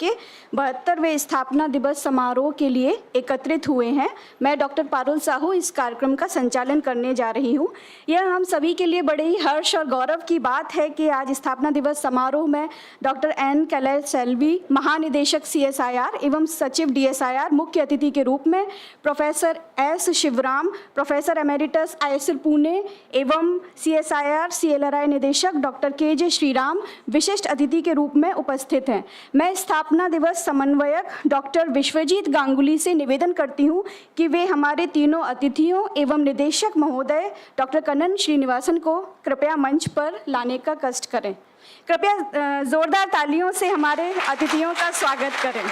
के 72वें स्थापना दिवस समारोह के लिए एकत्रित हुए हैं। मैं डॉक्टर पारुल साहू इस कार्यक्रम का संचालन करने जा रही हूं। यह हम सभी के लिए बड़े ही हर्ष और गौरव की बात है कि आज स्थापना दिवस समारोह में डॉक्टर एन कैलाश सेल्वी, महानिदेशक CSIR एवं सचिव DSIR, मुख्य अतिथि के रूप में professor S Shivram, professor emeritus ISL Pune एवं CSIR-CSMCRI निदेशक डॉक्टर KJ श्रीराम विशिष्ट अतिथि के रूप में उपस्थित हैं। मैं स्थापना दिवस समन्वयक डॉक्टर विश्वजीत गांगुली से निवेदन करती हूं कि वे हमारे तीनों अतिथियों एवं निदेशक महोदय डॉक्टर कन्नन श्रीनिवासन को कृपया मंच पर लाने का कष्ट करें। कृपया जोरदार तालियों से हमारे अतिथियों का स्वागत करें।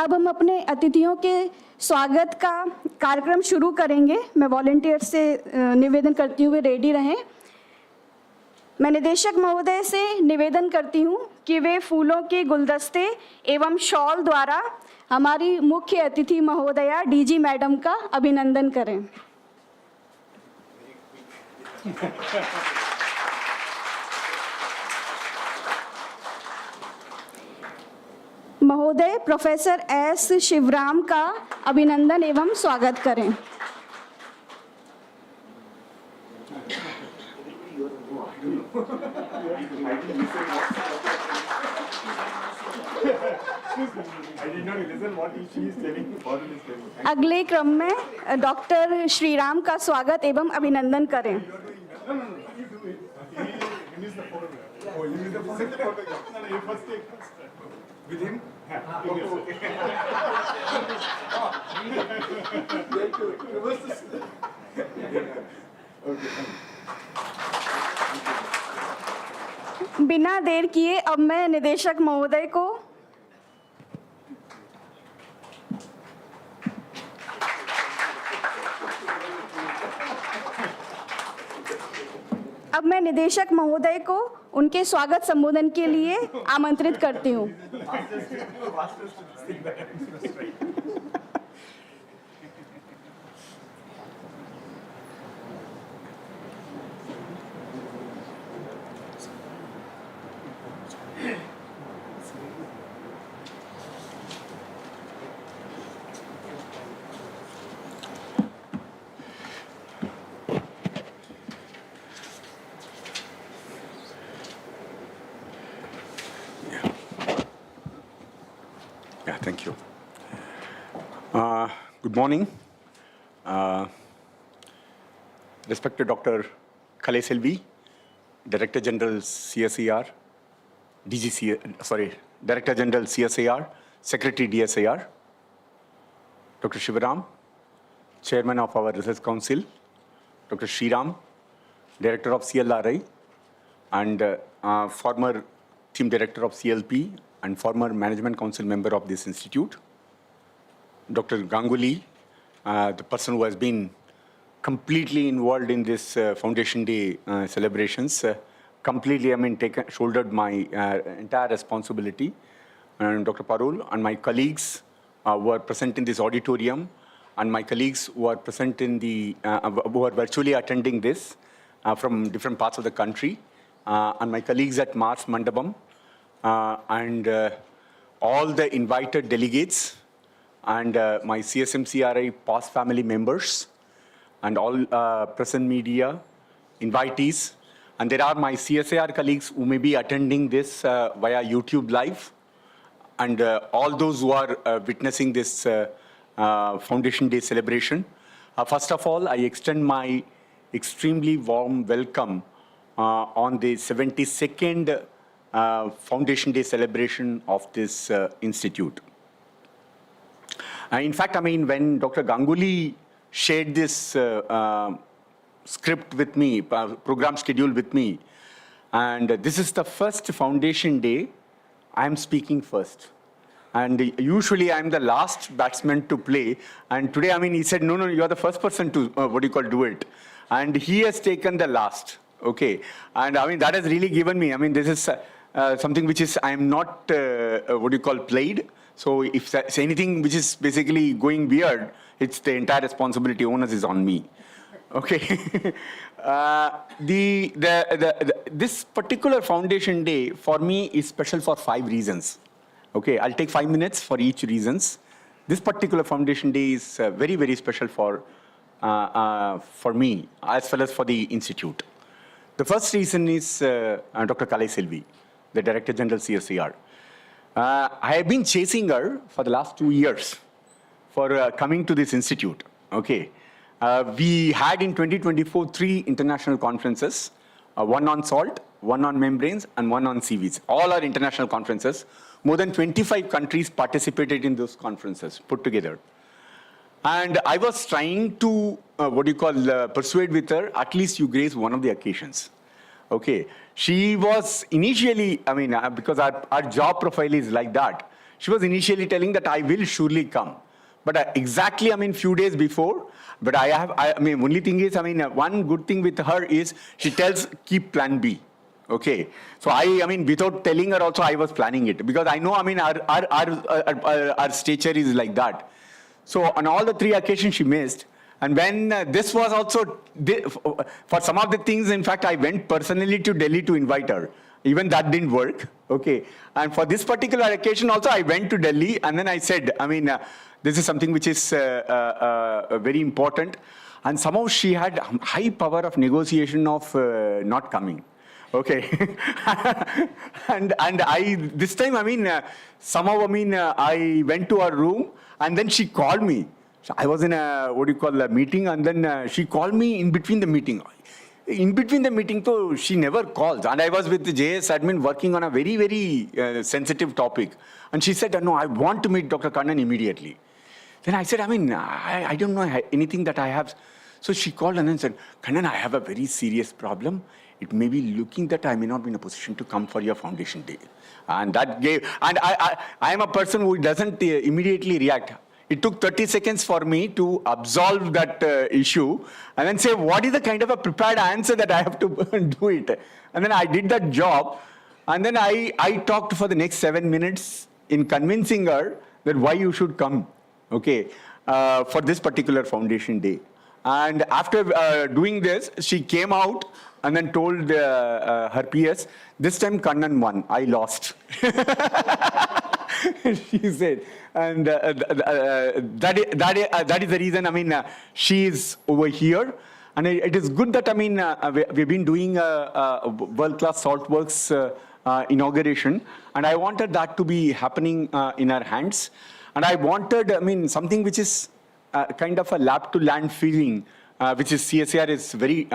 अब हम अपने अतिथियों के स्वागत का कार्यक्रम शुरू करेंगे। मैं वॉलंटियर से निवेदन करती हुए रेडी रहें। मैं निदेशक महोदय से निवेदन करती हूं कि वे फूलों के गुलदस्ते एवं शॉल द्वारा हमारी मुख्य अतिथि महोदया DG मैडम का अभिनंदन करें। महोदय प्रोफेसर S शिवराम का अभिनंदन एवं स्वागत करें। अगले क्रम में डॉक्टर श्रीराम का स्वागत एवं अभिनंदन करें। बिना देर किए अब मैं निदेशक महोदय को उनके स्वागत संबोधन के लिए आमंत्रित करती हूँ। Thank you. Good morning. Respected Dr. Kalash Selvi, Director General CSIR, Director General CSIR, Secretary DSIR, Dr. Shivaram, Chairman of our Research Council, Dr. Shriram, Director of CLRI, and former Team Director of CLP, and former Management Council member of this institute, Dr. Ganguly, the person who has been completely involved in this Foundation Day celebrations, completely, shouldered my entire responsibility, and Dr. Parul and my colleagues who are present in this auditorium, and my colleagues who are present in the, who are virtually attending this from different parts of the country, and my colleagues at Mars Mandapam, and all the invited delegates, and my CSMCRI past family members, and all present media, invitees, and there are my CSIR colleagues who may be attending this via YouTube Live, and all those who are witnessing this Foundation Day celebration. First of all, I extend my extremely warm welcome on the 72nd Foundation Day celebration of this institute. In fact, when Dr. Ganguly shared this script with me, program schedule with me, and this is the first Foundation Day, I'm speaking first. And usually I'm the last batsman to play. And today, he said, no, you're the first person to, do it. And he has taken the last, okay? And that has really given me, this is something which is, I'm not, played. So if there's anything which is basically going weird, it's the entire responsibility, onus is on me. Okay. This particular foundation day for me is special for 5 reasons. Okay, I'll take 5 minutes for each reasons. This particular foundation day is very, very special for me as well as for the institute. The first reason is Dr. Kalai Selvi, the Director General CSIR. I have been chasing her for the last 2 years for coming to this institute. Okay. We had in 2024 3 international conferences, one on salt, one on membranes, and one on seaweeds. All are international conferences. More than 25 countries participated in those conferences put together. And I was trying to, persuade with her, at least you grace one of the occasions. Okay. She was initially, because our job profile is like that, she was initially telling that I will surely come. But exactly, few days before, but only thing is, one good thing with her is she tells, keep plan B. Okay. So without telling her also, I was planning it because I know, our stature is like that. So on all the 3 occasions she missed. And when this was also, for some of the things, in fact, I went personally to Delhi to invite her. Even that didn't work. Okay. And for this particular occasion also, I went to Delhi and then I said, this is something which is very important. And somehow she had high power of negotiation of not coming. Okay. and this time, I went to her room and then she called me. So I was in a, a meeting, and then she called me in between the meeting. In between the meeting, though, she never calls. And I was with the JS admin working on a very, very sensitive topic. And she said, no, I want to meet Dr. Kannan immediately. Then I said, I don't know anything that I have. So she called and then said, Kannan, I have a very serious problem. It may be looking that I may not be in a position to come for your foundation day. And that gave, and I am a person who doesn't immediately react. It took 30 seconds for me to absolve that issue and then say, what is the kind of a prepared answer that I have to do it? And then I did that job. And then I talked for the next 7 minutes in convincing her that why you should come, okay, for this particular foundation day. And after doing this, she came out and then told her PS, this time Kannan won, I lost. She said, and that is the reason, she is over here. And it is good that, we've been doing a world-class Saltworks inauguration. And I wanted that to be happening in our hands. And I wanted, something which is kind of a lab-to-land feeling, which is CSIR is very,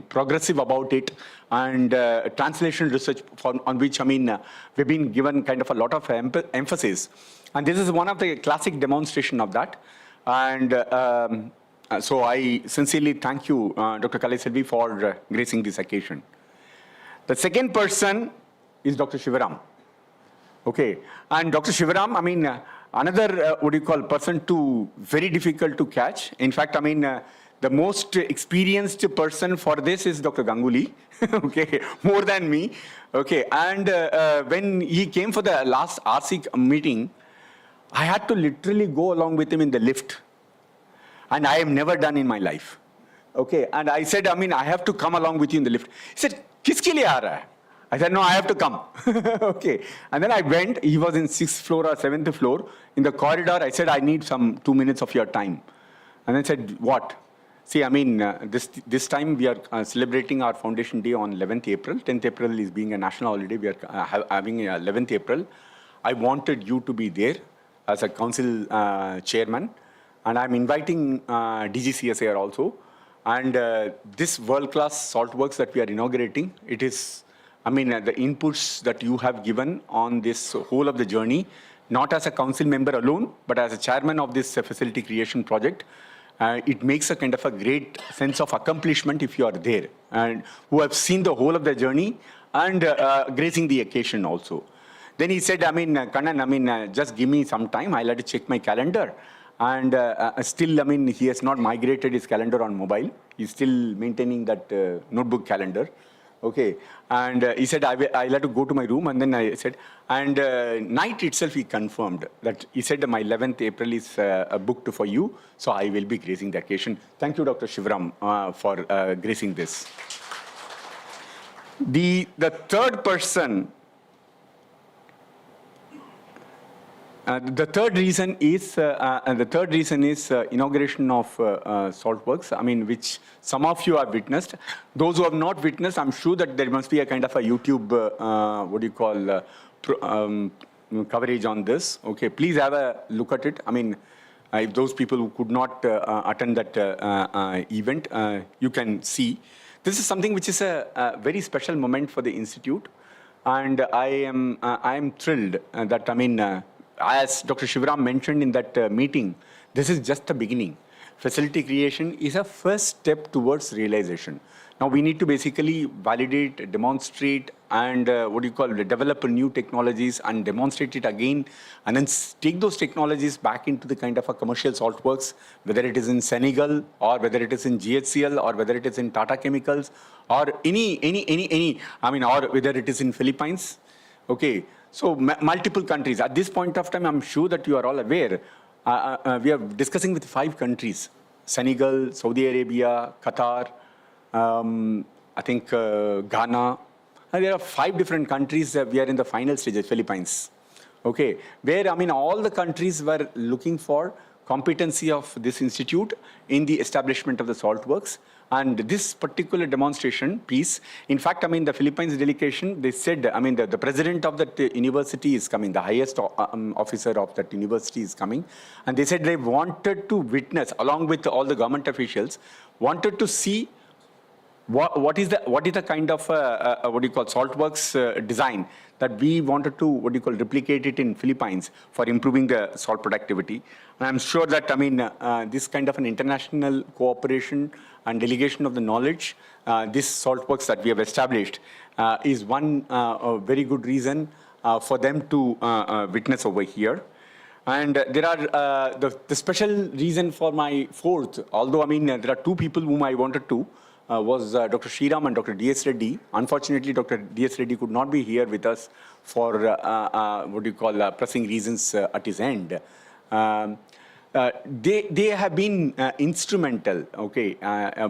progressive about it, and translation research on which, we've been given kind of a lot of emphasis. And this is one of the classic demonstration of that. And so I sincerely thank you, Dr. Kalai Selvi, for gracing this occasion. The second person is Dr. Shivaram. Okay. And Dr. Shivaram, another, person to very difficult to catch. In fact, the most experienced person for this is Dr. Ganguly, okay, more than me. Okay. And when he came for the last RC meeting, I had to literally go along with him in the lift. And I have never done in my life. Okay. And I said, I have to come along with you in the lift. He said, kiske liye aa raha hai? I said, no, I have to come. Okay. And then I went. He was in 6th floor or 7th floor. In the corridor, I said, I need some 2 minutes of your time. And then said, what? See, this time we are celebrating our foundation day on 11th April. 10th April is being a national holiday. We are having 11th April. I wanted you to be there as a council chairman. And I'm inviting DGCSIR also. And this world-class Saltworks that we are inaugurating, it is, the inputs that you have given on this whole of the journey, not as a council member alone, but as a chairman of this facility creation project, it makes a kind of a great sense of accomplishment if you are there and who have seen the whole of the journey and gracing the occasion also. Then he said, Kannan, just give me some time. I'll have to check my calendar. And still, he has not migrated his calendar on mobile. He's still maintaining that notebook calendar. Okay, and he said, I'll have to go to my room, and then I said, and night itself he confirmed that, he said, my 11th April is booked for you, so I will be gracing the occasion. Thank you, Dr. Shivaram, for gracing this. The third person, the third reason is inauguration of Saltworks. I mean, which some of you have witnessed. Those who have not witnessed, I'm sure that there must be a kind of a YouTube, coverage on this. Okay, please have a look at it. I mean, if those people who could not attend that event, you can see. This is something which is a very special moment for the institute, and I am thrilled that, I mean, as Dr. Shivaram mentioned in that meeting, this is just the beginning. Facility creation is a first step towards realization. Now we need to basically validate, demonstrate, and develop new technologies and demonstrate it again, and then take those technologies back into the kind of a commercial saltworks, whether it is in Senegal, or whether it is in GHCL, or whether it is in Tata Chemicals, or I mean, or whether it is in Philippines. Okay, so multiple countries. At this point of time, I'm sure that you are all aware, we are discussing with 5 countries: Senegal, Saudi Arabia, Qatar, I think Ghana. And there are 5 different countries that we are in the final stages, Philippines. Okay, where, I mean, all the countries were looking for competency of this institute in the establishment of the saltworks. And this particular demonstration piece, in fact, I mean, the Philippines delegation, they said, I mean, the president of that university is coming, the highest officer of that university is coming. And they said they wanted to witness, along with all the government officials, wanted to see what is the kind of saltworks design that we wanted to replicate it in Philippines for improving the salt productivity. And I'm sure that, I mean, this kind of an international cooperation and delegation of the knowledge, this saltworks that we have established is one very good reason for them to witness over here. And there are the special reason for my fourth, although, I mean, there are 2 people whom I wanted to, was Dr. Sriram and Dr. D.S. Reddy. Unfortunately, Dr. D.S. Reddy could not be here with us for pressing reasons at his end. They have been instrumental. Okay,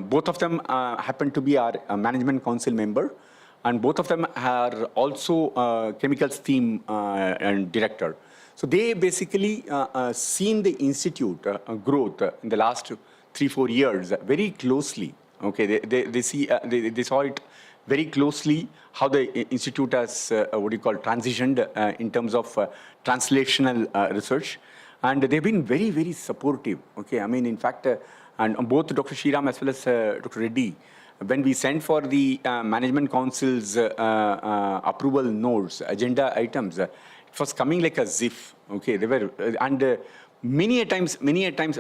both of them happen to be our management council member, and both of them are also chemicals team and director. So they basically seen the institute growth in the last 3-4 years very closely. Okay, they saw it very closely, how the institute has transitioned in terms of translational research, and they've been very, very supportive. Okay, I mean, in fact, and both Dr. Sriram as well as Dr. Reddy, when we sent for the management council's approval notes, agenda items, it was coming like a zip. Okay, they were and. Many a times,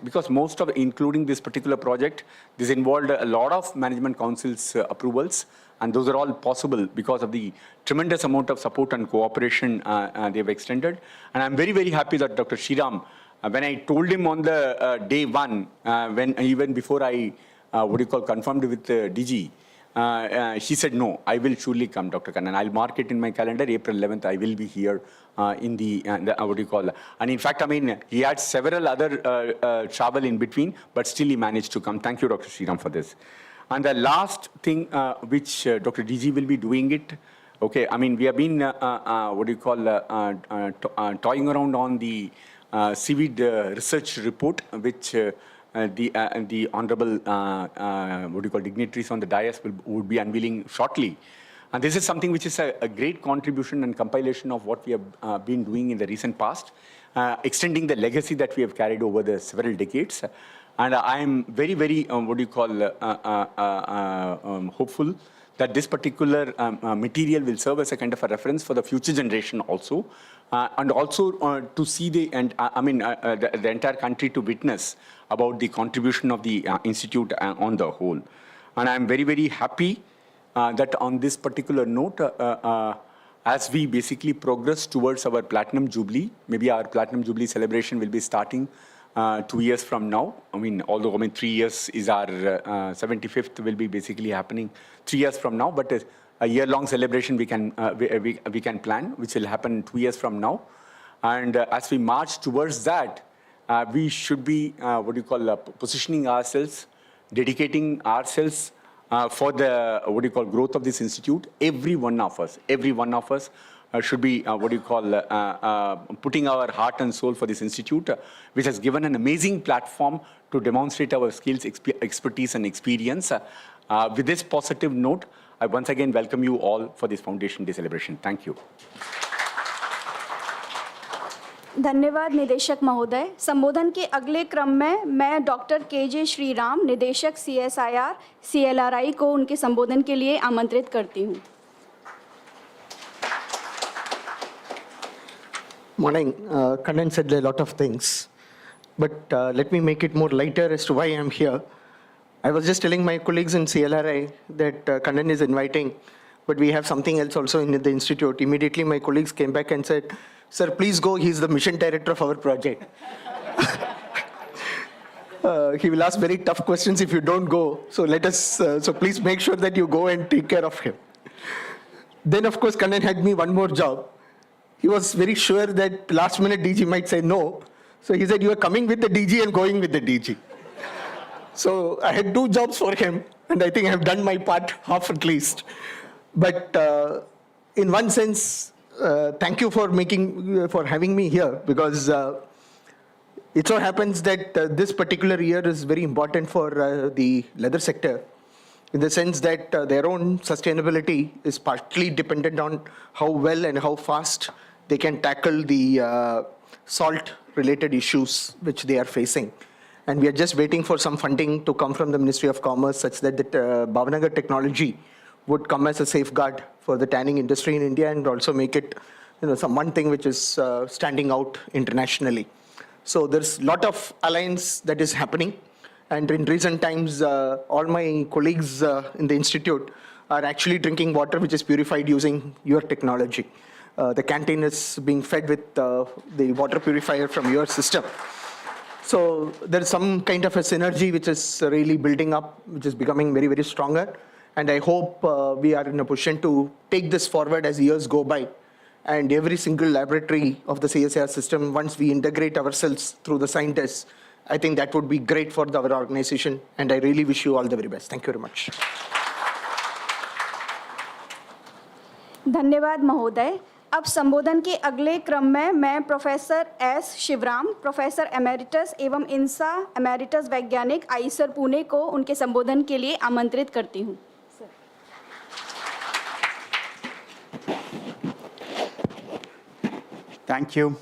because most of, including this particular project, this involved a lot of management council's approvals, and those are all possible because of the tremendous amount of support and cooperation they've extended. And I'm very, very happy that Dr. Sriram, when I told him on the day 1, when even before I confirmed with DG, he said, no, I will surely come, Dr. Kannan. I'll mark it in my calendar, April 11th, I will be here in the and in fact, I mean, he had several other travel in between, but still he managed to come. Thank you, Dr. Sriram, for this. And the last thing which Dr. DG will be doing it, okay, I mean, we have been, toying around on the seaweed research report, which the honorable dignitaries on the dais would be unveiling shortly. And this is something which is a great contribution and compilation of what we have been doing in the recent past, extending the legacy that we have carried over the several decades. And I am very, very, hopeful that this particular material will serve as a kind of a reference for the future generation also, and also to see the entire country to witness about the contribution of the institute on the whole. And I'm very, very happy that on this particular note, as we basically progress towards our Platinum Jubilee, maybe our Platinum Jubilee celebration will be starting 2 years from now. I mean, although 3 years is our 75th will be basically happening 3 years from now, but a year-long celebration we can plan, which will happen 2 years from now. And as we march towards that, we should be, positioning ourselves, dedicating ourselves for the, growth of this institute. Every one of us should be, putting our heart and soul for this institute, which has given an amazing platform to demonstrate our skills, expertise, and experience. With this positive note, I once again welcome you all for this Foundation Day celebration. Thank you. धन्यवाद निदेशक महोदय। संबोधन के अगले क्रम में मैं doctor के श्रीराम, निदेशक CSIR CLRI को उनके संबोधन के लिए आमंत्रित करती हूँ। Morning. Kannan said a lot of things, but let me make it more lighter as to why I'm here. I was just telling my colleagues in CLRI that Kannan is inviting, but we have something else also in the institute. Immediately my colleagues came back and said, "Sir, please go. He's the mission director of our project." He will ask very tough questions if you don't go. So so please make sure that you go and take care of him. Then of course Kannan had me one more job. He was very sure that last minute DG might say no. So he said, "You are coming with the DG and going with the DG." So I had 2 jobs for him, and I think I have done my part, half at least. But in one sense, thank you for having me here, because it so happens that this particular year is very important for the leather sector, in the sense that their own sustainability is partly dependent on how well and how fast they can tackle the salt-related issues which they are facing. And we are just waiting for some funding to come from the Ministry of Commerce, such that the Bhavnagar technology would come as a safeguard for the tanning industry in India, and also make it, one thing which is standing out internationally. So there's a lot of alliance that is happening. And in recent times, all my colleagues in the institute are actually drinking water which is purified using your technology. The canteen is being fed with the water purifier from your system. So there's some kind of a synergy which is really building up, which is becoming very, very stronger. And I hope we are in a position to take this forward as years go by. And every single laboratory of the CSIR system, once we integrate ourselves through the scientists, I think that would be great for our organization. And I really wish you all the very best. Thank you very much. धन्यवाद महोदय। अब संबोधन के अगले क्रम में मैं professor S. Shivram, professor emeritus एवं इंसा एमेरिटस वैज्ञानिक आईसर पुणे को उनके संबोधन के लिए आमंत्रित करती हूँ। Thank you.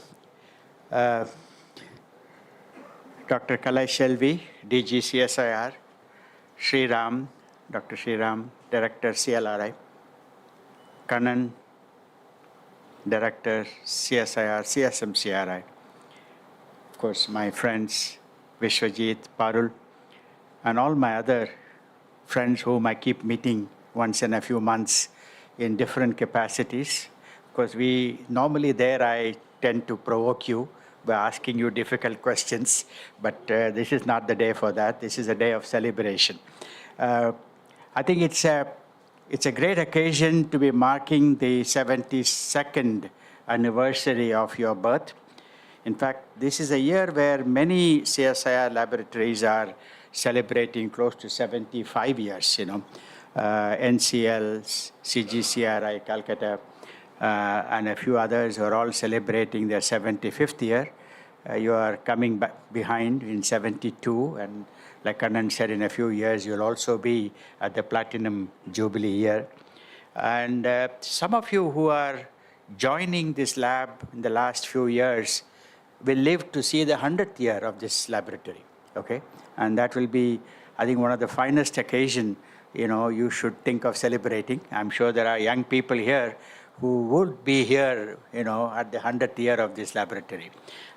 Dr. Kalai Shelvi, DG CSIR, Sriram, Dr. Sriram, Director CLRI, Kannan, Director CSIR-CSMCRI, of course my friends Vishwajit, Parul, and all my other friends whom I keep meeting once in a few months in different capacities. Because normally there I tend to provoke you by asking you difficult questions, but this is not the day for that. This is a day of celebration. I think it's a great occasion to be marking the 72nd anniversary of your birth. In fact, this is a year where many CSIR laboratories are celebrating close to 75 years, NCL, CGCRI, Calcutta, and a few others are all celebrating their 75th year. You are coming back behind in 72, and like Kannan said, in a few years, you'll also be at the Platinum Jubilee year. And some of you who are joining this lab in the last few years will live to see the 100th year of this laboratory, okay? And that will be, I think, one of the finest occasions, you should think of celebrating. I'm sure there are young people here who would be here, at the 100th year of this laboratory.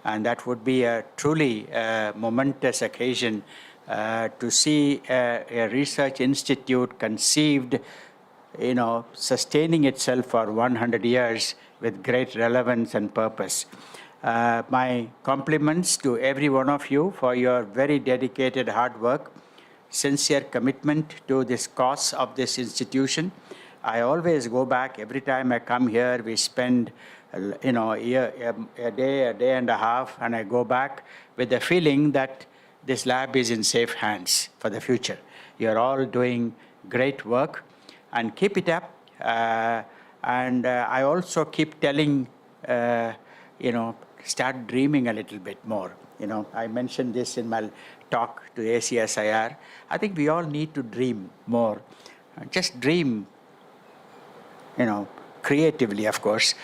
And that would be a truly momentous occasion to see a research institute conceived, sustaining itself for 100 years with great relevance and purpose. My compliments to every one of you for your very dedicated hard work, sincere commitment to this cause of this institution, I always go back. Every time I come here, we spend, a day and a half, and I go back with the feeling that this lab is in safe hands for the future. You're all doing great work, and keep it up. I also keep telling, start dreaming a little bit more. I mentioned this in my talk to ACSIR. I think we all need to dream more. Just dream, creatively, of course,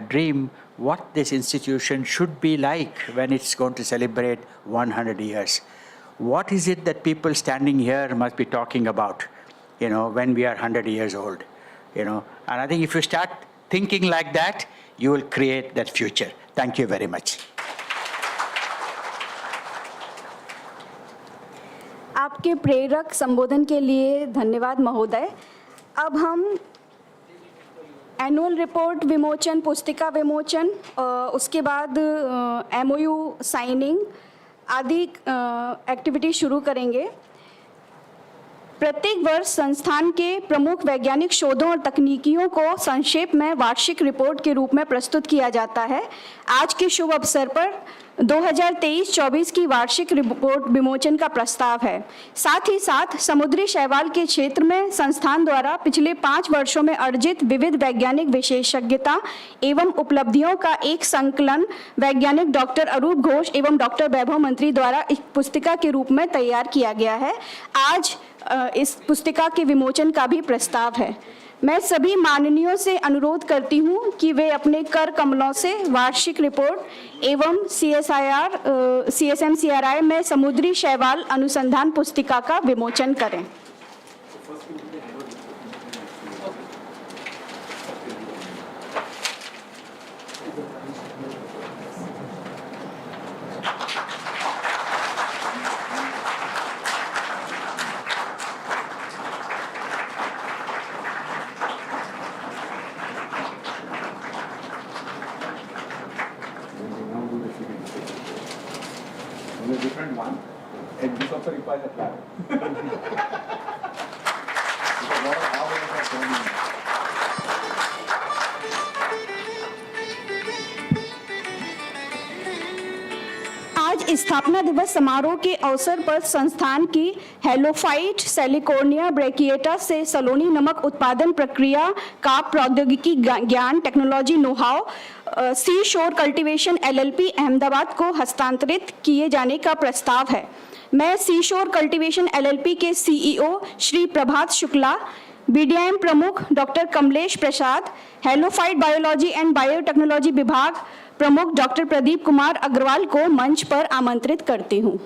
dream what this institution should be like when it's going to celebrate 100 years. What is it that people standing here must be talking about, when we are 100 years old, And I think if you start thinking like that, you will create that future. Thank you very much. आपके प्रेरक संबोधन के लिए धन्यवाद महोदय। अब हम annual report विमोचन, पुस्तिका विमोचन, उसके बाद MOU साइनिंग आदि एक्टिविटी शुरू करेंगे। प्रत्येक वर्ष संस्थान के प्रमुख वैज्ञानिक शोधों और तकनीकियों को संक्षेप में वार्षिक रिपोर्ट के रूप में प्रस्तुत किया जाता है। आज के शुभ अवसर पर 2023-24 की वार्षिक रिपोर्ट विमोचन का प्रस्ताव है। साथ ही साथ समुद्री शैवाल के क्षेत्र में संस्थान द्वारा पिछले 5 वर्षों में अर्जित विविध वैज्ञानिक विशेषज्ञता एवं उपलब्धियों का एक संकलन वैज्ञानिक डॉक्टर अरूप घोष एवं डॉक्टर वैभव मंत्री द्वारा एक पुस्तिका के रूप में तैयार किया गया है। आज इस पुस्तिका के विमोचन का भी प्रस्ताव है। मैं सभी माननीयों से अनुरोध करती हूं कि वे अपने कर कमलों से वार्षिक रिपोर्ट एवं CSIR-CSMCRI में समुद्री शैवाल अनुसंधान पुस्तिका का विमोचन करें। A different one, and this also requires a plan. Because what are our ways of doing it? आज स्थापना दिवस समारोह के अवसर पर संस्थान की हेलोफाइट सेलिकोर्निया ब्रेकिएटा से सलोनी नमक उत्पादन प्रक्रिया का प्रौद्योगिकी ज्ञान टेक्नोलॉजी नोहाव सी शोर कल्टीवेशन LLP अहमदाबाद को हस्तांतरित किए जाने का प्रस्ताव है। मैं सी शोर कल्टीवेशन LLP के CEO श्री प्रभात शुक्ला, BDIM प्रमुख doctor Kamlesh Prasad, halophyte biology and biotechnology विभाग प्रमुख डॉक्टर प्रदीप कुमार अग्रवाल को मंच पर आमंत्रित करती हूँ।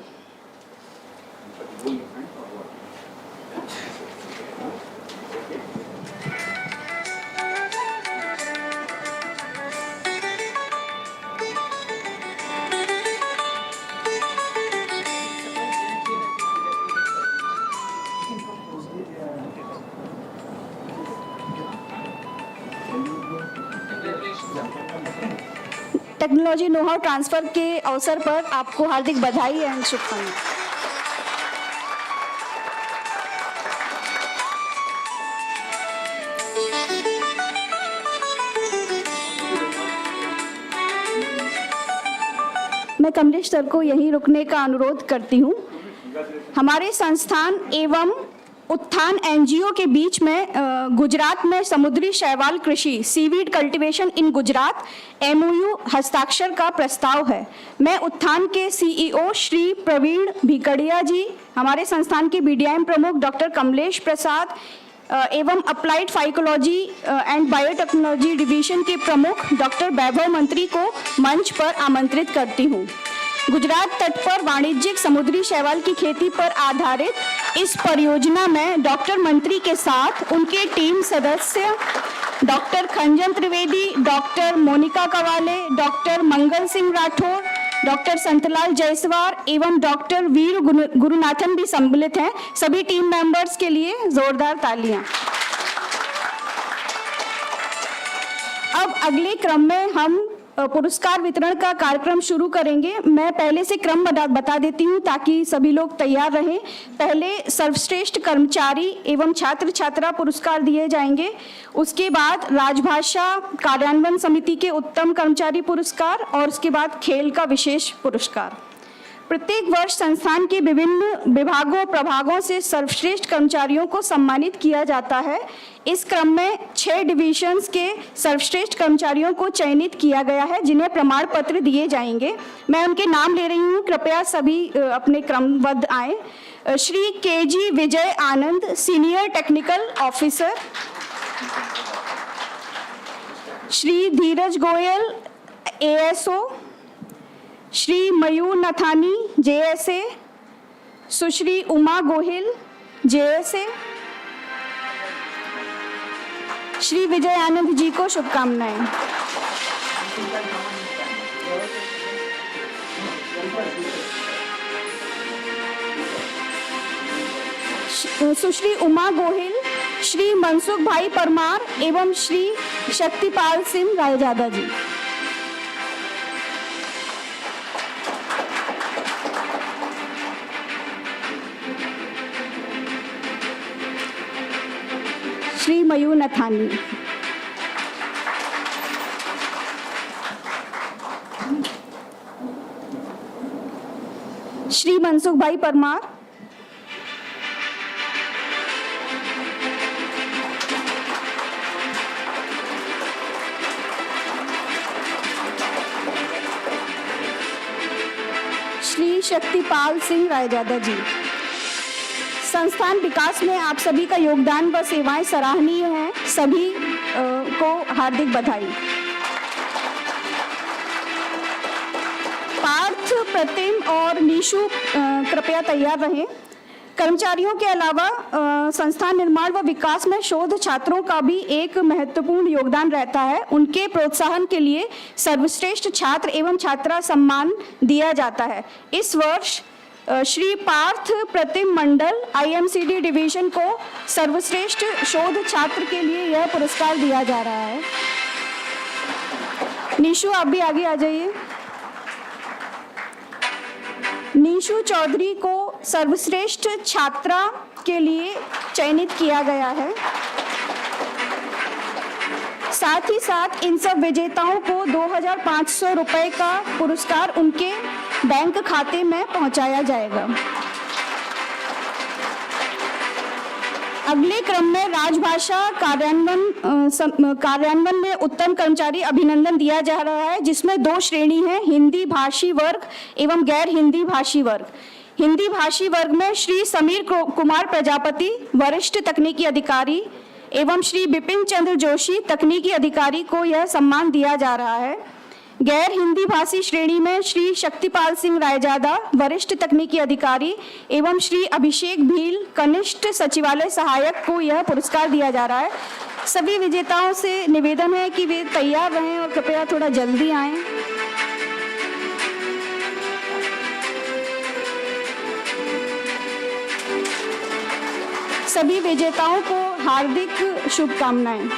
टेक्नोलॉजी नोहाउ ट्रांसफर के अवसर पर आपको हार्दिक बधाई एवं शुभकामनाएं। मैं कमलेश सर को यहीं रुकने का अनुरोध करती हूँ। हमारे संस्थान एवं उत्थान NGO के बीच में गुजरात में समुद्री शैवाल कृषि seaweed cultivation in Gujarat MOU हस्ताक्षर का प्रस्ताव है। मैं उत्थान के CEO श्री प्रवीण भिकड़िया जी, हमारे संस्थान के BDIM प्रमुख डॉक्टर कमलेश प्रसाद एवं applied phycology and biotechnology division के प्रमुख डॉक्टर वैभव मंत्री को मंच पर आमंत्रित करती हूँ। गुजरात तट पर वाणिज्यिक समुद्री शैवाल की खेती पर आधारित इस परियोजना में डॉक्टर मंत्री के साथ उनके टीम सदस्य doctor Khanjan Trivedi, doctor Monika Kawale, doctor Mangal Singh Rathore, doctor Santlal Jaiswal एवं डॉक्टर वीर गुरुनाथन भी सम्मिलित हैं। सभी टीम मेंबर्स के लिए जोरदार तालियां। अब अगले क्रम में हम पुरस्कार वितरण का कार्यक्रम शुरू करेंगे। मैं पहले से क्रम बता देती हूँ ताकि सभी लोग तैयार रहें। पहले सर्वश्रेष्ठ कर्मचारी एवं छात्र छात्रा पुरस्कार दिए जाएंगे। उसके बाद राजभाषा कार्यान्वयन समिति के उत्तम कर्मचारी पुरस्कार और उसके बाद खेल का विशेष पुरस्कार। प्रत्येक वर्ष संस्थान के विभिन्न विभागों प्रभागों से सर्वश्रेष्ठ कर्मचारियों को सम्मानित किया जाता है। इस क्रम में 6 डिविजन्स के सर्वश्रेष्ठ कर्मचारियों को चयनित किया गया है जिन्हें प्रमाण पत्र दिए जाएंगे। मैं उनके नाम ले रही हूँ, कृपया सभी अपने क्रमबद्ध आए। Shri KG. Vijay Anand, senior technical officer. Shri धीरज गोयल, ASO। श्री मयूर नथानी, JSA। सुश्री उमा गोहिल, JSA। श्री विजय आनंद जी को शुभकामनाएं। सुश्री उमा गोहिल, श्री मनसुख भाई परमार एवं श्री शक्तिपाल सिंह रायजादा जी। श्री मयूर नथानी। श्री मनसुख भाई परमार। श्री शक्तिपाल सिंह रायजादा जी। संस्थान विकास में आप सभी का योगदान व सेवाएं सराहनीय हैं। सभी को हार्दिक बधाई। पार्थ, प्रतिम और निशु कृपया तैयार रहें। कर्मचारियों के अलावा संस्थान निर्माण व विकास में शोध छात्रों का भी एक महत्वपूर्ण योगदान रहता है। उनके प्रोत्साहन के लिए सर्वश्रेष्ठ छात्र एवं छात्रा सम्मान दिया जाता है। इस वर्ष श्री पार्थ प्रतिम मंडल IMCD डिवीजन को सर्वश्रेष्ठ शोध छात्र के लिए यह पुरस्कार दिया जा रहा है। निशु, आप भी आगे आ जाइए। निशु चौधरी को सर्वश्रेष्ठ छात्रा के लिए चयनित किया गया है। साथ ही साथ इन सब विजेताओं को 2500 रुपए का पुरस्कार उनके बैंक खाते में पहुंचाया जाएगा। अगले क्रम में राजभाषा कार्यान्वयन में उत्तम कर्मचारी अभिनंदन दिया जा रहा है, जिसमें 2 श्रेणी है, हिंदी भाषी वर्ग एवं गैर हिंदी भाषी वर्ग। हिंदी भाषी वर्ग में श्री समीर कुमार प्रजापति, वरिष्ठ तकनीकी अधिकारी एवं श्री बिपिन चंद्र जोशी, तकनीकी अधिकारी को यह सम्मान दिया जा रहा है। गैर हिंदी भाषी श्रेणी में श्री शक्तिपाल सिंह रायजादा, वरिष्ठ तकनीकी अधिकारी एवं श्री अभिषेक भील, कनिष्ठ सचिवालय सहायक को यह पुरस्कार दिया जा रहा है। सभी विजेताओं से निवेदन है कि वे तैयार रहें और कृपया थोड़ा जल्दी आएं। सभी विजेताओं को हार्दिक शुभकामनाएं।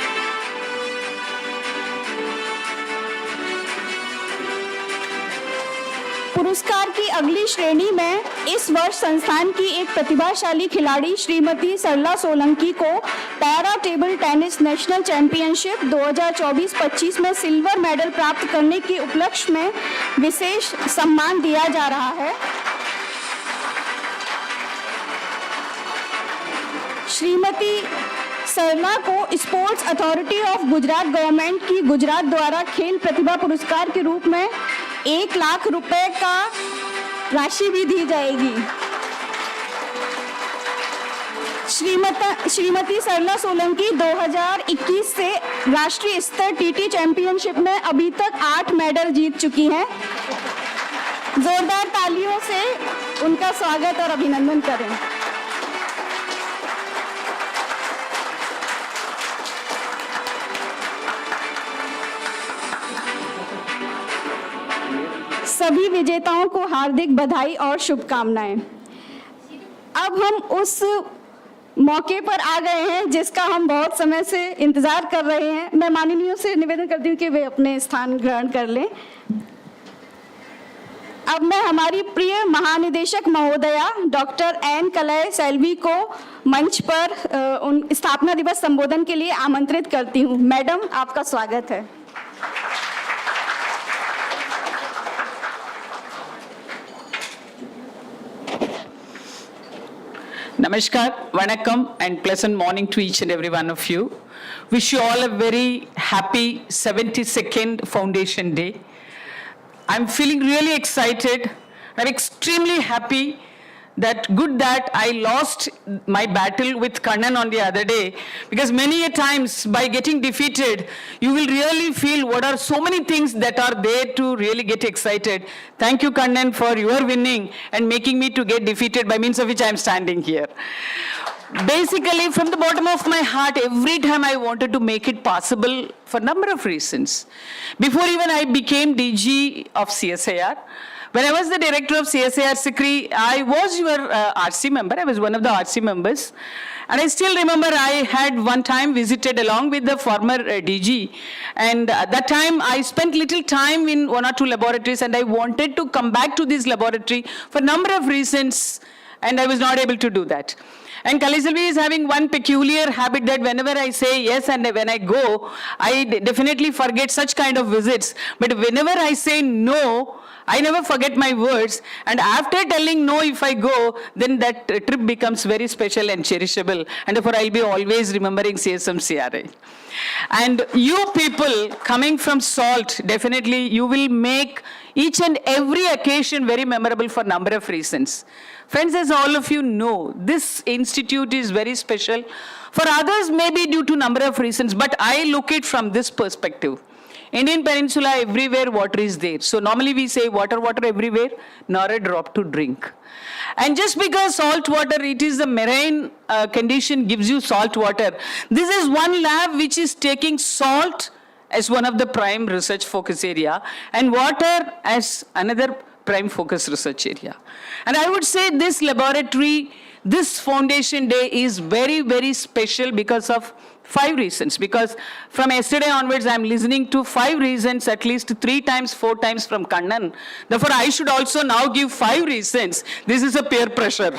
पुरस्कार की अगली श्रेणी में इस वर्ष संस्थान की एक प्रतिभाशाली खिलाड़ी श्रीमती सरला सोलंकी को para table tennis national championship 2024-25 में सिल्वर मेडल प्राप्त करने के उपलक्ष्य में विशेष सम्मान दिया जा रहा है। श्रीमती सरला को sports authority of Gujarat government की गुजरात द्वारा खेल प्रतिभा पुरस्कार के रूप में 1 लाख रुपए का राशि भी दी जाएगी। श्रीमती सरला सोलंकी 2021 से राष्ट्रीय स्तर TT चैंपियनशिप में अभी तक 8 मेडल जीत चुकी हैं। जोरदार तालियों से उनका स्वागत और अभिनंदन करें। सभी विजेताओं को हार्दिक बधाई और शुभकामनाएं। अब हम उस मौके पर आ गए हैं जिसका हम बहुत समय से इंतजार कर रहे हैं। मैं माननीयों से निवेदन करती हूँ कि वे अपने स्थान ग्रहण कर लें। अब मैं हमारी प्रिय महानिदेशक महोदया डॉक्टर एन कलय सैल्वी को मंच पर उन स्थापना दिवस संबोधन के लिए आमंत्रित करती हूँ। मैडम, आपका स्वागत है। Namaskar, Vanakkam, and pleasant morning to each and every one of you. Wish you all a very happy 72nd Foundation Day. I'm feeling really excited. I'm extremely happy that I lost my battle with Kannan on the other day, because many a times by getting defeated, you will really feel what are so many things that are there to really get excited. Thank you, Kannan, for your winning and making me to get defeated, by means of which I'm standing here. Basically, from the bottom of my heart, every time I wanted to make it possible for a number of reasons. Before even I became DG of CSIR, when I was the director of CSIR-CSMCRI, I was your RC member. I was one of the RC members. And I still remember I had one time visited along with the former DG. And at that time, I spent little time in one or two laboratories, and I wanted to come back to this laboratory for a number of reasons, and I was not able to do that. And Kaliselvi is having one peculiar habit that whenever I say yes and when I go, I definitely forget such kind of visits. But whenever I say no, I never forget my words, and after telling no if I go, then that trip becomes very special and cherishable, and therefore I'll be always remembering CSMCRI. And you people coming from SALT, definitely you will make each and every occasion very memorable for a number of reasons. Friends, as all of you know, this institute is very special. For others, maybe due to number of reasons, but I look it from this perspective. Indian Peninsula, everywhere water is there. So normally we say water, water everywhere, nor a drop to drink. And just because salt water, it is the marine condition gives you salt water. This is one lab which is taking salt as one of the prime research focus area and water as another prime focus research area. And I would say this laboratory, this Foundation Day is very, very special because of 5 reasons. Because from yesterday onwards, I'm listening to 5 reasons, at least 3 times, 4 times from Kannan. Therefore, I should also now give 5 reasons. This is a peer pressure.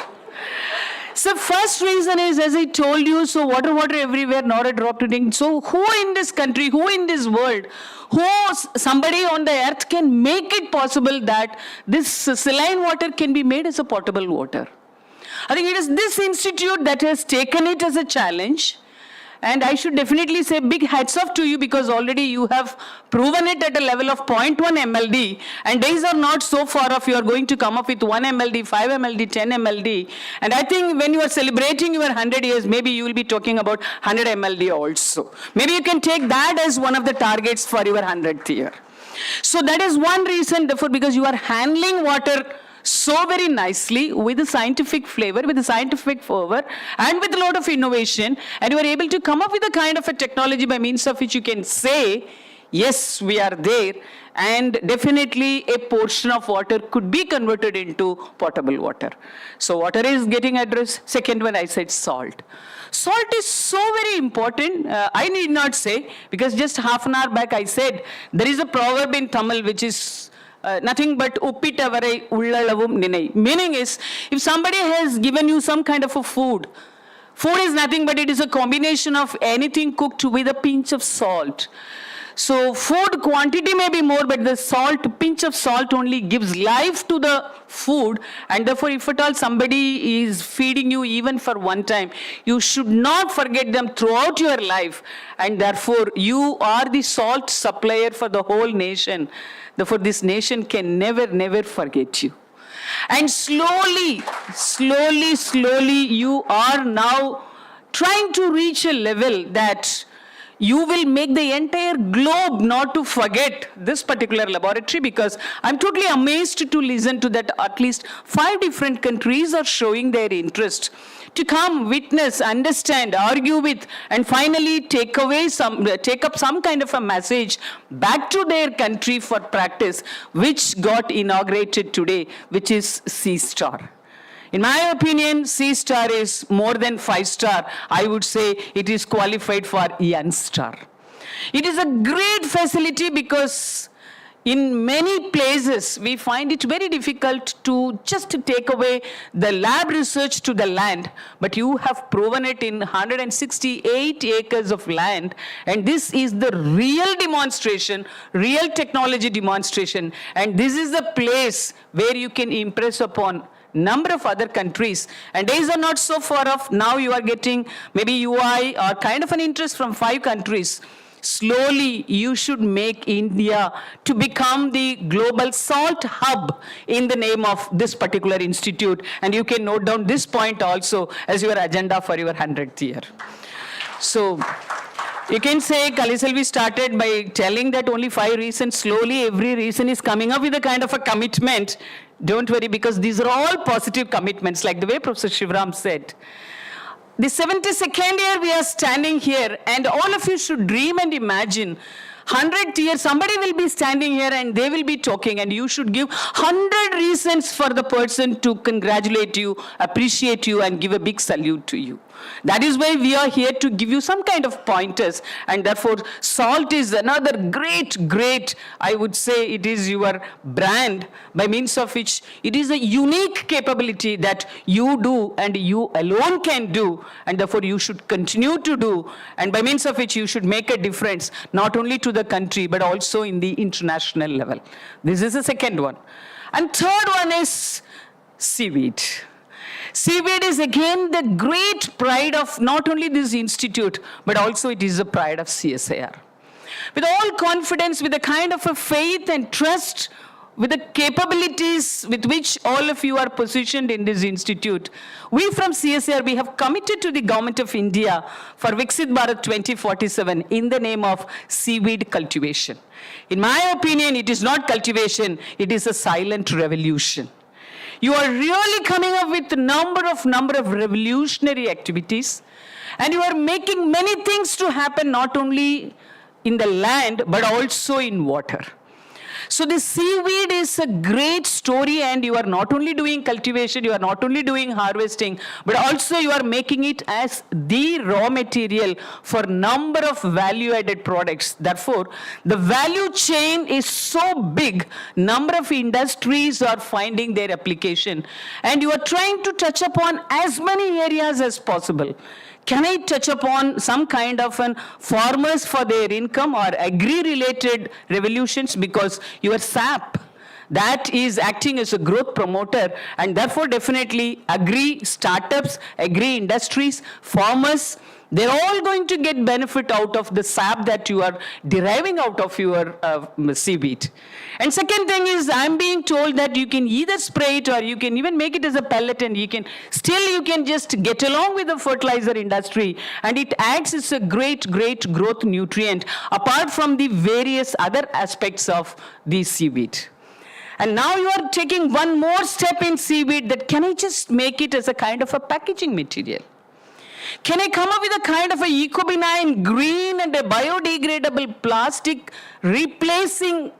So first reason is, as I told you, so water, water everywhere, not a drop to drink. So who in this country, who in this world, somebody on the earth can make it possible that this saline water can be made as a potable water? I think it is this institute that has taken it as a challenge. And I should definitely say big hats off to you, because already you have proven it at a level of 0.1 MLD, and days are not so far off. You are going to come up with 1 MLD, 5 MLD, 10 MLD. And I think when you are celebrating your 100 years, maybe you will be talking about 100 MLD also. Maybe you can take that as one of the targets for your 100th year. So that is one reason, therefore, because you are handling water so very nicely with a scientific flavor, with a scientific fervor, and with a lot of innovation, and you are able to come up with a kind of a technology by means of which you can say, yes, we are there, and definitely a portion of water could be converted into potable water. So water is getting addressed. Second one, I said salt. Salt is so very important. I need not say, because just half an hour back I said, there is a proverb in Tamil which is nothing but uppitavarai ullalavum ninai. Meaning is, if somebody has given you some kind of a food is nothing but it is a combination of anything cooked with a pinch of salt. So food quantity may be more, but the salt, pinch of salt only gives life to the food, and therefore if at all somebody is feeding you even for one time, you should not forget them throughout your life, and therefore you are the salt supplier for the whole nation. Therefore this nation can never, never forget you. And slowly, you are now trying to reach a level that you will make the entire globe not to forget this particular laboratory, because I'm totally amazed to listen to that at least 5 different countries are showing their interest to come, witness, understand, argue with, and finally take up some kind of a message back to their country for practice, which got inaugurated today, which is CSIR. In my opinion, C-star is more than 5-star. I would say it is qualified for N-star. It is a great facility because in many places, we find it very difficult to just take away the lab research to the land, but you have proven it in 168 acres of land, and this is the real demonstration, real technology demonstration, and this is the place where you can impress upon number of other countries, and days are not so far off. Now you are getting maybe UI or kind of an interest from 5 countries. Slowly, you should make India to become the global salt hub in the name of this particular institute. And you can note down this point also as your agenda for your 100th year. So, you can say Kaliselvi started by telling that only 5 reasons. Slowly, every reason is coming up with a kind of a commitment. Don't worry, because these are all positive commitments, like the way Professor Shivaram said. The 72nd year we are standing here, and all of you should dream and imagine 100th year, somebody will be standing here and they will be talking, and you should give 100 reasons for the person to congratulate you, appreciate you, and give a big salute to you. That is why we are here to give you some kind of pointers, and therefore salt is another great, I would say it is your brand, by means of which it is a unique capability that you do and you alone can do, and therefore you should continue to do, and by means of which you should make a difference not only to the country but also in the international level. This is the second one. And third one is seaweed. Seaweed is again the great pride of not only this institute, but also it is the pride of CSIR. With all confidence, with a kind of a faith and trust, with the capabilities with which all of you are positioned in this institute, we from CSIR, we have committed to the Government of India for Viksit Bharat 2047 in the name of seaweed cultivation. In my opinion, it is not cultivation, it is a silent revolution. You are really coming up with a number of revolutionary activities, and you are making many things to happen not only in the land but also in water. So this seaweed is a great story, and you are not only doing cultivation, you are not only doing harvesting, but also you are making it as the raw material for number of value-added products. Therefore, the value chain is so big, number of industries are finding their application, and you are trying to touch upon as many areas as possible. Can I touch upon some kind of an farmers for their income or agri-related revolutions, because your SAP, that is acting as a growth promoter, and therefore definitely agri startups, agri industries, farmers, they're all going to get benefit out of the SAP that you are deriving out of your seaweed. And second thing is, I'm being told that you can either spray it or you can even make it as a pellet, and you can just get along with the fertilizer industry, and it acts as a great growth nutrient apart from the various other aspects of the seaweed. And now you are taking one more step in seaweed, that can I just make it as a kind of a packaging material? Can I come up with a kind of a eco-benign green and a biodegradable plastic replacing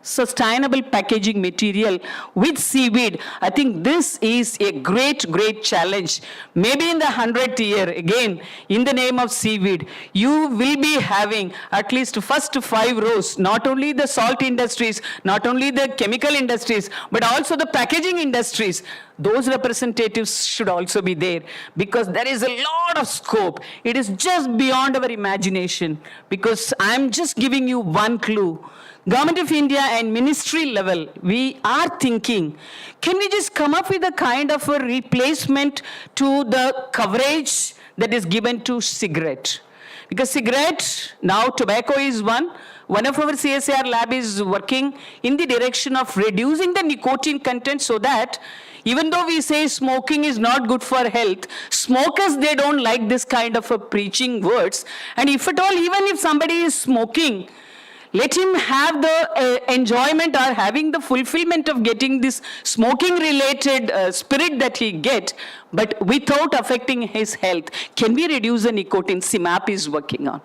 sustainable packaging material with seaweed? I think this is a great challenge. Maybe in the 100th year, again, in the name of seaweed, you will be having at least first 5 rows, not only the salt industries, not only the chemical industries, but also the packaging industries. Those representatives should also be there, because there is a lot of scope. It is just beyond our imagination, because I'm just giving you one clue. Government of India and ministry level, we are thinking, can we just come up with a kind of a replacement to the coverage that is given to cigarette? Because cigarette, now tobacco is one. One of our CSIR lab is working in the direction of reducing the nicotine content, so that even though we say smoking is not good for health, smokers, they don't like this kind of a preaching words. And if at all, even if somebody is smoking, let him have the enjoyment or having the fulfillment of getting this smoking related spirit that he get, but without affecting his health. Can we reduce the nicotine? CMAP is working on.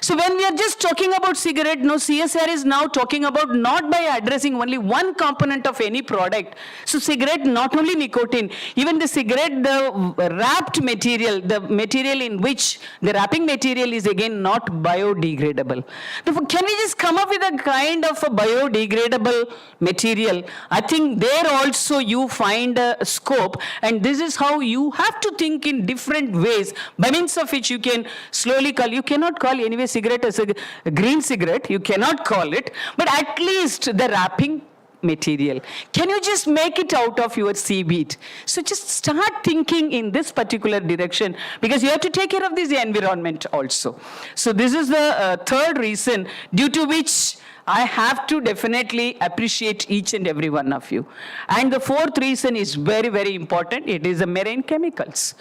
So when we are just talking about cigarette, no, CSIR is now talking about not by addressing only one component of any product. So cigarette, not only nicotine, even the cigarette, the wrapped material, the material in which the wrapping material is again not biodegradable. Therefore, can we just come up with a kind of a biodegradable material? I think there also you find a scope, and this is how you have to think in different ways, by means of which you can slowly call, you cannot call anyway cigarette as a green cigarette, you cannot call it, but at least the wrapping material, can you just make it out of your seaweed? So just start thinking in this particular direction, because you have to take care of this environment also. So this is the third reason due to which I have to definitely appreciate each and every one of you. And the fourth reason is very, very important. It is the marine chemicals.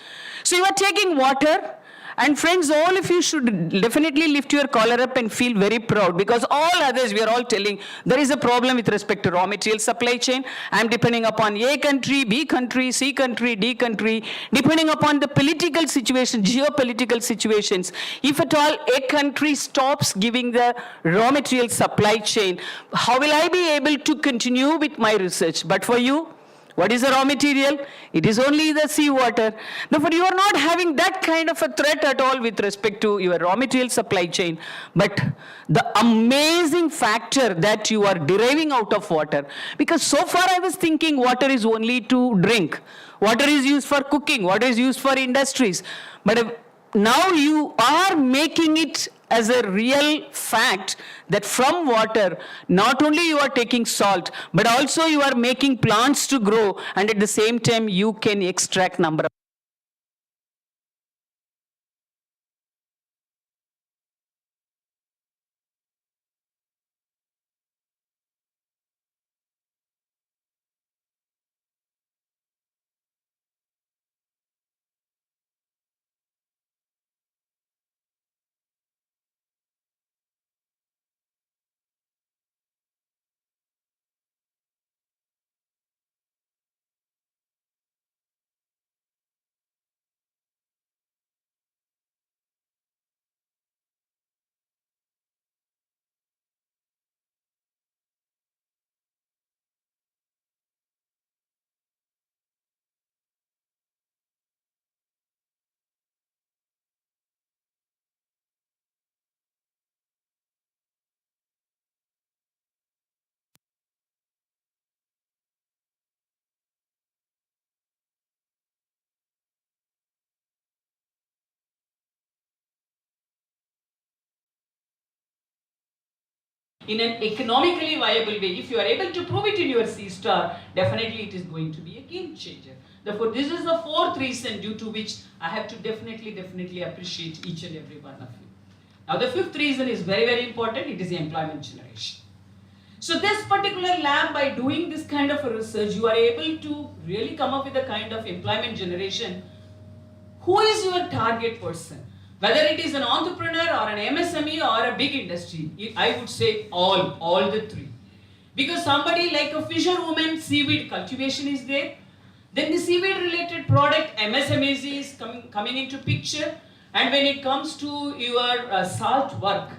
So you are taking water, and friends, all of you should definitely lift your collar up and feel very proud, because all others, we are all telling there is a problem with respect to raw material supply chain. I am depending upon A country, B country, C country, D country, depending upon the political situation, geopolitical situations. If at all a country stops giving the raw material supply chain, how will I be able to continue with my research? But for you, what is the raw material? It is only the seawater. Therefore, you are not having that kind of a threat at all with respect to your raw material supply chain. But the amazing factor that you are deriving out of water, because so far I was thinking water is only to drink. Water is used for cooking. Water is used for industries. But now you are making it as a real fact that from water, not only you are taking salt, but also you are making plants to grow, and at the same time you can extract number of in an economically viable way. If you are able to prove it in your C-star, definitely it is going to be a game changer. Therefore, this is the fourth reason due to which I have to definitely appreciate each and every one of you. Now, the fifth reason is very, very important. It is the employment generation. So this particular lab, by doing this kind of a research, you are able to really come up with a kind of employment generation. Who is your target person? Whether it is an entrepreneur or an MSME or a big industry, I would say all the three. Because somebody like a fisherwoman, seaweed cultivation is there. Then the seaweed related product, MSMEs is coming into picture. And when it comes to your salt work,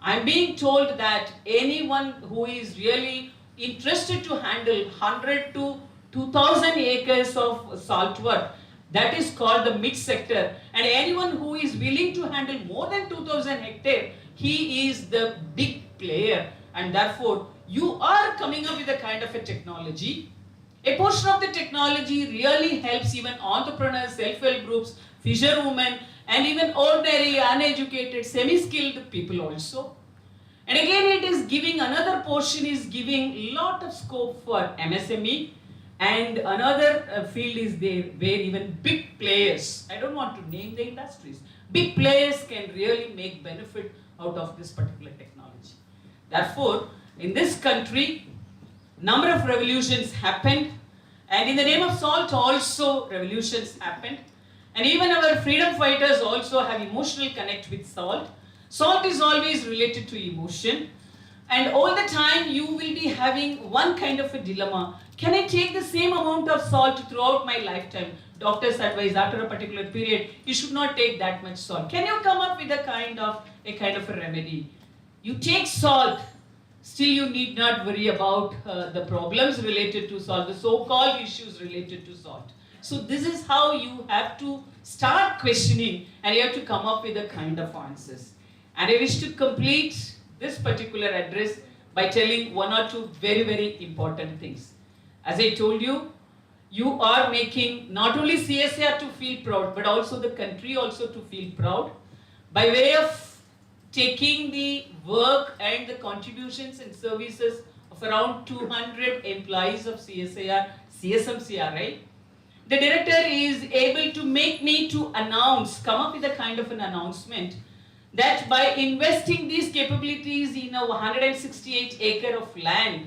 I'm being told that anyone who is really interested to handle 100 to 2,000 acres of salt work, that is called the mid sector, and anyone who is willing to handle more than 2,000 hectares, he is the big player. And therefore, you are coming up with a kind of a technology. A portion of the technology really helps even entrepreneurs, self-help groups, fisherwomen, and even ordinary, uneducated, semi-skilled people also. And again, it is giving, another portion is giving lot of scope for MSME. And another field is there where even big players, I don't want to name the industries, big players can really make benefit out of this particular technology. Therefore, in this country, number of revolutions happened, and in the name of salt also revolutions happened. And even our freedom fighters also have emotional connect with salt. Salt is always related to emotion. And all the time you will be having one kind of a dilemma. Can I take the same amount of salt throughout my lifetime? Doctors advise after a particular period, you should not take that much salt. Can you come up with a kind of a kind of a remedy. You take salt, still you need not worry about the problems related to salt, the so-called issues related to salt. So this is how you have to start questioning and you have to come up with a kind of answers. And I wish to complete this particular address by telling one or two very, very important things. As I told you, you are making not only CSIR to feel proud, but also the country also to feel proud by way of taking the work and the contributions and services of around 200 employees of CSIR-CSMCRI. The director is able to make me to announce, come up with a kind of an announcement that by investing these capabilities in a 168 acre of land,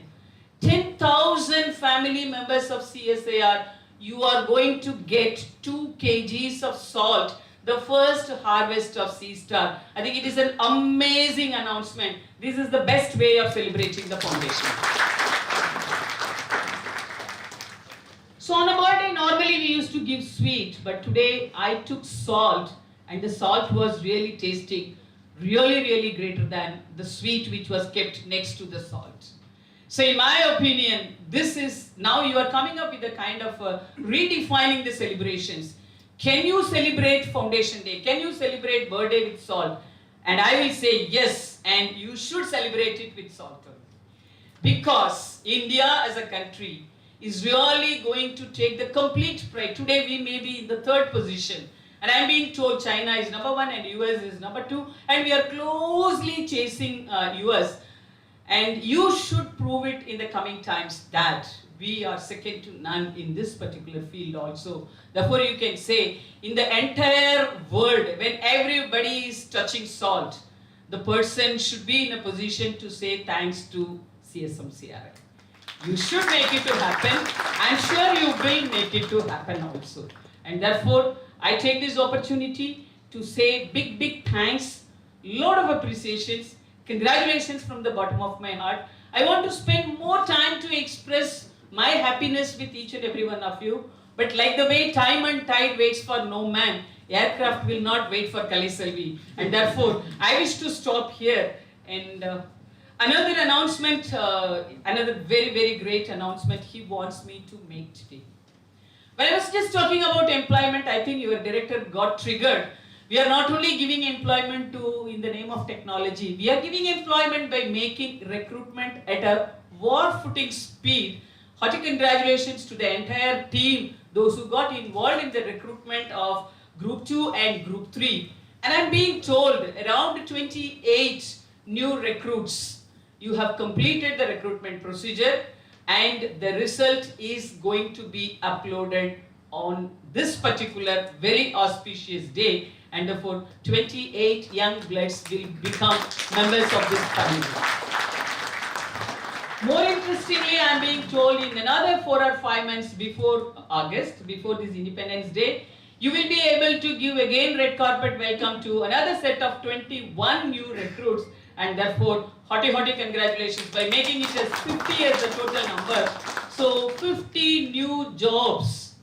10,000 family members of CSIR, you are going to get 2 kgs of salt, the first harvest of C-Star. I think it is an amazing announcement. This is the best way of celebrating the foundation. So on a birthday, normally we used to give sweet, but today I took salt, and the salt was really tasting really, really greater than the sweet which was kept next to the salt. So in my opinion, this is, now you are coming up with a kind of redefining the celebrations. Can you celebrate Foundation Day? Can you celebrate birthday with salt? And I will say yes, and you should celebrate it with salt. Because India as a country is really going to take the complete pride. Today we may be in the 3rd position. And I'm being told China is number 1 and US is number 2. And we are closely chasing US. And you should prove it in the coming times that we are second to none in this particular field also. Therefore you can say, in the entire world, when everybody is touching salt, the person should be in a position to say thanks to CSMCRI. You should make it to happen. I'm sure you will make it to happen also. And therefore, I take this opportunity to say big, big thanks, lot of appreciations, congratulations from the bottom of my heart. I want to spend more time to express my happiness with each and every one of you. But like the way time and tide waits for no man, aircraft will not wait for Kaliselvi. And therefore, I wish to stop here. And another announcement, another very, very great announcement he wants me to make today. When I was just talking about employment, I think your director got triggered. We are not only giving employment to in the name of technology, we are giving employment by making recruitment at a war footing speed. Hearty congratulations to the entire team, those who got involved in the recruitment of Group 2 and Group 3. And I'm being told around 28 new recruits. You have completed the recruitment procedure and the result is going to be uploaded on this particular very auspicious day, and therefore 28 young bloods will become members of this family. More interestingly, I am being told in another 4 or 5 months before August, before this Independence Day, you will be able to give again red carpet welcome to another set of 21 new recruits, and therefore hearty congratulations by making it as 50 as the total number. So 50 new jobs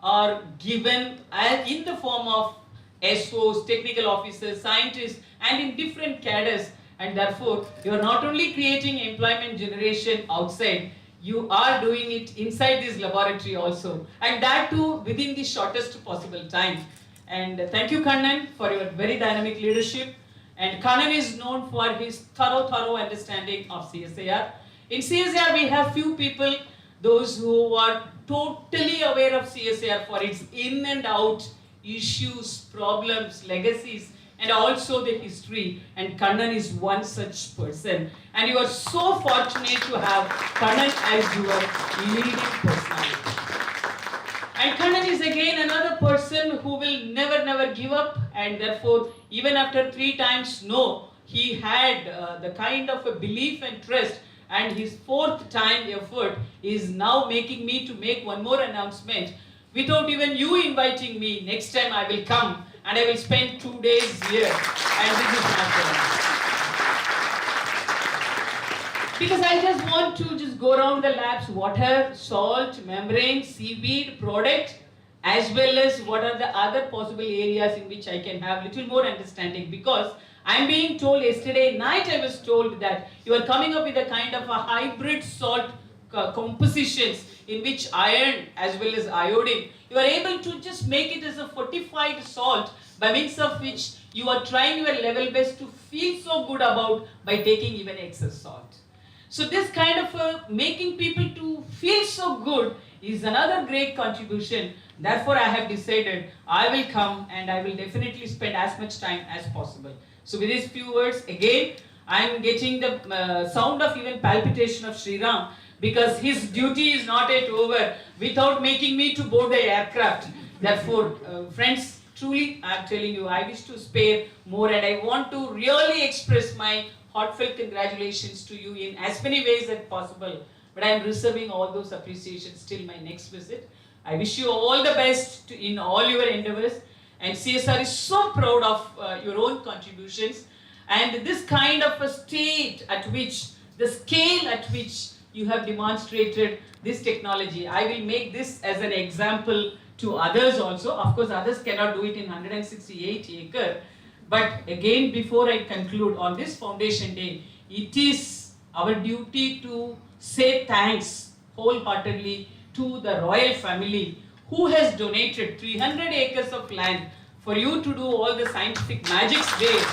are given in the form of SOs, technical officers, scientists, and in different cadres. And therefore, you are not only creating employment generation outside, you are doing it inside this laboratory also. And that too within the shortest possible time. And thank you, Kannan, for your very dynamic leadership. And Kannan is known for his thorough understanding of CSIR. In CSIR, we have few people, those who are totally aware of CSIR for its in and out issues, problems, legacies, and also the history. And Kannan is one such person. And you are so fortunate to have Kannan as your leading personality. And Kannan is again another person who will never give up, and therefore even after 3 times no, he had the kind of a belief and trust, and his 4th time effort is now making me to make one more announcement. Without even you inviting me, next time I will come and I will spend 2 days here, and this is not fair. Because I just want to just go around the labs, water, salt, membrane, seaweed, product, as well as what are the other possible areas in which I can have little more understanding, because I'm being told yesterday night, I was told that you are coming up with a kind of a hybrid salt compositions in which iron as well as iodine, you are able to just make it as a fortified salt by means of which you are trying your level best to feel so good about by taking even excess salt. So this kind of making people to feel so good is another great contribution. Therefore, I have decided I will come and I will definitely spend as much time as possible. So with these few words, again, I am getting the sound of even palpitation of Sri Ram, because his duty is not yet over without making me to board the aircraft. Therefore, friends, truly I am telling you, I wish to spare more, and I want to really express my heartfelt congratulations to you in as many ways as possible. But I am reserving all those appreciations till my next visit. I wish you all the best in all your endeavors. And CSR is so proud of your own contributions. And this kind of a state at which, the scale at which you have demonstrated this technology, I will make this as an example to others also. Of course, others cannot do it in 168 acres. But again, before I conclude, on this Foundation Day, it is our duty to say thanks wholeheartedly to the royal family who has donated 300 acres of land for you to do all the scientific magics there,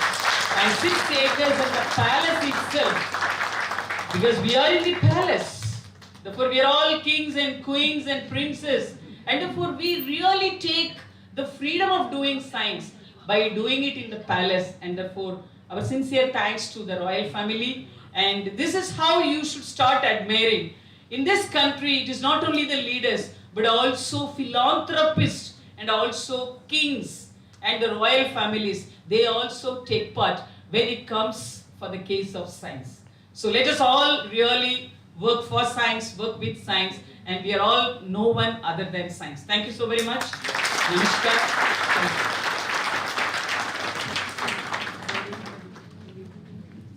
and 6 acres in the palace itself, because we are in the palace. Therefore, we are all kings and queens and princes, and therefore we really take the freedom of doing science by doing it in the palace. And therefore, our sincere thanks to the royal family. And this is how you should start admiring. In this country, it is not only the leaders, but also philanthropists and also kings and the royal families. They also take part when it comes for the case of science. So let us all really work for science, work with science, and we are all no one other than science. Thank you so very much. Namaskar. Thank you.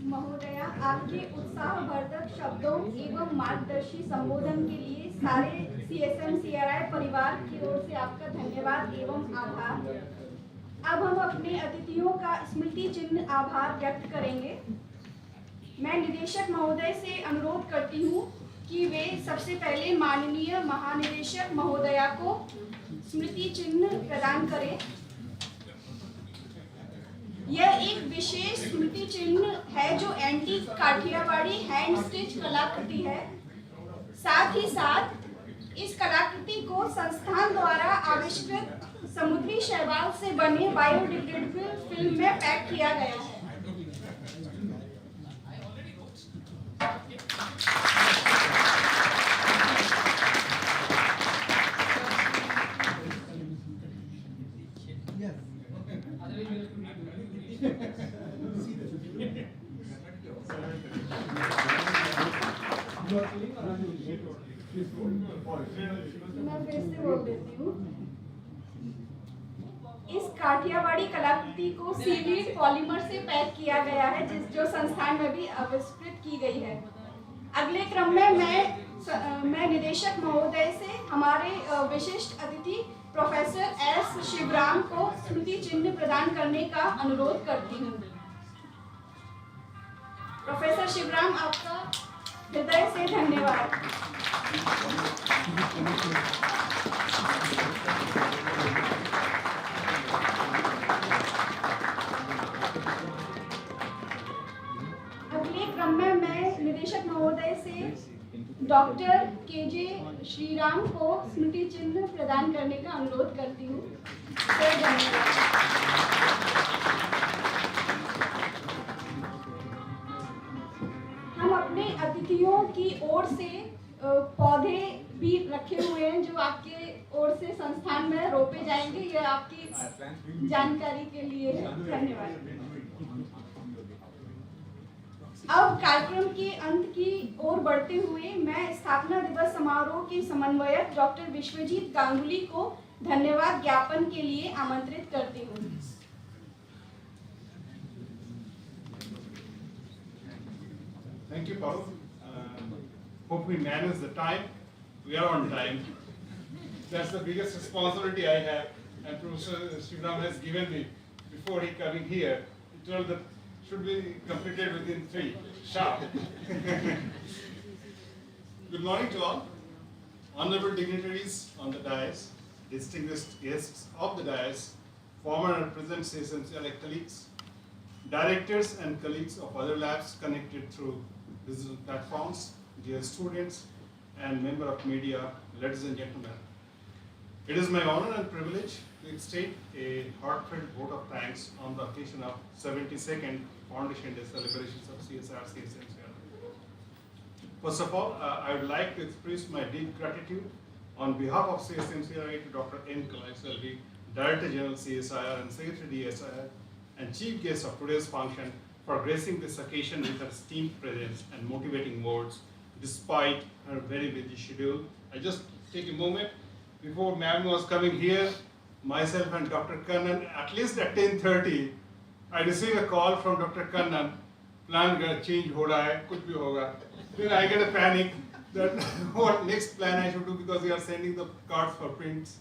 महोदया, आपके उत्साहवर्धक शब्दों एवं मार्गदर्शी संबोधन के लिए सारे CSMCRI परिवार की ओर से आपका धन्यवाद एवं आभार। अब हम अपने अतिथियों का स्मृति चिन्ह आभार व्यक्त करेंगे। मैं निदेशक महोदय से अनुरोध करती हूँ कि वे सबसे पहले माननीय महानिदेशक महोदया को स्मृति चिन्ह प्रदान करें। यह एक विशेष स्मृति चिन्ह है जो एंटीक काठियावाड़ी हैंड स्टिच कलाकृति है। साथ ही साथ इस कलाकृति को संस्थान द्वारा आविष्कृत समुद्री शैवाल से बने बायोडिग्रेडेबल फिल्म में पैक किया गया है। मैं फिर से बोल देती हूँ। इस काठियावाड़ी कलाकृति को सीवीड पॉलीमर से पैक किया गया है, जो संस्थान में भी आविष्कृत की गई है। अगले क्रम में मैं निदेशक महोदय से हमारे विशिष्ट अतिथि प्रोफेसर एस शिवराम को स्मृति चिन्ह प्रदान करने का अनुरोध करती हूँ। प्रोफेसर शिवराम, आपका हृदय से धन्यवाद। अगले क्रम में मैं निदेशक महोदय से डॉक्टर केजे श्रीराम को स्मृति चिन्ह प्रदान करने का अनुरोध करती हूँ। धन्यवाद। हम अपने अतिथियों की ओर से पौधे भी रखे हुए हैं जो आपके ओर से संस्थान में रोपे जाएंगे। ये आपकी जानकारी के लिए है। धन्यवाद। अब कार्यक्रम के अंत की ओर बढ़ते हुए मैं स्थापना दिवस समारोह के समन्वयक डॉक्टर विश्वजीत गांगुली को धन्यवाद ज्ञापन के लिए आमंत्रित करती हूँ। Thank you, Parul. Hope we manage the time. We are on time. That's the biggest responsibility I have, and Professor Sriram has given me before he coming here. He told that should be completed within 3 sharp. Good morning to all. Honorable dignitaries on the dais, distinguished guests of the dais, former and present CSMCRI colleagues, directors and colleagues of other labs connected through digital platforms, dear students, and member of media, ladies and gentlemen. It is my honor and privilege to extend a heartfelt vote of thanks on the occasion of 72nd Foundation Day celebrations of CSIR-CSMCRI. First of all, I would like to express my deep gratitude on behalf of CSMCRI to Dr. N. Kalai, Director General CSIR and Secretary DSIR, and Chief Guest of today's function for gracing this occasion with her esteemed presence and motivating words despite her very busy schedule. I just take a moment. Before ma'am was coming here, myself and Dr. Kannan, at least at 10:30, I received a call from Dr. Kannan, plan ga change ho raha hai, kuch bhi hoga. Then I get a panic that what next plan I should do because we are sending the cards for prints.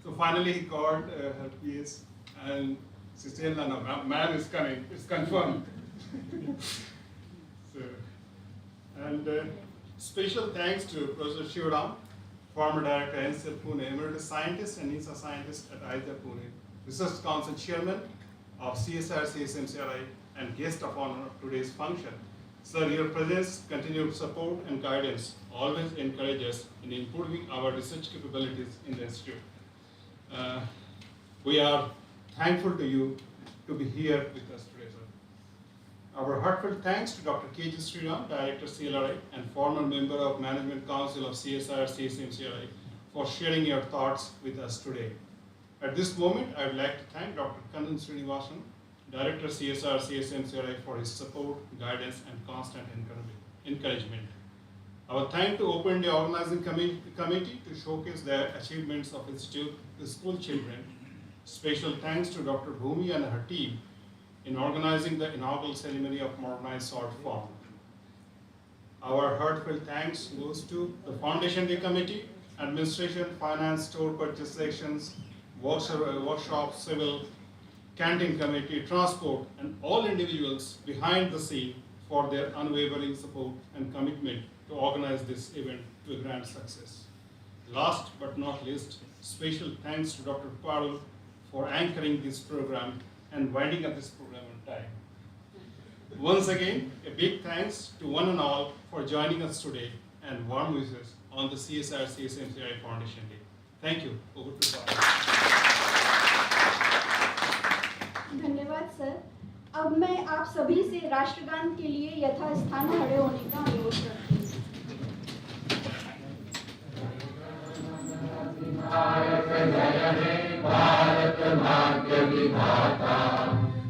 So finally he called her PS and she said, no, ma'am is coming, it's confirmed. So, and special thanks to Professor Shivaram, former director NCL Pune, emeritus scientist and NISA scientist at IISER Pune, Research Council chairman of CSIR-CSMCRI, and guest of honor of today's function. Sir, your presence, continued support and guidance always encourage us in improving our research capabilities in the institute. We are thankful to you to be here with us today, sir. Our heartfelt thanks to Dr. K.G. Sriram, Director CLRI and former member of Management Council of CSIR-CSMCRI, for sharing your thoughts with us today. At this moment, I would like to thank Dr. Kannan Srinivasan, Director CSIR-CSMCRI, for his support, guidance, and constant encouragement. Our thanks to open the organizing committee to showcase the achievements of institute to school children. Special thanks to Dr. Bhumi and her team in organizing the inaugural ceremony of modernized short form. Our heartfelt thanks goes to the Foundation Day Committee, Administration, Finance, Store Purchase Sections, Workshop, Civil, Canteen Committee, Transport, and all individuals behind the scene for their unwavering support and commitment to organize this event to a grand success. Last but not least, special thanks to Dr. Parul for anchoring this program and winding up this program on time. Once again, a big thanks to one and all for joining us today and warm wishes on the CSIR-CSMCRI Foundation Day. Thank you. Over to Parul. धन्यवाद sir. अब मैं आप सभी से राष्ट्रगान के लिए यथास्थान खड़े होने का अनुरोध करती हूँ। भारत जय हे भारत भाग्य विधाता,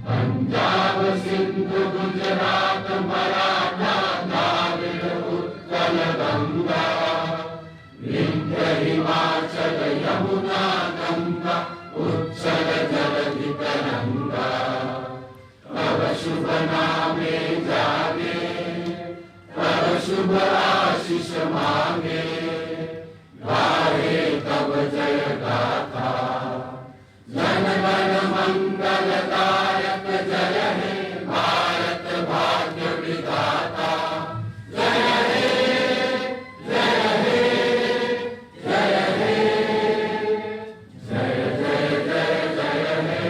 पंजाब सिंधु गुजरात मराठा द्राविड़ उत्कल गंगा, विंध्य हिमाचल यमुना गंगा, उच्चल जलधि तरंगा, तव शुभ नामे जागे, तव शुभ आशीष मांगे, गाहे तव जय गाथा, जन गण मंगलदायक जय हे भारत भाग्य विधाता, जय हे जय हे जय हे जय जय जय जय हे।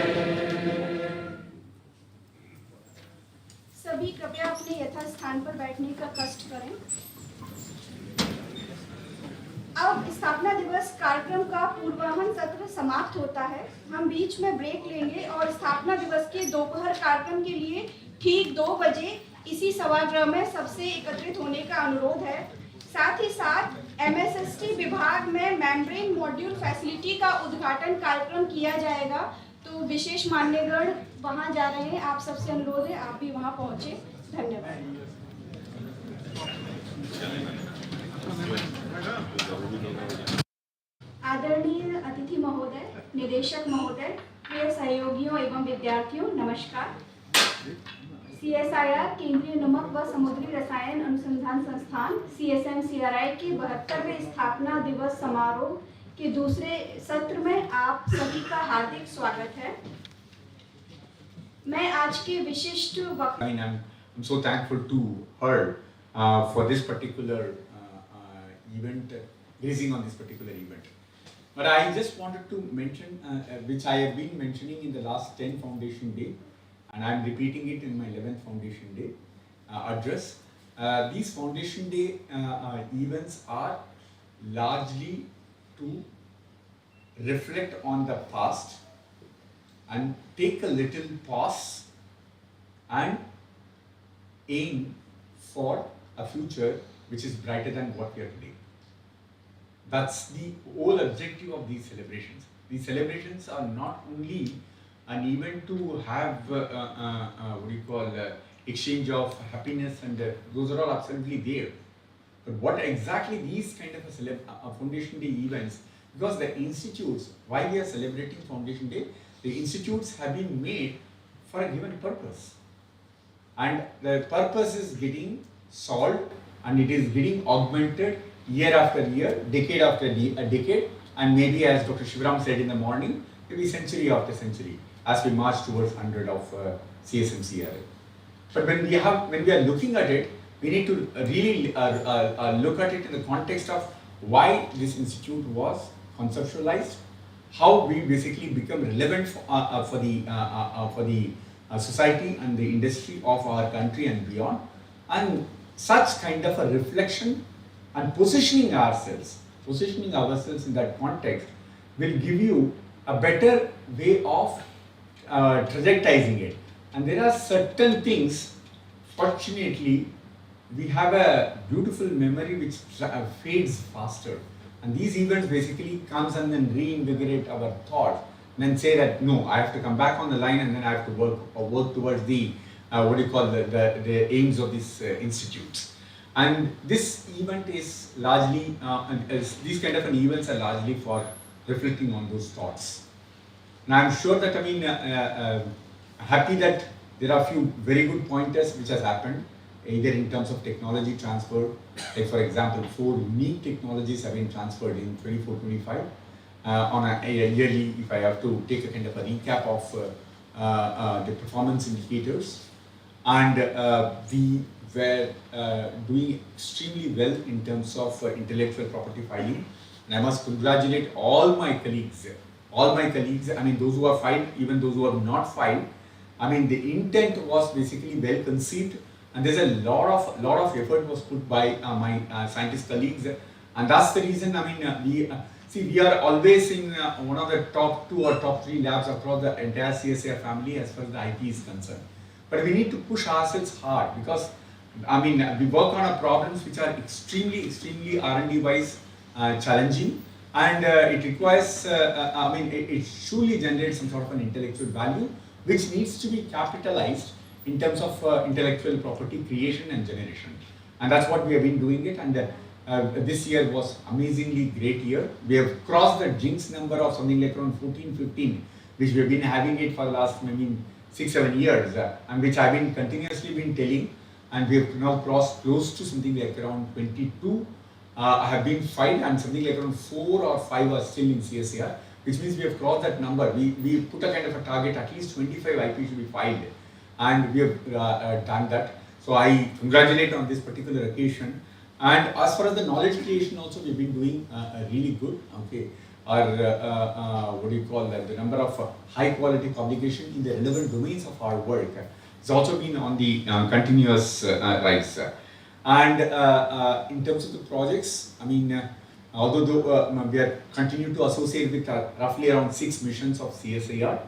सभी कृपया अपने यथास्थान पर बैठने का कष्ट करें। अब स्थापना दिवस कार्यक्रम का पूर्वाहन सत्र समाप्त होता है। हम बीच में ब्रेक लेंगे और स्थापना दिवस के दोपहर कार्यक्रम के लिए ठीक 2 बजे इसी सभागृह में सबसे एकत्रित होने का अनुरोध है। साथ ही साथ MSST विभाग में मेम्ब्रेन मॉड्यूल फैसिलिटी का उद्घाटन कार्यक्रम किया जाएगा, तो विशेष मान्यगण वहां जा रहे हैं। आप सबसे अनुरोध है आप भी वहां पहुंचे। धन्यवाद। आदरणीय अतिथि महोदय, निदेशक महोदय, प्रिय सहयोगियों एवं विद्यार्थियों, नमस्कार। CSIR केंद्रीय नमक व समुद्री रसायन अनुसंधान संस्थान CSMCRI के 72वें स्थापना दिवस समारोह के दूसरे सत्र में आप सभी का हार्दिक स्वागत है। मैं आज के विशिष्ट वक्त I mean, I'm so thankful to her for this particular event, grazing on this particular event. But I just wanted to mention, which I have been mentioning in the last 10 Foundation Day, and I'm repeating it in my 11th Foundation Day address. These Foundation Day events are largely to reflect on the past and take a little pause and aim for a future which is brighter than what we are today. That's the whole objective of these celebrations. These celebrations are not only an event to have exchange of happiness, and those are all absolutely there. But what exactly these kind of a Foundation Day events, because the institutes, why we are celebrating Foundation Day, the institutes have been made for a given purpose. And the purpose is getting solved, and it is getting augmented year after year, decade after decade, and maybe, as Dr. Shivaram said in the morning, maybe century after century, as we march towards 100 of CSMCRI. But when we are looking at it, we need to really look at it in the context of why this institute was conceptualized, how we basically become relevant for the society and the industry of our country and beyond, and such kind of a reflection and positioning ourselves in that context will give you a better way of trajectizing it. And there are certain things, fortunately, we have a beautiful memory which fades faster. And these events basically comes and then reinvigorate our thought, and then say that, no, I have to come back on the line, and then I have to work towards the, the aims of these institutes. And this event is largely, these kind of events are largely for reflecting on those thoughts. And I'm sure that, happy that there are a few very good pointers which has happened, either in terms of technology transfer, like for example, 4 unique technologies have been transferred in 24-25 on a yearly, if I have to take a kind of a recap of the performance indicators. And we were doing extremely well in terms of intellectual property filing. And I must congratulate all my colleagues, those who are filed, even those who have not filed. The intent was basically well conceived, and there's a lot of effort was put by my scientist colleagues, and that's the reason. We are always in one of the top 2 or top 3 labs across the entire CSIR family as far as the IP is concerned. But we need to push ourselves hard, because we work on problems which are extremely R&D wise challenging, and it requires, it surely generates some sort of an intellectual value which needs to be capitalized in terms of intellectual property creation and generation. And that's what we have been doing it, and this year was amazingly great year. We have crossed the jinx number of something like around 14-15, which we have been having it for the last maybe 6-7 years, and which I've been continuously been telling, and we have now crossed close to something like around 22 have been filed, and something like around 4 or 5 are still in CSIR, which means we have crossed that number. We put a kind of a target, at least 25 IP should be filed, and we have done that. So I congratulate on this particular occasion. And as far as the knowledge creation also, we've been doing really good. Okay, our the number of high quality publication in the relevant domains of our work has also been on the continuous rise. And in terms of the projects, although we are continue to associate with roughly around 6 missions of CSIR,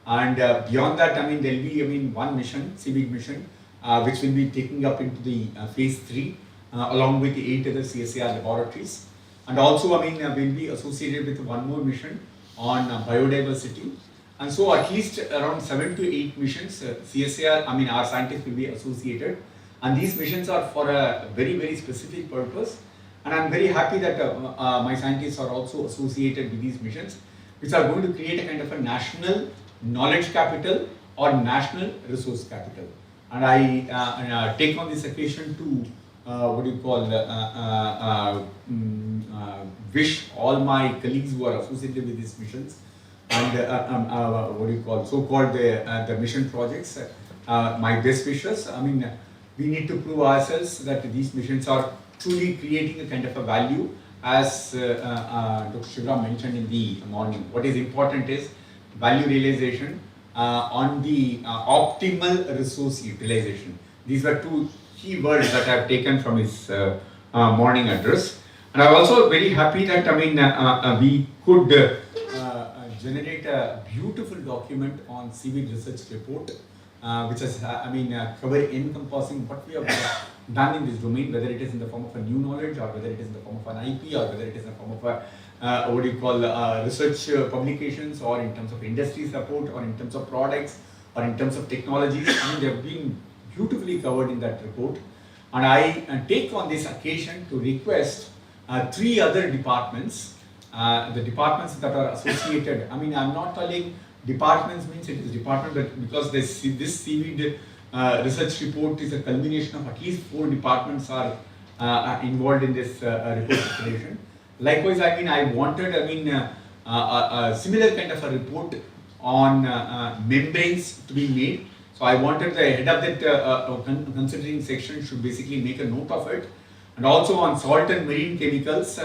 and beyond that, there will be one mission, civic mission, which will be taking up into the phase 3. Along with the 8 other CSIR laboratories, and also we'll be associated with one more mission on biodiversity, and so at least around 7 to 8 missions CSIR, our scientists will be associated, and these missions are for a very specific purpose, and I'm very happy that my scientists are also associated with these missions, which are going to create a kind of a national knowledge capital or national resource capital. And I take on this occasion to wish all my colleagues who are associated with these missions what do you call, so-called the mission projects. My best wishes. I mean, we need to prove ourselves that these missions are truly creating a kind of a value, as Dr. Shiva mentioned in the morning. What is important is value realization on the optimal resource utilization. These were two key words that I have taken from his morning address. And I'm also very happy that, I mean, we could generate a beautiful document on CV research report, which has, cover encompassing what we have done in this domain, whether it is in the form of a new knowledge, or whether it is in the form of an IP, or whether it is in the form of a research publications, or in terms of industry support, or in terms of products, or in terms of technologies. I mean, they have been beautifully covered in that report. And I take on this occasion to request 3 other departments, the departments that are associated. I mean, I'm not calling departments means it is department, but because this CV research report is a culmination of at least 4 departments are involved in this report preparation. Likewise, I mean, I wanted, a similar kind of a report on membranes to be made. So I wanted the head of that considering section should basically make a note of it. And also on salt and marine chemicals,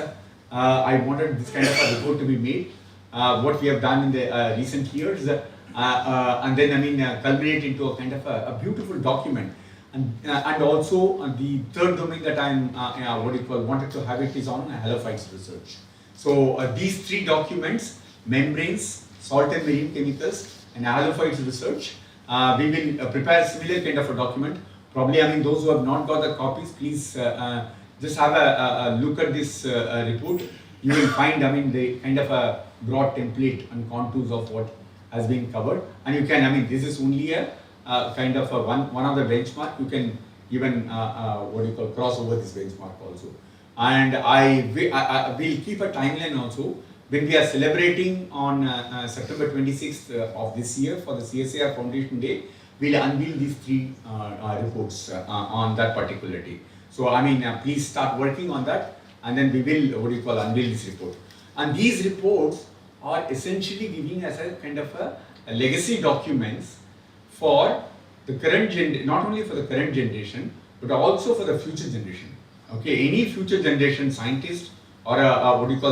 I wanted this kind of a report to be made. What we have done in the recent years, and then culminate into a kind of a beautiful document. And also the third domain that I'm wanted to have it is on halophytes research. So these 3 documents, membranes, salt and marine chemicals, and halophytes research, we will prepare similar kind of a document. Probably, I mean, those who have not got the copies, please just have a look at this report. You will find, I mean, the kind of a broad template and contours of what has been covered. And you can, I mean, this is only a kind of a one of the benchmark. You can even cross over this benchmark also. And I will keep a timeline also. When we are celebrating on September 26th of this year for the CSIR Foundation Day, we'll unveil these 3 reports on that particular day. So I mean, please start working on that, and then we will unveil this report. And these reports are essentially giving us a kind of a legacy documents for the current not only for the current generation, but also for the future generation. Okay, any future generation scientist or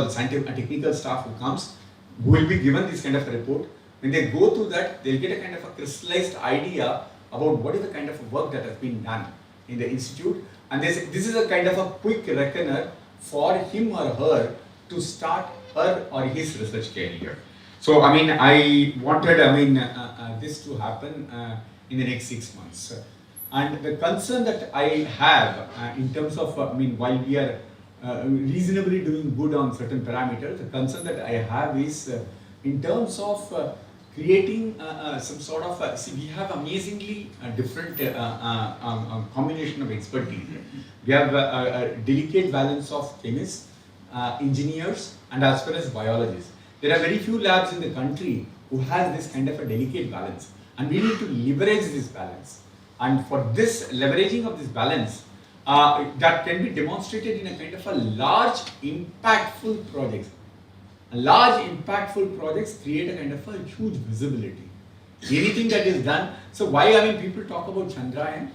scientific and technical staff who comes, who will be given this kind of a report. When they go through that, they'll get a kind of a crystallized idea about what is the kind of work that has been done in the institute. And this is a kind of a quick reckoner for him or her to start her or his research career. So, I mean, I wanted, this to happen in the next 6 months. And the concern that I have in terms of, while we are reasonably doing good on certain parameters, the concern that I have is in terms of creating some sort of, we have amazingly different combination of expertise. We have a delicate balance of chemists, engineers, and as well as biologists. There are very few labs in the country who has this kind of a delicate balance, and we need to leverage this balance. And for this leveraging of this balance, that can be demonstrated in a kind of a large impactful projects. Large impactful projects create a kind of a huge visibility. Anything that is done, so why people talk about Chandrayaan?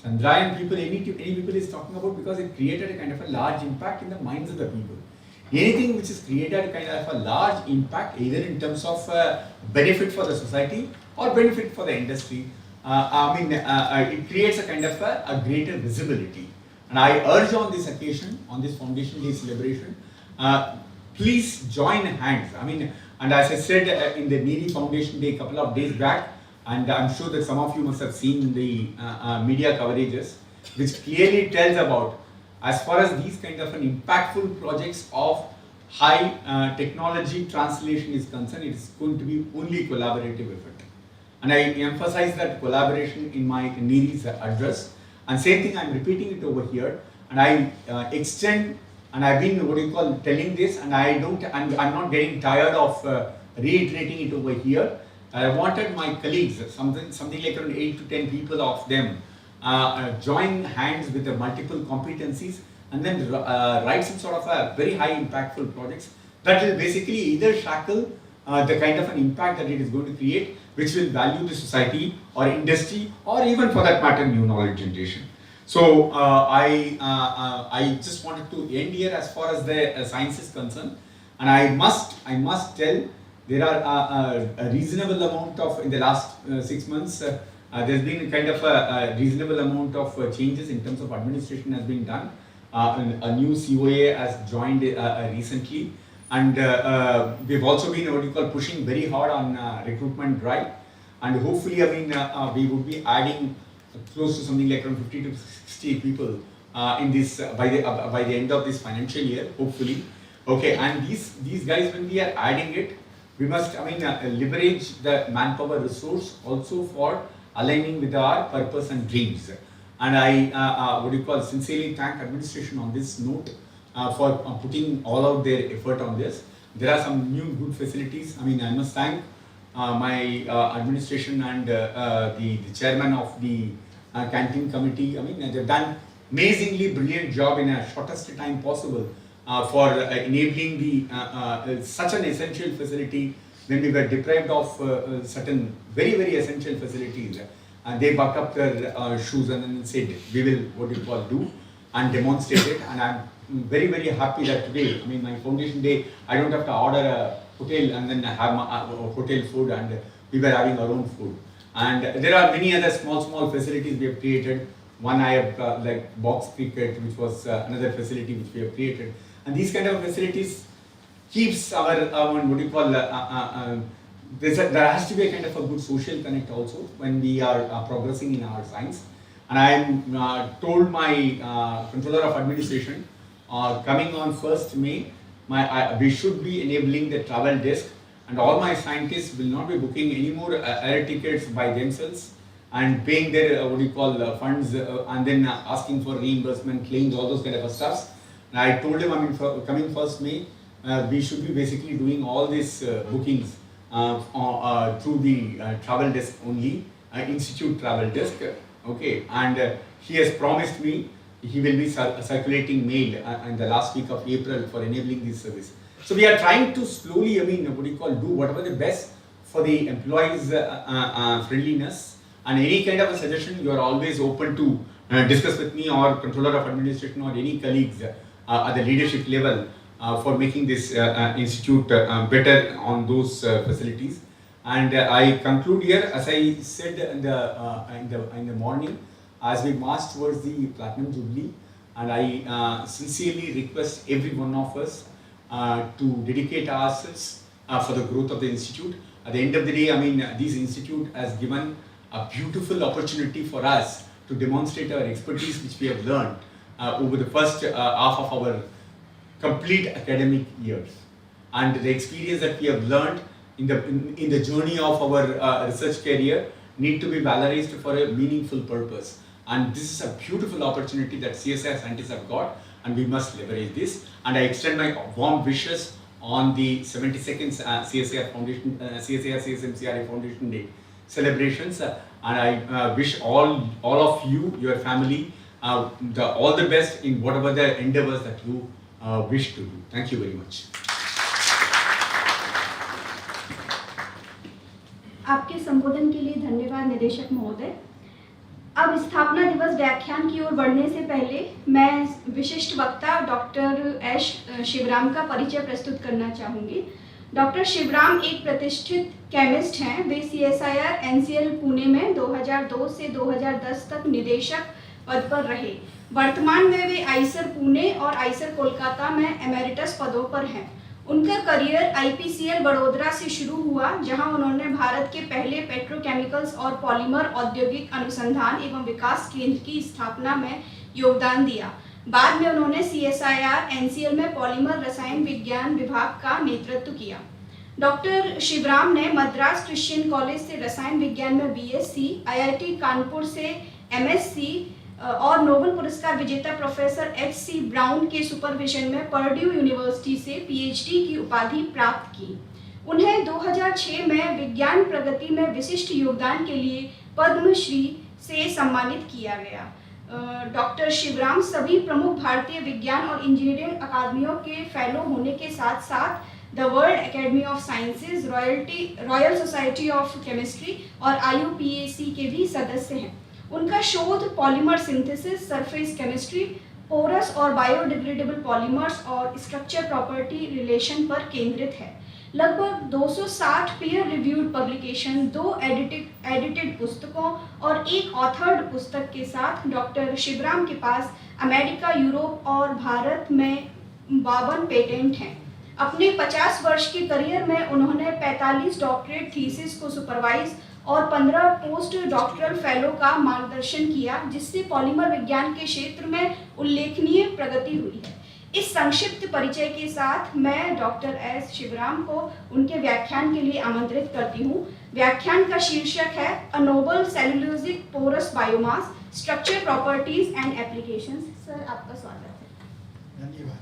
Chandrayaan people, any people is talking about because it created a kind of a large impact in the minds of the people. Anything which is created a kind of a large impact, either in terms of benefit for the society or benefit for the industry, it creates a kind of a greater visibility. And I urge on this occasion, on this Foundation Day celebration, please join hands. And as I said in the Neri Foundation Day a couple of days back, and I'm sure that some of you must have seen the media coverages, which clearly tells about, as far as these kind of an impactful projects of high technology translation is concerned, it is going to be only collaborative effort. And I emphasize that collaboration in my Neri's address. And same thing, I'm repeating it over here. And I extend, and I've been telling this, and I'm not getting tired of reiterating it over here. I wanted my colleagues, something like around 8 to 10 people of them, join hands with the multiple competencies, and then write some sort of a very high impactful projects that will basically either shackle the kind of an impact that it is going to create, which will value the society or industry or even for that matter new knowledge generation. So I just wanted to end here as far as the science is concerned, and I must tell there are a reasonable amount of, in the last 6 months, there's been kind of a reasonable amount of changes in terms of administration has been done. A new COA has joined recently, and we've also been what you call pushing very hard on recruitment drive, and hopefully we would be adding close to something like around 50 to 60 people in this by the end of this financial year, hopefully. Okay, and these guys, when we are adding it, we must leverage the manpower resource also for aligning with our purpose and dreams. And I sincerely thank administration on this note for putting all of their effort on this. There are some new good facilities. I must thank my administration and the chairman of the canteen committee. They've done amazingly brilliant job in a shortest time possible for enabling the such an essential facility when we were deprived of certain very, very essential facilities. And they bucked up their shoes and then said, we will do and demonstrate it. And I'm very, very happy that today, my foundation day, I don't have to order a hotel and then have hotel food, and we were having our own food. And there are many other small facilities we have created. One I have like box cricket, which was another facility which we have created. And these kind of facilities keeps our there has to be a kind of a good social connect also when we are progressing in our science. And I am told my controller of administration, coming on 1st May, we should be enabling the travel desk, and all my scientists will not be booking any more air tickets by themselves and paying their funds and then asking for reimbursement, claims, all those kind of stuffs. And I told him, coming 1st May, we should be basically doing all these bookings through the travel desk only, institute travel desk. Okay, and he has promised me he will be circulating mail in the last week of April for enabling this service. So we are trying to slowly, do whatever the best for the employees' friendliness, and any kind of a suggestion you are always open to discuss with me or controller of administration or any colleagues at the leadership level for making this institute better on those facilities. And I conclude here, as I said in the morning, as we march towards the Platinum Jubilee, and I sincerely request every one of us to dedicate ourselves for the growth of the institute. At the end of the day, this institute has given a beautiful opportunity for us to demonstrate our expertise which we have learned over the first half of our complete academic years, and the experience that we have learned in the journey of our research career need to be valorized for a meaningful purpose. And this is a beautiful opportunity that CSIR scientists have got, and we must leverage this. And I extend my warm wishes on the 72nd CSIR Foundation, CSIR-CSMCRI Foundation Day celebrations, and I wish all of you, your family, all the best in whatever the endeavors that you wish to do. Thank you very much. आपके संबोधन के लिए धन्यवाद निदेशक महोदय। अब स्थापना दिवस व्याख्यान की ओर बढ़ने से पहले मैं विशिष्ट वक्ता डॉक्टर एस शिवराम का परिचय प्रस्तुत करना चाहूँगी। डॉक्टर शिवराम एक प्रतिष्ठित केमिस्ट हैं। वे CSIR-NCL पुणे में 2002 से 2010 तक निदेशक पद पर रहे। वर्तमान में वे आईसर पुणे और आईसर कोलकाता में एमेरिटस पदों पर हैं। उनका करियर IPCL बड़ोदरा से शुरू हुआ, जहां उन्होंने भारत के पहले पेट्रोकेमिकल्स और पॉलीमर औद्योगिक अनुसंधान एवं विकास केंद्र की स्थापना में योगदान दिया। बाद में उन्होंने CSIR-NCL में पॉलीमर रसायन विज्ञान विभाग का नेतृत्व किया। डॉक्टर शिवराम ने मद्रास क्रिश्चियन कॉलेज से रसायन विज्ञान में BSc, IIT कानपुर से MSc और नोबेल पुरस्कार विजेता प्रोफेसर H.C. ब्राउन के सुपरविजन में पर्ड्यू यूनिवर्सिटी से PhD की उपाधि प्राप्त की। उन्हें 2006 में विज्ञान प्रगति में विशिष्ट योगदान के लिए पद्मश्री से सम्मानित किया गया। डॉक्टर शिवराम सभी प्रमुख भारतीय विज्ञान और इंजीनियरिंग अकादमियों के फेलो होने के साथ साथ the World Academy of Sciences, Royal Society of Chemistry और IUPAC के भी सदस्य हैं। उनका शोध polymer synthesis, surface chemistry, porous और बायोडिग्रेडेबल पॉलीमर्स और स्ट्रक्चर प्रॉपर्टी रिलेशन पर केंद्रित है। लगभग 260 पीयर रिव्यूड पब्लिकेशन, 2 एडिटेड पुस्तकों और 1 ऑथर्ड पुस्तक के साथ डॉक्टर शिवराम के पास अमेरिका, यूरोप और भारत में 52 पेटेंट हैं। अपने 50 वर्ष के करियर में उन्होंने 45 डॉक्टरेट थीसिस को सुपरवाइज और 15 पोस्ट डॉक्टरल फेलो का मार्गदर्शन किया, जिससे पॉलीमर विज्ञान के क्षेत्र में उल्लेखनीय प्रगति हुई है। इस संक्षिप्त परिचय के साथ मैं डॉक्टर एस शिवराम को उनके व्याख्यान के लिए आमंत्रित करती हूँ। व्याख्यान का शीर्षक है a novel cellulosic porous biomass, structure properties and applications. Sir, आपका स्वागत है। धन्यवाद।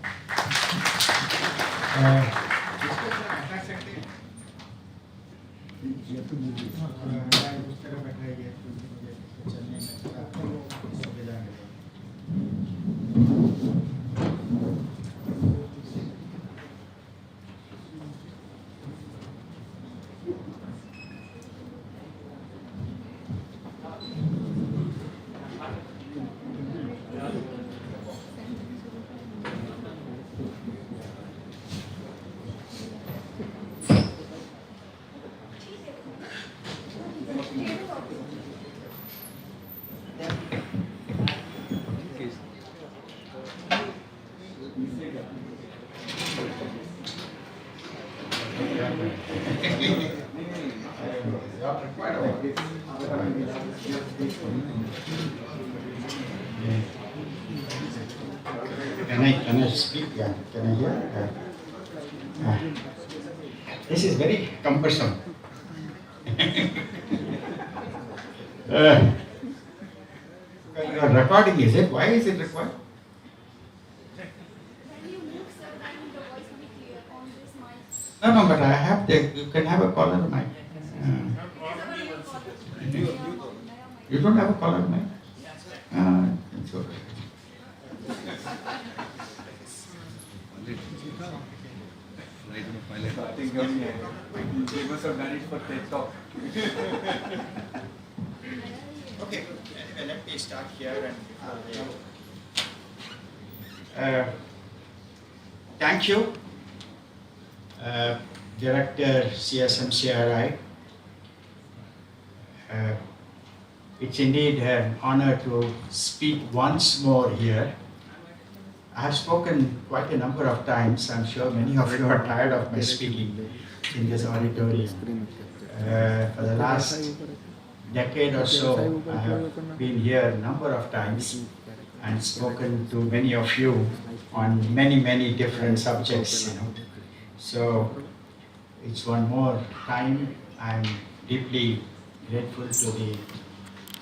Can I speak? Yeah. Can I hear? This is very cumbersome. Recording, is it? Why is it required? No, but I have the, you can have a collar mic. You don't have a collar mic? It's okay. I think you must have done it for TED Talk. Okay, let me start here thank you, Director CSMCRI. It's indeed an honor to speak once more here. I have spoken quite a number of times. I'm sure many of you are tired of my speaking in this auditorium. For the last decade or so, I have been here a number of times and spoken to many of you on many different subjects. So it's one more time. I'm deeply grateful to the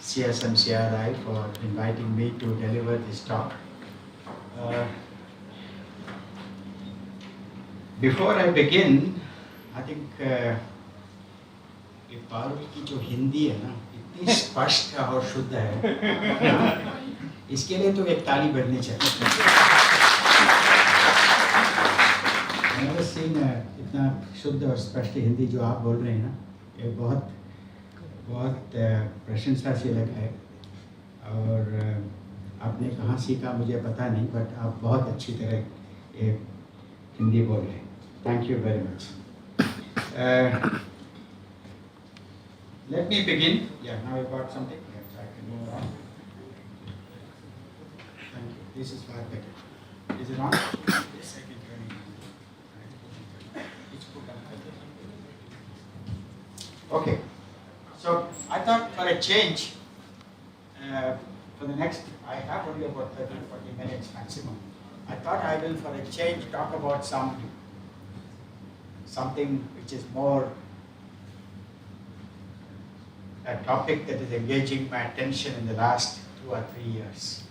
CSMCRI for inviting me to deliver this talk. Before I begin, I think ये पारुल की जो हिंदी है ना, इतनी स्पष्ट और शुद्ध है, इसके लिए तो एक ताली बजनी चाहिए। I've never seen इतना शुद्ध और स्पष्ट हिंदी जो आप बोल रहे हैं ना, ये बहुत प्रशंसाशीलक है। और आपने कहाँ सीखा मुझे पता नहीं, बट आप बहुत अच्छी तरह ये हिंदी बोल रहे हैं। Thank you very much. Let me begin. Yeah, now I got something. Yes, I can move on. Thank you. This is far better. Is it on? Yes, I can turn it on. It's put on. Okay. So I thought for a change, for the next, I have only about 30-40 minutes maximum. I thought I will, for a change, talk about something which is more a topic that is engaging my attention in the last 2 or 3 years.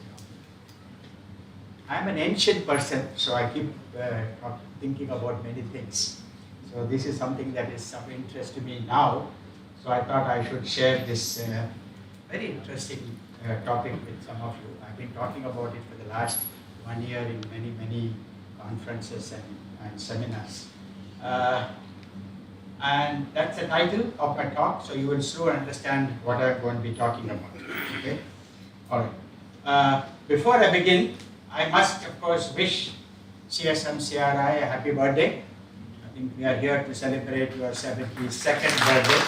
I'm an ancient person, so I keep thinking about many things. So this is something that is of interest to me now. So I thought I should share this very interesting topic with some of you. I've been talking about it for the last 1 year in many conferences and seminars. And that's the title of my talk, so you will soon understand what I'm going to be talking about. Okay? All right. Before I begin, I must, of course, wish CSMCRI a happy birthday. I think we are here to celebrate your 72nd birthday.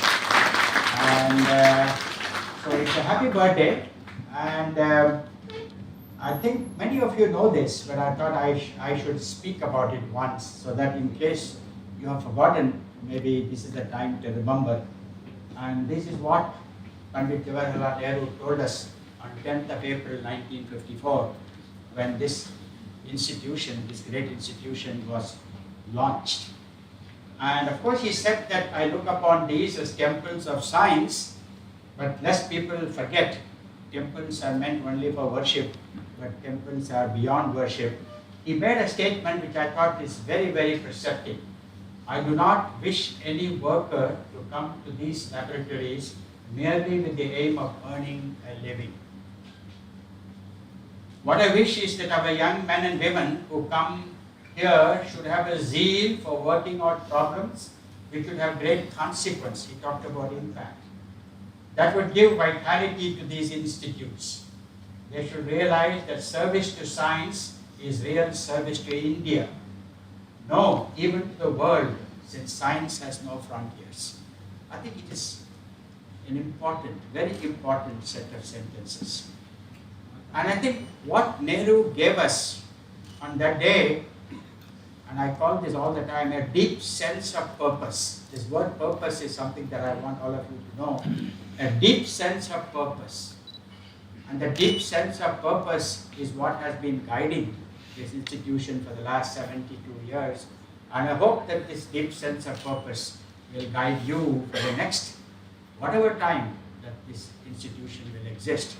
And so it's a happy birthday. And I think many of you know this, but I thought I should speak about it once, so that in case you have forgotten, maybe this is the time to remember. And this is what Pandit Jawaharlal Nehru told us on 10th of April 1954, when this institution, this great institution, was launched. And of course he said that I look upon these as temples of science, but lest people forget, temples are meant only for worship, but temples are beyond worship. He made a statement which I thought is very, very perceptive. I do not wish any worker to come to these laboratories merely with the aim of earning a living. What I wish is that our young men and women who come here should have a zeal for working out problems which would have great consequence. He talked about impact. That would give vitality to these institutes. They should realize that service to science is real service to India. No, even to the world, since science has no frontiers. I think it is an important, very important set of sentences. And I think what Nehru gave us on that day, and I call this all the time, a deep sense of purpose. This word purpose is something that I want all of you to know. A deep sense of purpose. And the deep sense of purpose is what has been guiding this institution for the last 72 years. And I hope that this deep sense of purpose will guide you for the next, whatever time that this institution will exist.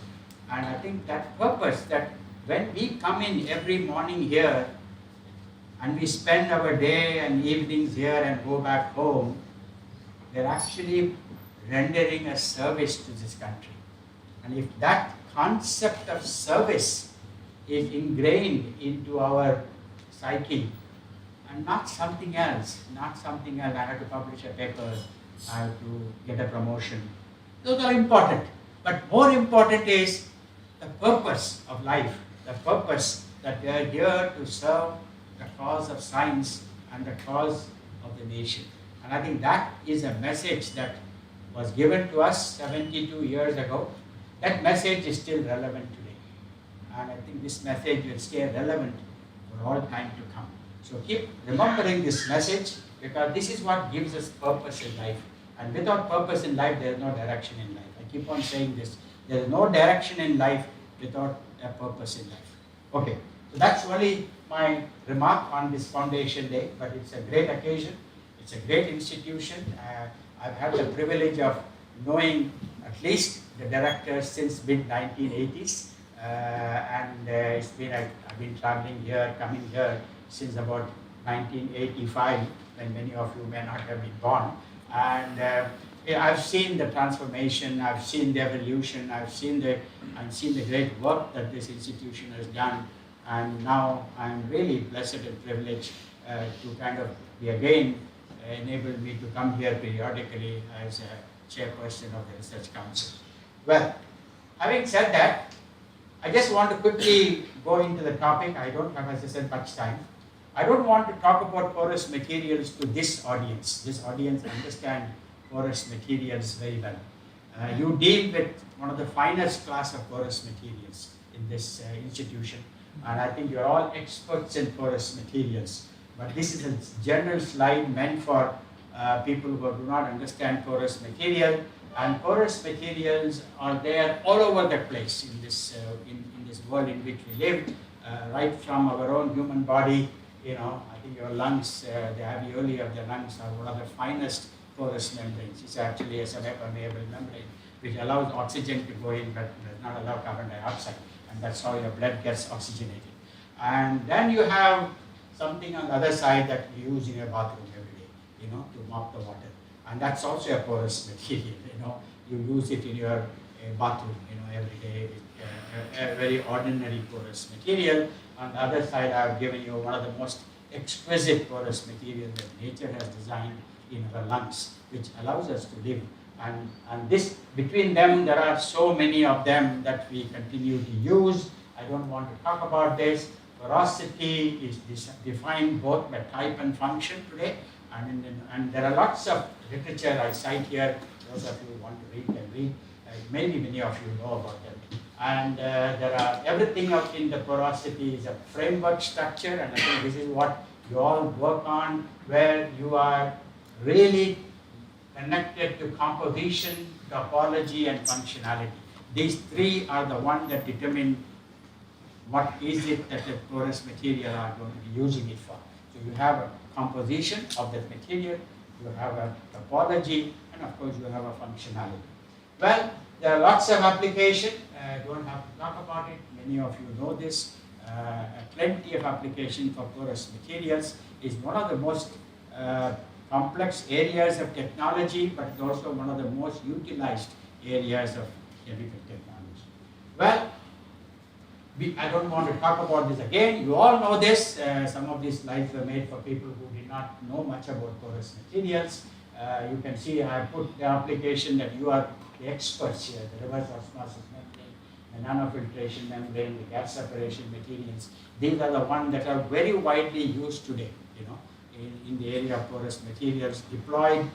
And I think that purpose, that when we come in every morning here, and we spend our day and evenings here and go back home, we're actually rendering a service to this country. And if that concept of service is ingrained into our psyche, and not something else, I have to publish a paper, I have to get a promotion. Those are important. But more important is the purpose of life, the purpose that we are here to serve the cause of science and the cause of the nation. And I think that is a message that was given to us 72 years ago. That message is still relevant today. And I think this message will stay relevant for all time to come. So keep remembering this message, because this is what gives us purpose in life. And without purpose in life, there is no direction in life. I keep on saying this. There is no direction in life without a purpose in life. Okay, so that's only my remark on this Foundation Day, but it's a great occasion. It's a great institution. I've had the privilege of knowing at least the directors since mid-1980s. It's been, I've been traveling here, coming here since about 1985, when many of you may not have been born. And I've seen the transformation, I've seen the evolution, I've seen the great work that this institution has done. And now I'm really blessed and privileged to kind of be again enabled me to come here periodically as a chairperson of the Research Council. Well, having said that, I just want to quickly go into the topic. I don't have, as I said, much time. I don't want to talk about porous materials to this audience. This audience understands porous materials very well. You deal with one of the finest class of porous materials in this institution, and I think you're all experts in porous materials. But this is a general slide meant for people who do not understand porous material, and porous materials are there all over the place in this world in which we live, right from our own human body. You know, I think your lungs, the alveoli of the lungs are one of the finest porous membranes. It's actually a semi-permeable membrane which allows oxygen to go in but does not allow carbon dioxide, and that's how your blood gets oxygenated. And then you have something on the other side that you use in your bathroom every day, you know, to mop the water. And that's also a porous material, you know. You use it in your bathroom, you know, every day. A very ordinary porous material. On the other side, I've given you one of the most exquisite porous material that nature has designed in our lungs, which allows us to live. And this, between them, there are so many of them that we continue to use. I don't want to talk about this. Porosity is defined both by type and function today. And there are lots of literature I cite here. Those of you who want to read can read. Maybe many of you know about them. And there are everything up in the porosity is a framework structure, and I think this is what you all work on, where you are really connected to composition, topology, and functionality. These three are the ones that determine what is it that the porous material are going to be using it for. So you have a composition of that material, you have a topology, and of course you have a functionality. Well, there are lots of applications. I don't have to talk about it. Many of you know this. Plenty of application for porous materials is one of the most complex areas of technology, but it's also one of the most utilized areas of chemical technology. Well, I don't want to talk about this again. You all know this. Some of these slides were made for people who did not know much about porous materials. You can see I put the application that you are the experts here, the reverse osmosis membrane, the nanofiltration membrane, the gas separation materials. These are the ones that are very widely used today, you know, in the area of porous materials deployed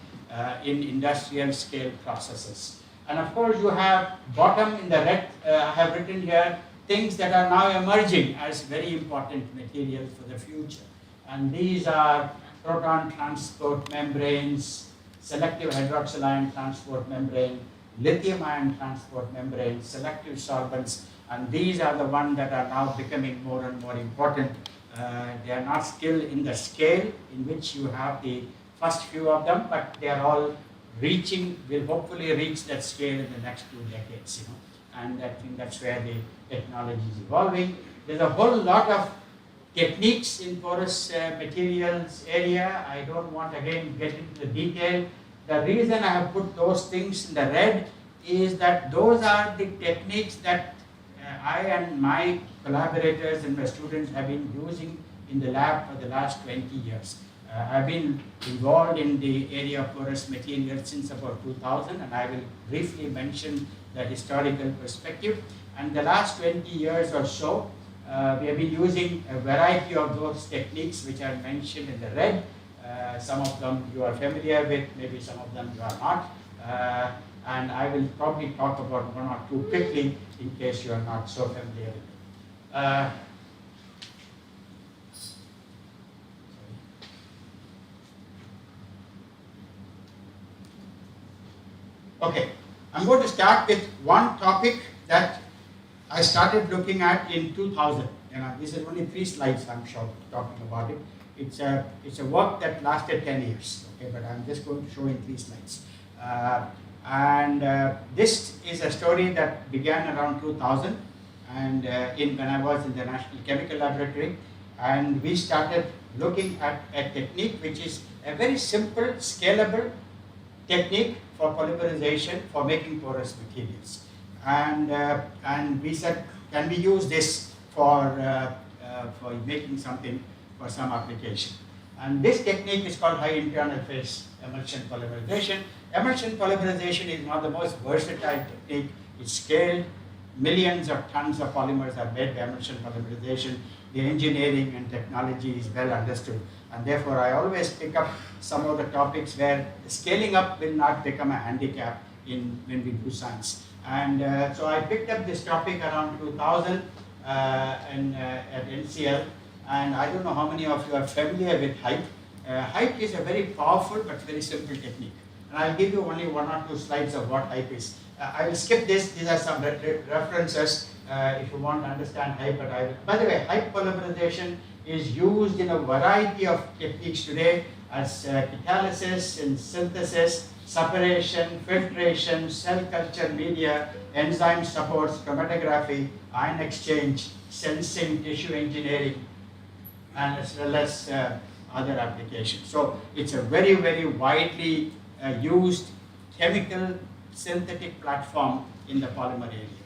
in industrial scale processes. And of course you have bottom in the red, I have written here, things that are now emerging as very important materials for the future. And these are proton transport membranes, selective hydroxyl ion transport membrane, lithium ion transport membrane, selective solvents, and these are the ones that are now becoming more and more important. They are not still in the scale in which you have the first few of them, but they are all reaching, will hopefully reach that scale in the next 2 decades, you know. And I think that's where the technology is evolving. There's a whole lot of techniques in porous materials area. I don't want again get into the detail. The reason I have put those things in the red is that those are the techniques that I and my collaborators and my students have been using in the lab for the last 20 years. I've been involved in the area of porous materials since about 2000, and I will briefly mention the historical perspective. And the last 20 years or so, we have been using a variety of those techniques which are mentioned in the red. Some of them you are familiar with, maybe some of them you are not. And I will probably talk about one or two quickly in case you are not so familiar with it. Okay, I'm going to start with one topic that I started looking at in 2000. You know, this is only 3 slides I'm talking about it. It's a work that lasted 10 years, okay, but I'm just going to show in 3 slides. This is a story that began around 2000 and when I was in the National Chemical Laboratory, and we started looking at a technique which is a very simple, scalable technique for polymerization for making porous materials. And we said, can we use this for making something for some application? And this technique is called high internal phase emulsion polymerization. Emulsion polymerization is one of the most versatile technique. It's scaled. Millions of tons of polymers are made by emulsion polymerization. The engineering and technology is well understood. And therefore, I always pick up some of the topics where the scaling up will not become a handicap when we do science. And so I picked up this topic around 2000 at NCL. And I don't know how many of you are familiar with HYPE. HYPE is a very powerful but very simple technique. And I'll give you only 1 or 2 slides of what HYPE is. I will skip this. These are some references if you want to understand HYPE. By the way, HYPE polymerization is used in a variety of techniques today as catalysis and synthesis, separation, filtration, cell culture media, enzyme supports, chromatography, ion exchange, sensing, tissue engineering, and as well as other applications. So it's a very, very widely used chemical synthetic platform in the polymer area.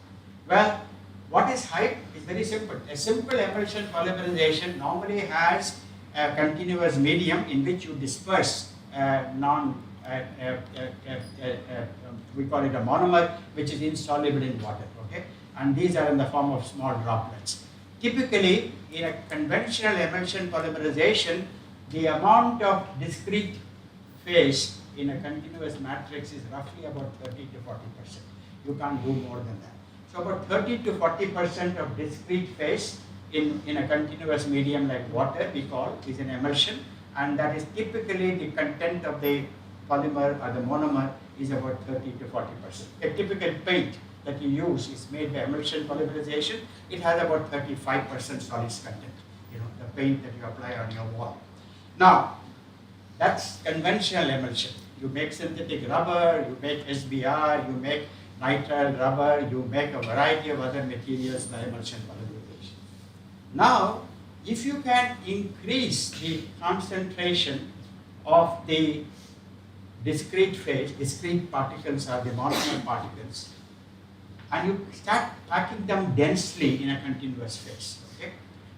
Well, what is HYPE? It's very simple. A simple emulsion polymerization normally has a continuous medium in which you disperse we call it a monomer, which is insoluble in water, okay? And these are in the form of small droplets. Typically, in a conventional emulsion polymerization, the amount of discrete phase in a continuous matrix is roughly about 30 to 40%. You can't do more than that. So about 30 to 40% of discrete phase in a continuous medium like water, we call, is an emulsion, and that is typically the content of the polymer or the monomer is about 30 to 40%. A typical paint that you use is made by emulsion polymerization. It has about 35% solids content, the paint that you apply on your wall. Now, that's conventional emulsion. You make synthetic rubber, you make SBR, you make nitrile rubber, you make a variety of other materials by emulsion polymerization. Now, if you can increase the concentration of the discrete phase, discrete particles are the monomer particles, and you start packing them densely in a continuous phase, okay?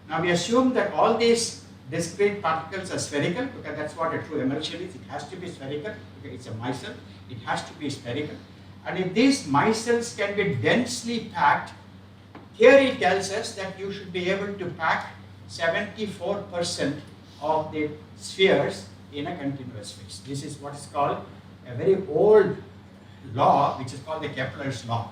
Now we assume that all these discrete particles are spherical, because that's what a true emulsion is. It has to be spherical, okay? It's a micelle, it has to be spherical. And if these micelles can be densely packed, theory tells us that you should be able to pack 74% of the spheres in a continuous phase. This is what is called a very old law, which is called the Kepler's law,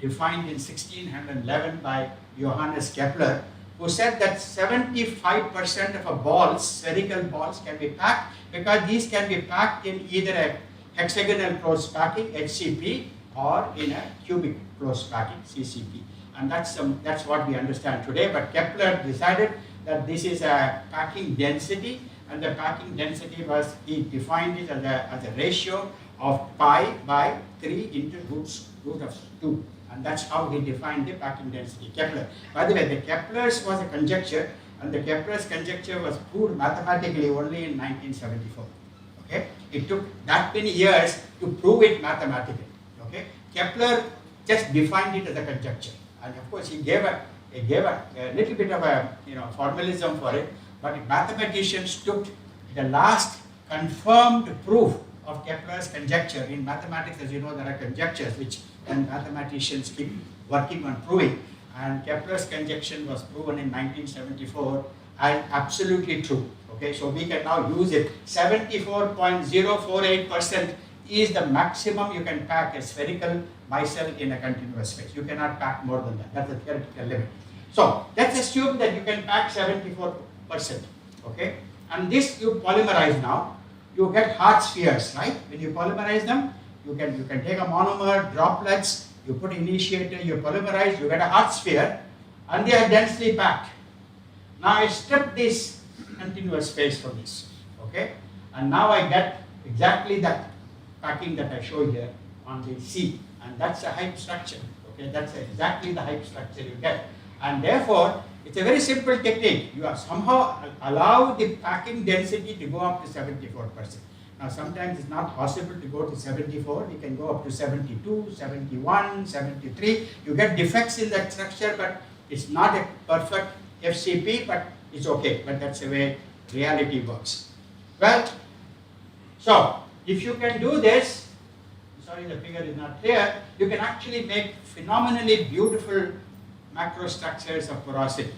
defined in 1611 by Johannes Kepler, who said that 75% of a balls, spherical balls, can be packed, because these can be packed in either a hexagonal closed packing, HCP, or in a cubic closed packing, CCP. And that's what we understand today, but Kepler decided that this is a packing density, and the packing density was, he defined it as a ratio of pi by 3 into root of 2. And that's how he defined the packing density, Kepler. By the way, the Kepler's was a conjecture, and the Kepler's conjecture was proved mathematically only in 1974. Okay? It took that many years to prove it mathematically. Okay? Kepler just defined it as a conjecture. And of course, he gave a little bit of a formalism for it, but mathematicians took the last confirmed proof of Kepler's conjecture. In mathematics, as you know, there are conjectures which and mathematicians keep working on proving, and Kepler's conjecture was proven in 1974 and absolutely true. Okay, so we can now use it. 74.048% is the maximum you can pack a spherical micelle in a continuous phase. You cannot pack more than that. That's the theoretical limit. So let's assume that you can pack 74%. Okay, and this you polymerize now. You get hard spheres, right? When you polymerize them, you can take a monomer, droplets, you put initiator, you polymerize, you get a hard sphere, and they are densely packed. Now I strip this continuous phase from this, okay? And now I get exactly that packing that I show here on the C, and that's a hype structure, okay? That's exactly the hype structure you get. And therefore, it's a very simple technique. You are somehow allow the packing density to go up to 74%. Now sometimes it's not possible to go to 74, we can go up to 72, 71, 73. You get defects in that structure, but it's not a perfect FCP, but it's okay. But that's the way reality works. Well, so if you can do this, sorry the figure is not clear, you can actually make phenomenally beautiful macrostructures of porosity.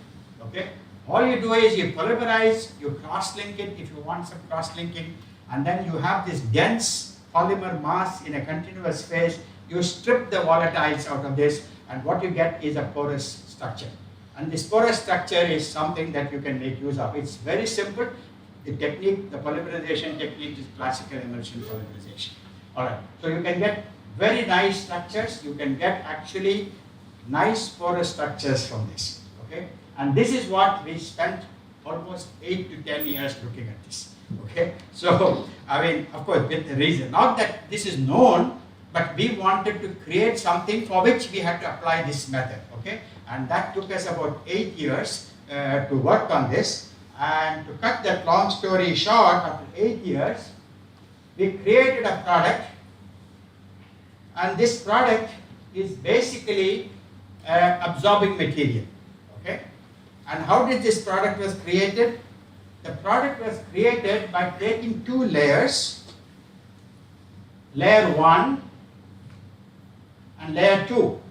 Okay? All you do is you polymerize, you cross-link it if you want some cross-linking, and then you have this dense polymer mass in a continuous phase. You strip the volatiles out of this, and what you get is a porous structure. And this porous structure is something that you can make use of. It's very simple. The technique, the polymerization technique is classical emulsion polymerization. Alright, so you can get very nice structures. You can get actually nice porous structures from this. Okay? And this is what we spent almost 8 to 10 years looking at this. Okay, so I mean, of course, with the reason, not that this is known, but we wanted to create something for which we had to apply this method. Okay, and that took us about 8 years to work on this. And to cut that long story short, after 8 years, we created a product, and this product is basically absorbing material. Okay, and how did this product was created? the product was created by taking two layers, layer 1 and layer 2.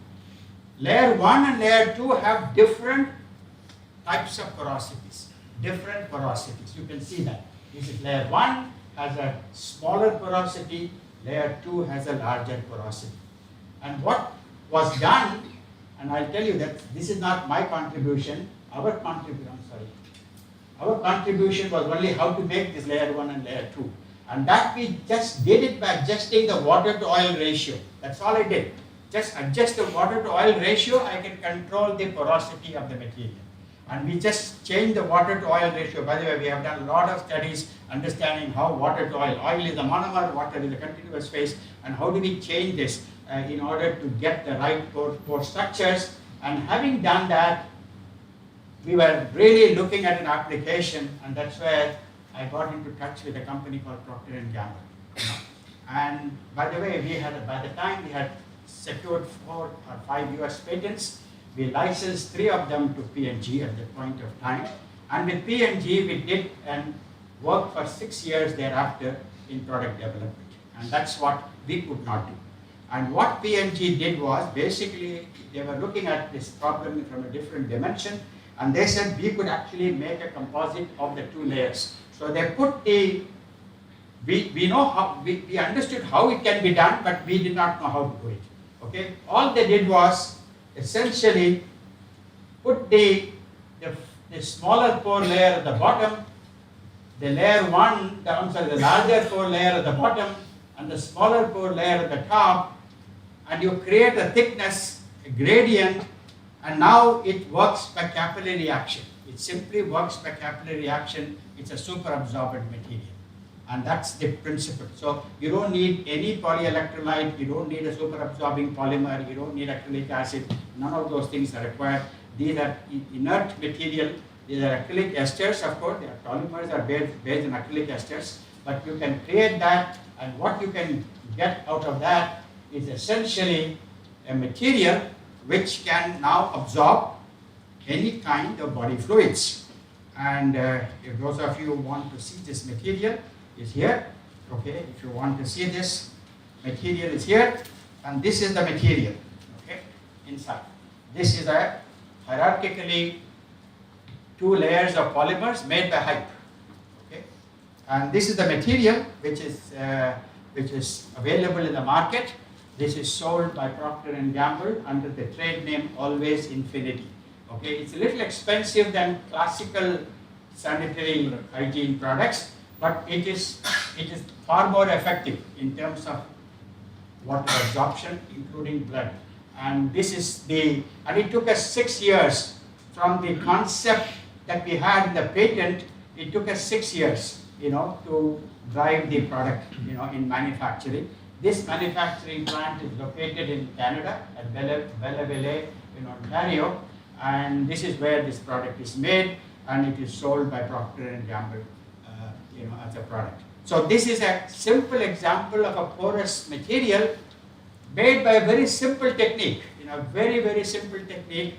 Layer 1 and layer 2 have different types of porosities, different porosities. You can see that. This is layer 1 has a smaller porosity, layer 2 has a larger porosity. And what was done, and I'll tell you that this is not my contribution, our contribution was only how to make this layer 1 and layer 2. And that we just did it by adjusting the water to oil ratio. That's all I did. Just adjust the water to oil ratio, I can control the porosity of the material. And we just changed the water to oil ratio. By the way, we have done a lot of studies understanding how water to oil. Oil is a monomer, water is a continuous phase, and how do we change this in order to get the right pore structures. And having done that, we were really looking at an application, and that's where I got into touch with a company called Procter & Gamble. And by the way, by the time we had secured 4 or 5 US patents, we licensed 3 of them to P&G at that point of time. And with P&G, we did and worked for 6 years thereafter in product development. And that's what we could not do. And what P&G did was, basically, they were looking at this problem from a different dimension, and they said we could actually make a composite of the 2 layers. So they put the, we understood how it can be done, but we did not know how to do it. Okay? All they did was essentially put the smaller pore layer at the bottom, the layer 1, the larger pore layer at the bottom, and the smaller pore layer at the top, and you create a thickness, a gradient, and now it works by capillary action. It simply works by capillary action. It's a super absorbent material. And that's the principle. So you don't need any polyelectrolyte, you don't need a super absorbing polymer, you don't need acrylic acid, none of those things are required. These are inert material, these are acrylic esters, of course, their polymers are based on acrylic esters, but you can create that, and what you can get out of that is essentially a material which can now absorb any kind of body fluids. And if those of you want to see this material, is here. Okay, if you want to see this, material is here, and this is the material, okay, inside. This is a hierarchically 2 layers of polymers made by Hype. Okay, and this is the material which is available in the market. This is sold by Procter & Gamble under the trade name Always Infinity. Okay, it's a little expensive than classical sanitary hygiene products, but it is far more effective in terms of water absorption, including blood. And this is and it took us 6 years from the concept that we had in the patent. It took us 6 years, to drive the product, in manufacturing. This manufacturing plant is located in Canada at Belleville in Ontario, and this is where this product is made, and it is sold by Procter & Gamble. As a product. So this is a simple example of a porous material made by a very simple technique, very, very simple technique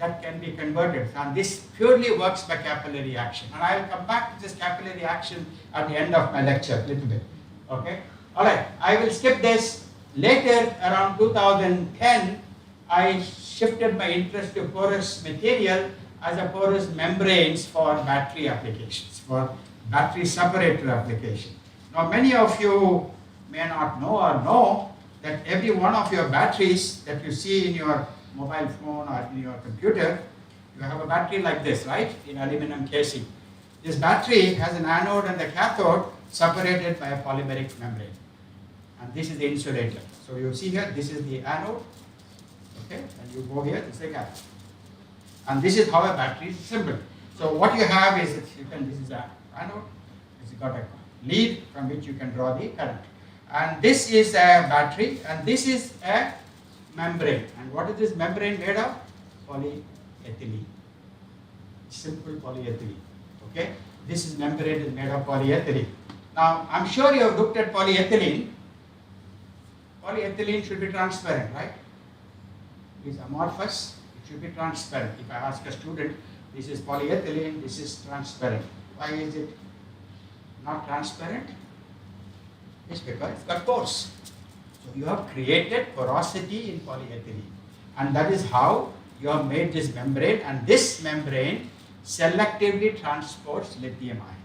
that can be converted. And this purely works by capillary action. And I will come back to this capillary action at the end of my lecture a little bit. Okay? All right, I will skip this. Later, around 2010, I shifted my interest to porous material as a porous membranes for battery applications, for battery separator application. Now many of you may not know or know that every one of your batteries that you see in your mobile phone or in your computer, you have a battery like this, right, in aluminum casing. This battery has an anode and a cathode separated by a polymeric membrane. And this is the insulator. So you see here, this is the anode, okay, and you go here, this is the cathode. And this is how a battery is assembled. So what you have is, this is a anode, it's got a lead from which you can draw the current. And this is a battery, and this is a membrane. And what is this membrane made of? Polyethylene. Simple polyethylene. Okay? This membrane is made of polyethylene. Now, I'm sure you have looked at polyethylene. Polyethylene should be transparent, right? It is amorphous, it should be transparent. If I ask a student, this is polyethylene, this is transparent. Why is it not transparent? It's because it's got pores. So you have created porosity in polyethylene. And that is how you have made this membrane, and this membrane selectively transports lithium ion.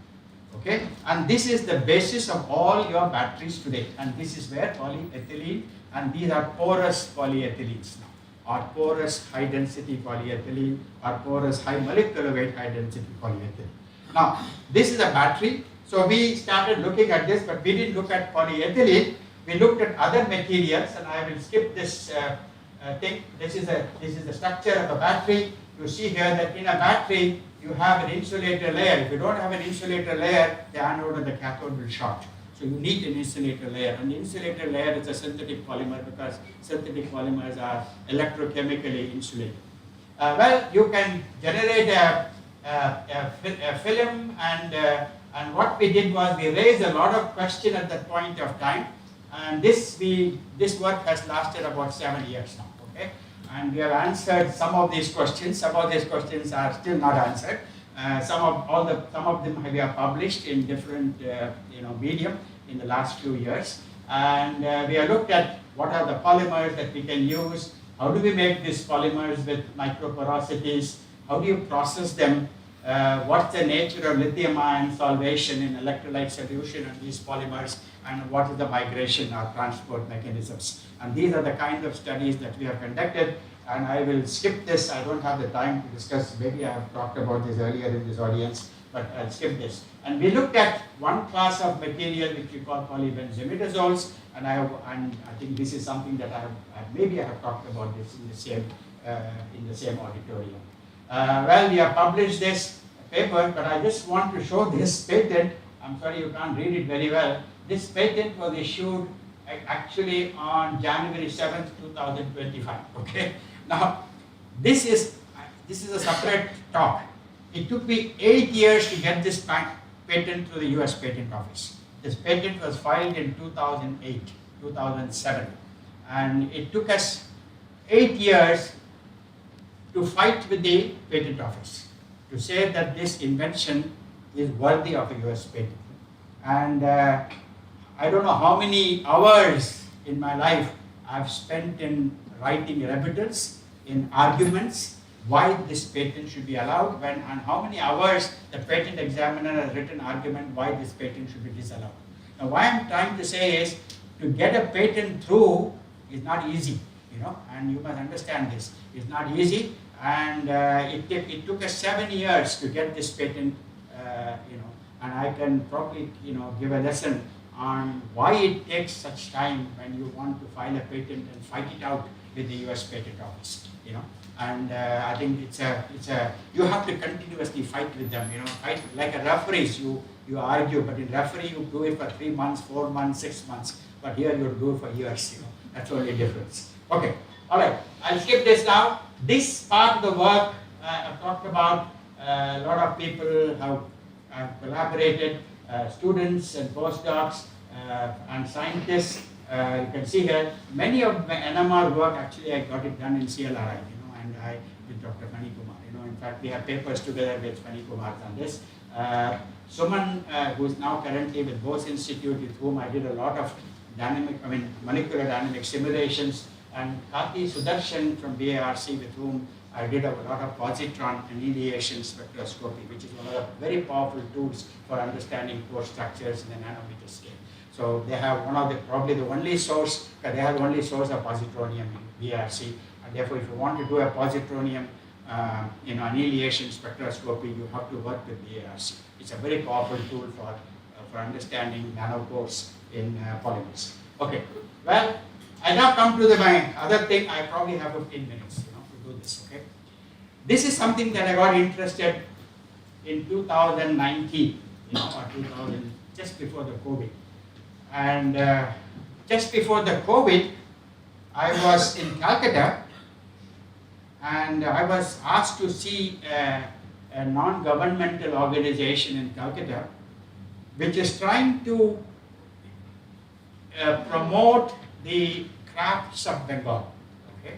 Okay? And this is the basis of all your batteries today. And this is where polyethylene, and these are porous polyethylenes now, or porous high density polyethylene, or porous high molecular weight high density polyethylene. Now, this is a battery. So we started looking at this, but we didn't look at polyethylene. We looked at other materials, and I will skip this thing. This is the structure of a battery. You see here that in a battery, you have an insulator layer. If you don't have an insulator layer, the anode and the cathode will short. So you need an insulator layer. And the insulator layer is a synthetic polymer, because synthetic polymers are electrochemically insulated. Well, you can generate a film, and what we did was we raised a lot of questions at that point of time. And this work has lasted about 7 years now. Okay? And we have answered some of these questions. Some of these questions are still not answered. Some of them we have published in different medium in the last few years. And we have looked at what are the polymers that we can use. How do we make these polymers with microporosities? How do you process them? What's the nature of lithium ion solvation in electrolyte solution on these polymers? And what is the migration or transport mechanisms? And these are the kind of studies that we have conducted. And I will skip this. I don't have the time to discuss. Maybe I have talked about this earlier in this audience, but I'll skip this. And we looked at one class of material which we call polybenzimidazoles. And I think this is something that maybe I have talked about this in the same auditorium. Well, we have published this paper, but I just want to show this patent. I'm sorry you can't read it very well. This patent was issued actually on January 7th, 2025. Okay. Now, this is a separate talk. It took me 8 years to get this patent through the US Patent Office. This patent was filed in 2008, 2007. And it took us 8 years to fight with the patent office to say that this invention is worthy of a US patent. And I don't know how many hours in my life I've spent in writing rebuttals, in arguments, why this patent should be allowed, and how many hours the patent examiner has written argument why this patent should be disallowed. Now, what I'm trying to say is, to get a patent through is not easy, and you must understand this. It's not easy, and it took us 7 years to get this patent, and I can probably, give a lesson on why it takes such time when you want to file a patent and fight it out with the US Patent Office, And I think you have to continuously fight with them, fight like a referees, you argue, but in referee you do it for 3 months, 4 months, 6 months, but here you do it for years, That's only a difference. Okay, all right, I'll skip this now. This part of the work I've talked about, a lot of people have collaborated, students and postdocs and scientists. You can see here, many of my NMR work, actually I got it done in CLRI, and I with Dr. Fani Kumar. In fact, we have papers together with Fani Kumar on this. Suman, who is now currently with Bose Institute, with whom I did a lot of molecular dynamic simulations, and Kati Sudarshan from BARC, with whom I did a lot of positron annihilation spectroscopy, which is one of the very powerful tools for understanding pore structures in the nanometer scale. So they have probably the only source, they have the only source of positronium in BARC, and therefore if you want to do a positronium annihilation spectroscopy, you have to work with BARC. It's a very powerful tool for understanding nanopores in polymers. Okay, well, I now come to my other thing. I probably have 15 minutes, to do this. Okay, this is something that I got interested in 2019, or 2000, just before the COVID, and just before the COVID, I was in Calcutta, and I was asked to see a non-governmental organization in Calcutta, which is trying to promote the crafts of Bengal. Okay?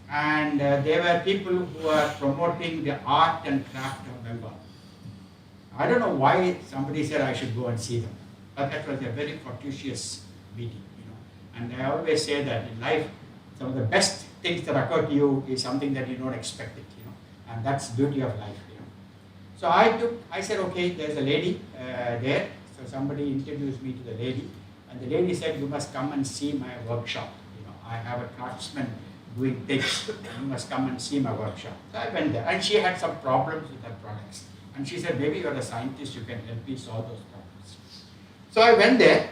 And there were people who are promoting the art and craft of Bengal. I don't know why somebody said I should go and see them, but that was a very fortuitous meeting, And I always say that in life, some of the best things that occur to you is something that you don't expect it, And that's the beauty of life, So I said, okay, there's a lady there. So somebody introduced me to the lady, and the lady said, you must come and see my workshop. I have a craftsman doing things. You must come and see my workshop. So I went there, and she had some problems with her products. And she said, maybe you're a scientist, you can help me solve those problems. So I went there,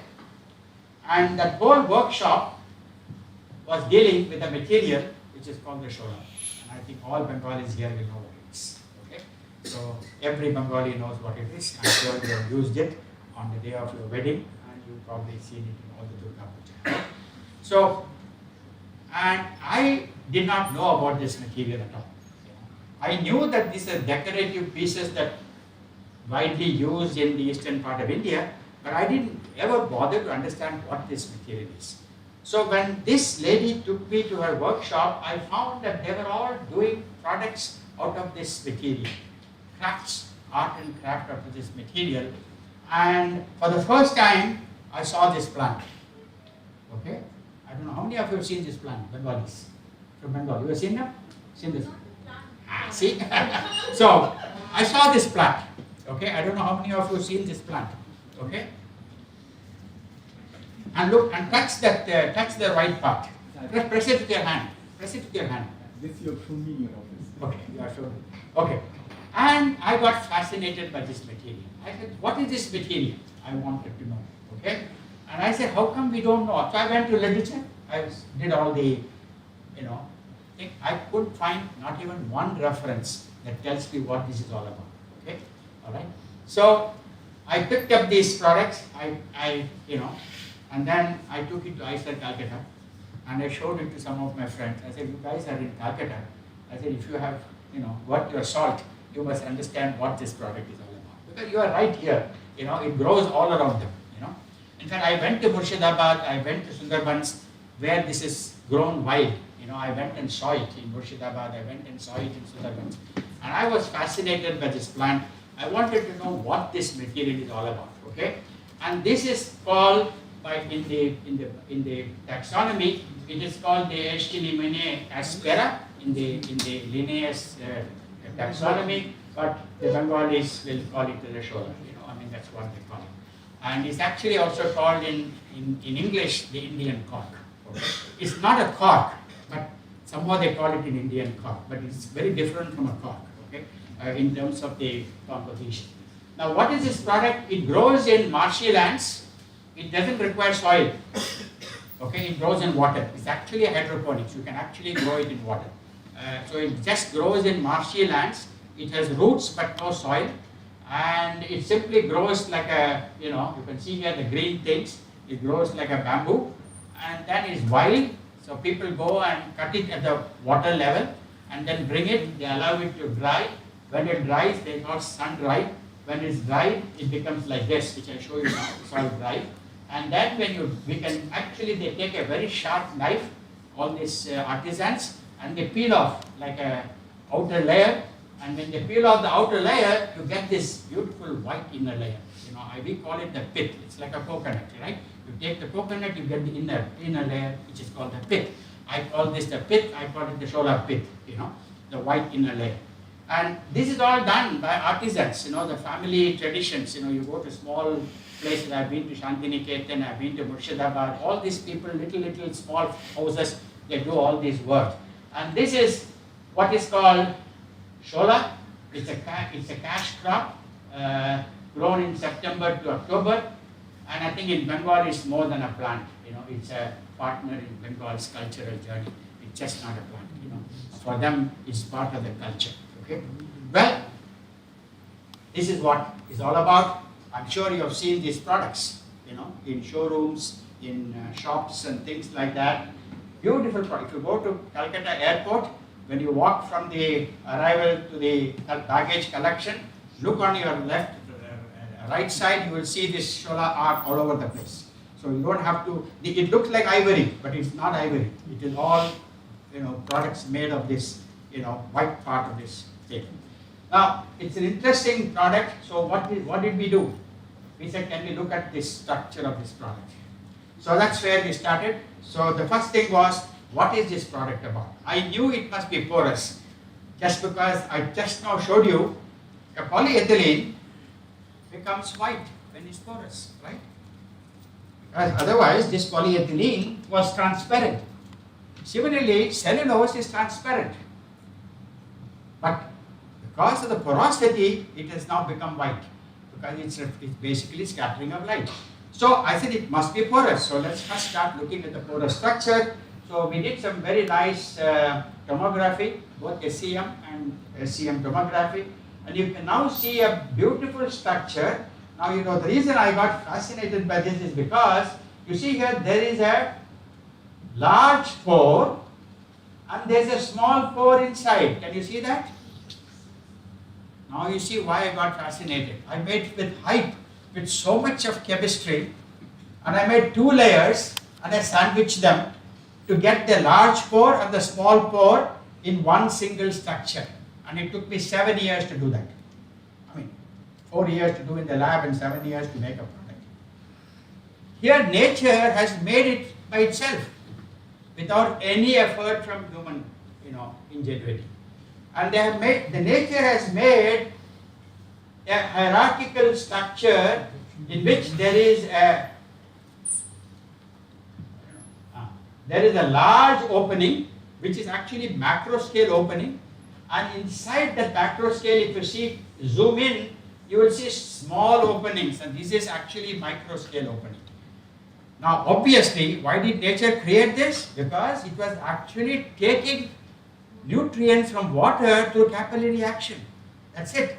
and that whole workshop was dealing with a material which is called the shola. And I think all Bengalis here will know what it is. Okay? So every Bengali knows what it is. I'm sure you have used it on the day of your wedding, and you've probably seen it in all the Durga Puja. So, and I did not know about this material at all. I knew that these are decorative pieces that widely used in the eastern part of India, but I didn't ever bother to understand what this material is. So when this lady took me to her workshop, I found that they were all doing products out of this material, crafts, art and craft out of this material. And for the first time, I saw this plant. Okay? I don't know how many of you have seen this plant, Bengalis, from Bengal. You have seen them? Seen this? See? So, I saw this plant. Okay? I don't know how many of you have seen this plant. Okay? And look, and touch the right part. Press it with your hand. Press it with your hand. This is your true meaning of this. Okay, you are sure. Okay. And I got fascinated by this material. I said, what is this material? I wanted to know. Okay? And I said, how come we don't know? So I went to literature. I did all the, thing. I couldn't find not even one reference that tells me what this is all about. Okay? All right? So I picked up these products. And then I took it to CSIR Calcutta, and I showed it to some of my friends. I said, you guys are in Calcutta. I said, if you have, worked your salt, you must understand what this product is all about. Because you are right here. It grows all around them. In fact, I went to Murshidabad, I went to Sundarbans, where this is grown wild. I went and saw it in Murshidabad, I went and saw it in Sundarbans. And I was fascinated by this plant. I wanted to know what this material is all about. Okay? And this is called, in the taxonomy, it is called the Eschilimenae aspera in the Linnaeus taxonomy, but the Bengalis will call it the shola. That's what they call it. And it's actually also called in English the Indian cork. Okay? It's not a cork, but somehow they call it an Indian cork, but it's very different from a cork, okay? In terms of the composition. Now, what is this product? It grows in marshy lands. It doesn't require soil. Okay, it grows in water. It's actually a hydroponics. You can actually grow it in water. So it just grows in marshy lands. It has roots but no soil. And it simply grows like a, you can see here the green things. It grows like a bamboo. And then it's wild. So people go and cut it at the water level and then bring it. They allow it to dry. When it dries, they call sun dry. When it's dried, it becomes like this, which I show you now. It's all dry. And then they take a very sharp knife, all these artisans, and they peel off like a outer layer. And when they peel off the outer layer, you get this beautiful white inner layer. We call it the pith. It's like a coconut, right? You take the coconut, you get the inner layer, which is called the pith. I call this the pith. I call it the shola pith. The white inner layer. And this is all done by artisans. The family traditions. You go to small places. I've been to Shantiniketan, I've been to Murshidabad. All these people, little small houses, they do all this work. And this is what is called shola. It's a cash crop grown in September to October. And I think in Bengal it's more than a plant. It's a partner in Bengal's cultural journey. It's just not a plant. For them, it's part of the culture. Okay. Well, this is what it's all about. I'm sure you have seen these products, in showrooms, in shops and things like that. Beautiful product. If you go to Calcutta airport, when you walk from the arrival to the baggage collection, look on your right side, you will see this shola art all over the place. So you don't have to, it looks like ivory, but it's not ivory. It is all, products made of this, white part of this thing. Now, it's an interesting product, so what did we do? We said, can we look at the structure of this product? So that's where we started. So the first thing was, what is this product about? I knew it must be porous, just because I just now showed you a polyethylene becomes white when it's porous, right? Because otherwise this polyethylene was transparent. Similarly, cellulose is transparent. But because of the porosity, it has now become white, because it's basically scattering of light. So I said it must be porous. So let's first start looking at the porous structure. So we did some very nice tomography, both SEM and SEM tomography. And you can now see a beautiful structure. Now you know the reason I got fascinated by this is because you see here there is a large pore and there's a small pore inside. Can you see that? Now you see why I got fascinated. I made with hype, with so much of chemistry, and I made 2 layers and I sandwiched them to get the large pore and the small pore in one single structure. And it took me 7 years to do that. I mean, 4 years to do in the lab and 7 years to make a product. Here nature has made it by itself without any effort from human, ingenuity. And they have made, the nature has made a hierarchical structure in which there is a large opening, which is actually macro scale opening, and inside that macro scale, if you see, zoom in, you will see small openings, and this is actually micro scale opening. Now obviously, why did nature create this? Because it was actually taking nutrients from water through capillary action. That's it.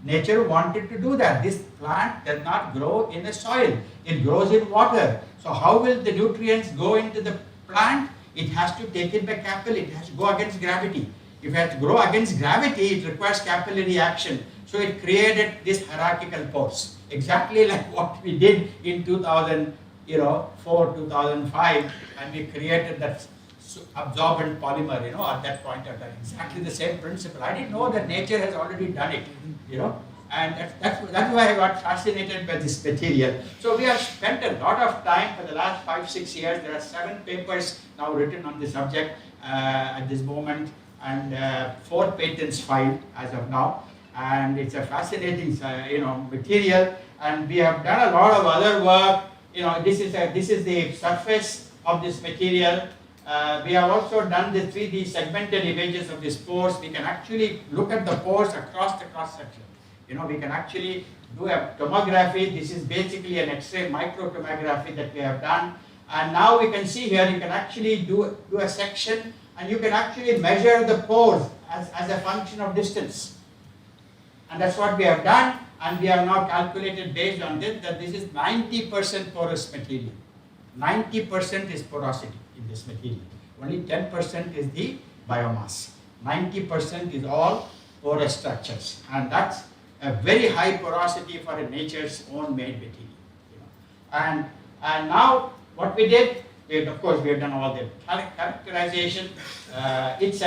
Nature wanted to do that. This plant does not grow in the soil. It grows in water. So how will the nutrients go into the plant? It has to take it by capillary. It has to go against gravity. If it has to grow against gravity, it requires capillary action. So it created this hierarchical pores. Exactly like what we did in 2004, 2005, and we created that absorbent polymer, at that point of time. Exactly the same principle. I didn't know that nature has already done it, and that's why I got fascinated by this material. So we have spent a lot of time for the last 5-6 years. There are 7 papers now written on the subject at this moment, and 4 patents filed as of now. And it's a fascinating, material. And we have done a lot of other work. This is the surface of this material. We have also done the 3D segmented images of these pores. We can actually look at the pores across the cross section. We can actually do a tomography. This is basically an X-ray microtomography that we have done. And now we can see here, you can actually do a section, and you can actually measure the pores as a function of distance. And that's what we have done. And we have now calculated based on this that this is 90% porous material. 90% is porosity in this material. Only 10% is the biomass. 90% is all porous structures. And that's a very high porosity for a nature's own made material. And now what we did, of course we have done all the characterization. It's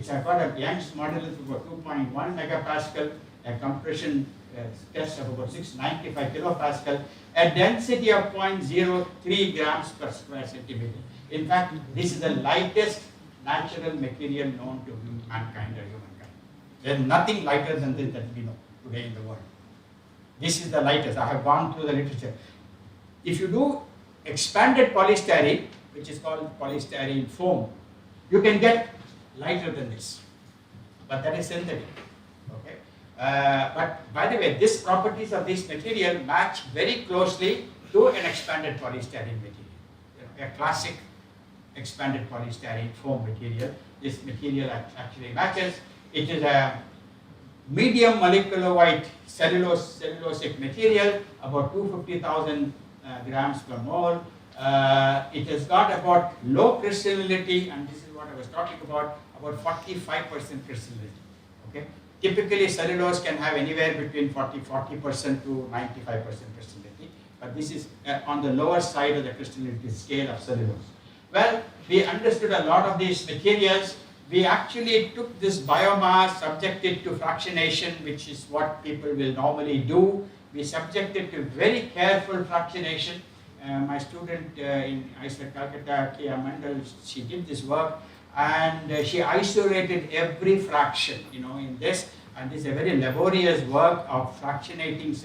got a Young's modulus of about 2.1 megapascal, a compression test of about 695 kilopascal, a density of 0.03 grams per square centimeter. In fact, this is the lightest natural material known to mankind or humankind. There is nothing lighter than this that we know today in the world. This is the lightest. I have gone through the literature. If you do expanded polystyrene, which is called polystyrene foam, you can get lighter than this, but that is synthetic. Okay. But by the way, these properties of this material match very closely to an expanded polystyrene material, a classic expanded polystyrene foam material. This material actually matches. It is a medium molecular weight cellulosic material, about 250,000 grams per mole. It has got about low crystallinity, and this is what I was talking about 45% crystallinity. Okay. Typically, cellulose can have anywhere between 40% to 95% crystallinity, but this is on the lower side of the crystallinity scale of cellulose. Well, we understood a lot of these materials, we actually took this biomass, subjected to fractionation, which is what people will normally do. We subjected to very careful fractionation. My student in ISR Calcutta, Kia Mandal, she did this work, and she isolated every fraction, in this. And this is a very laborious work of fractionating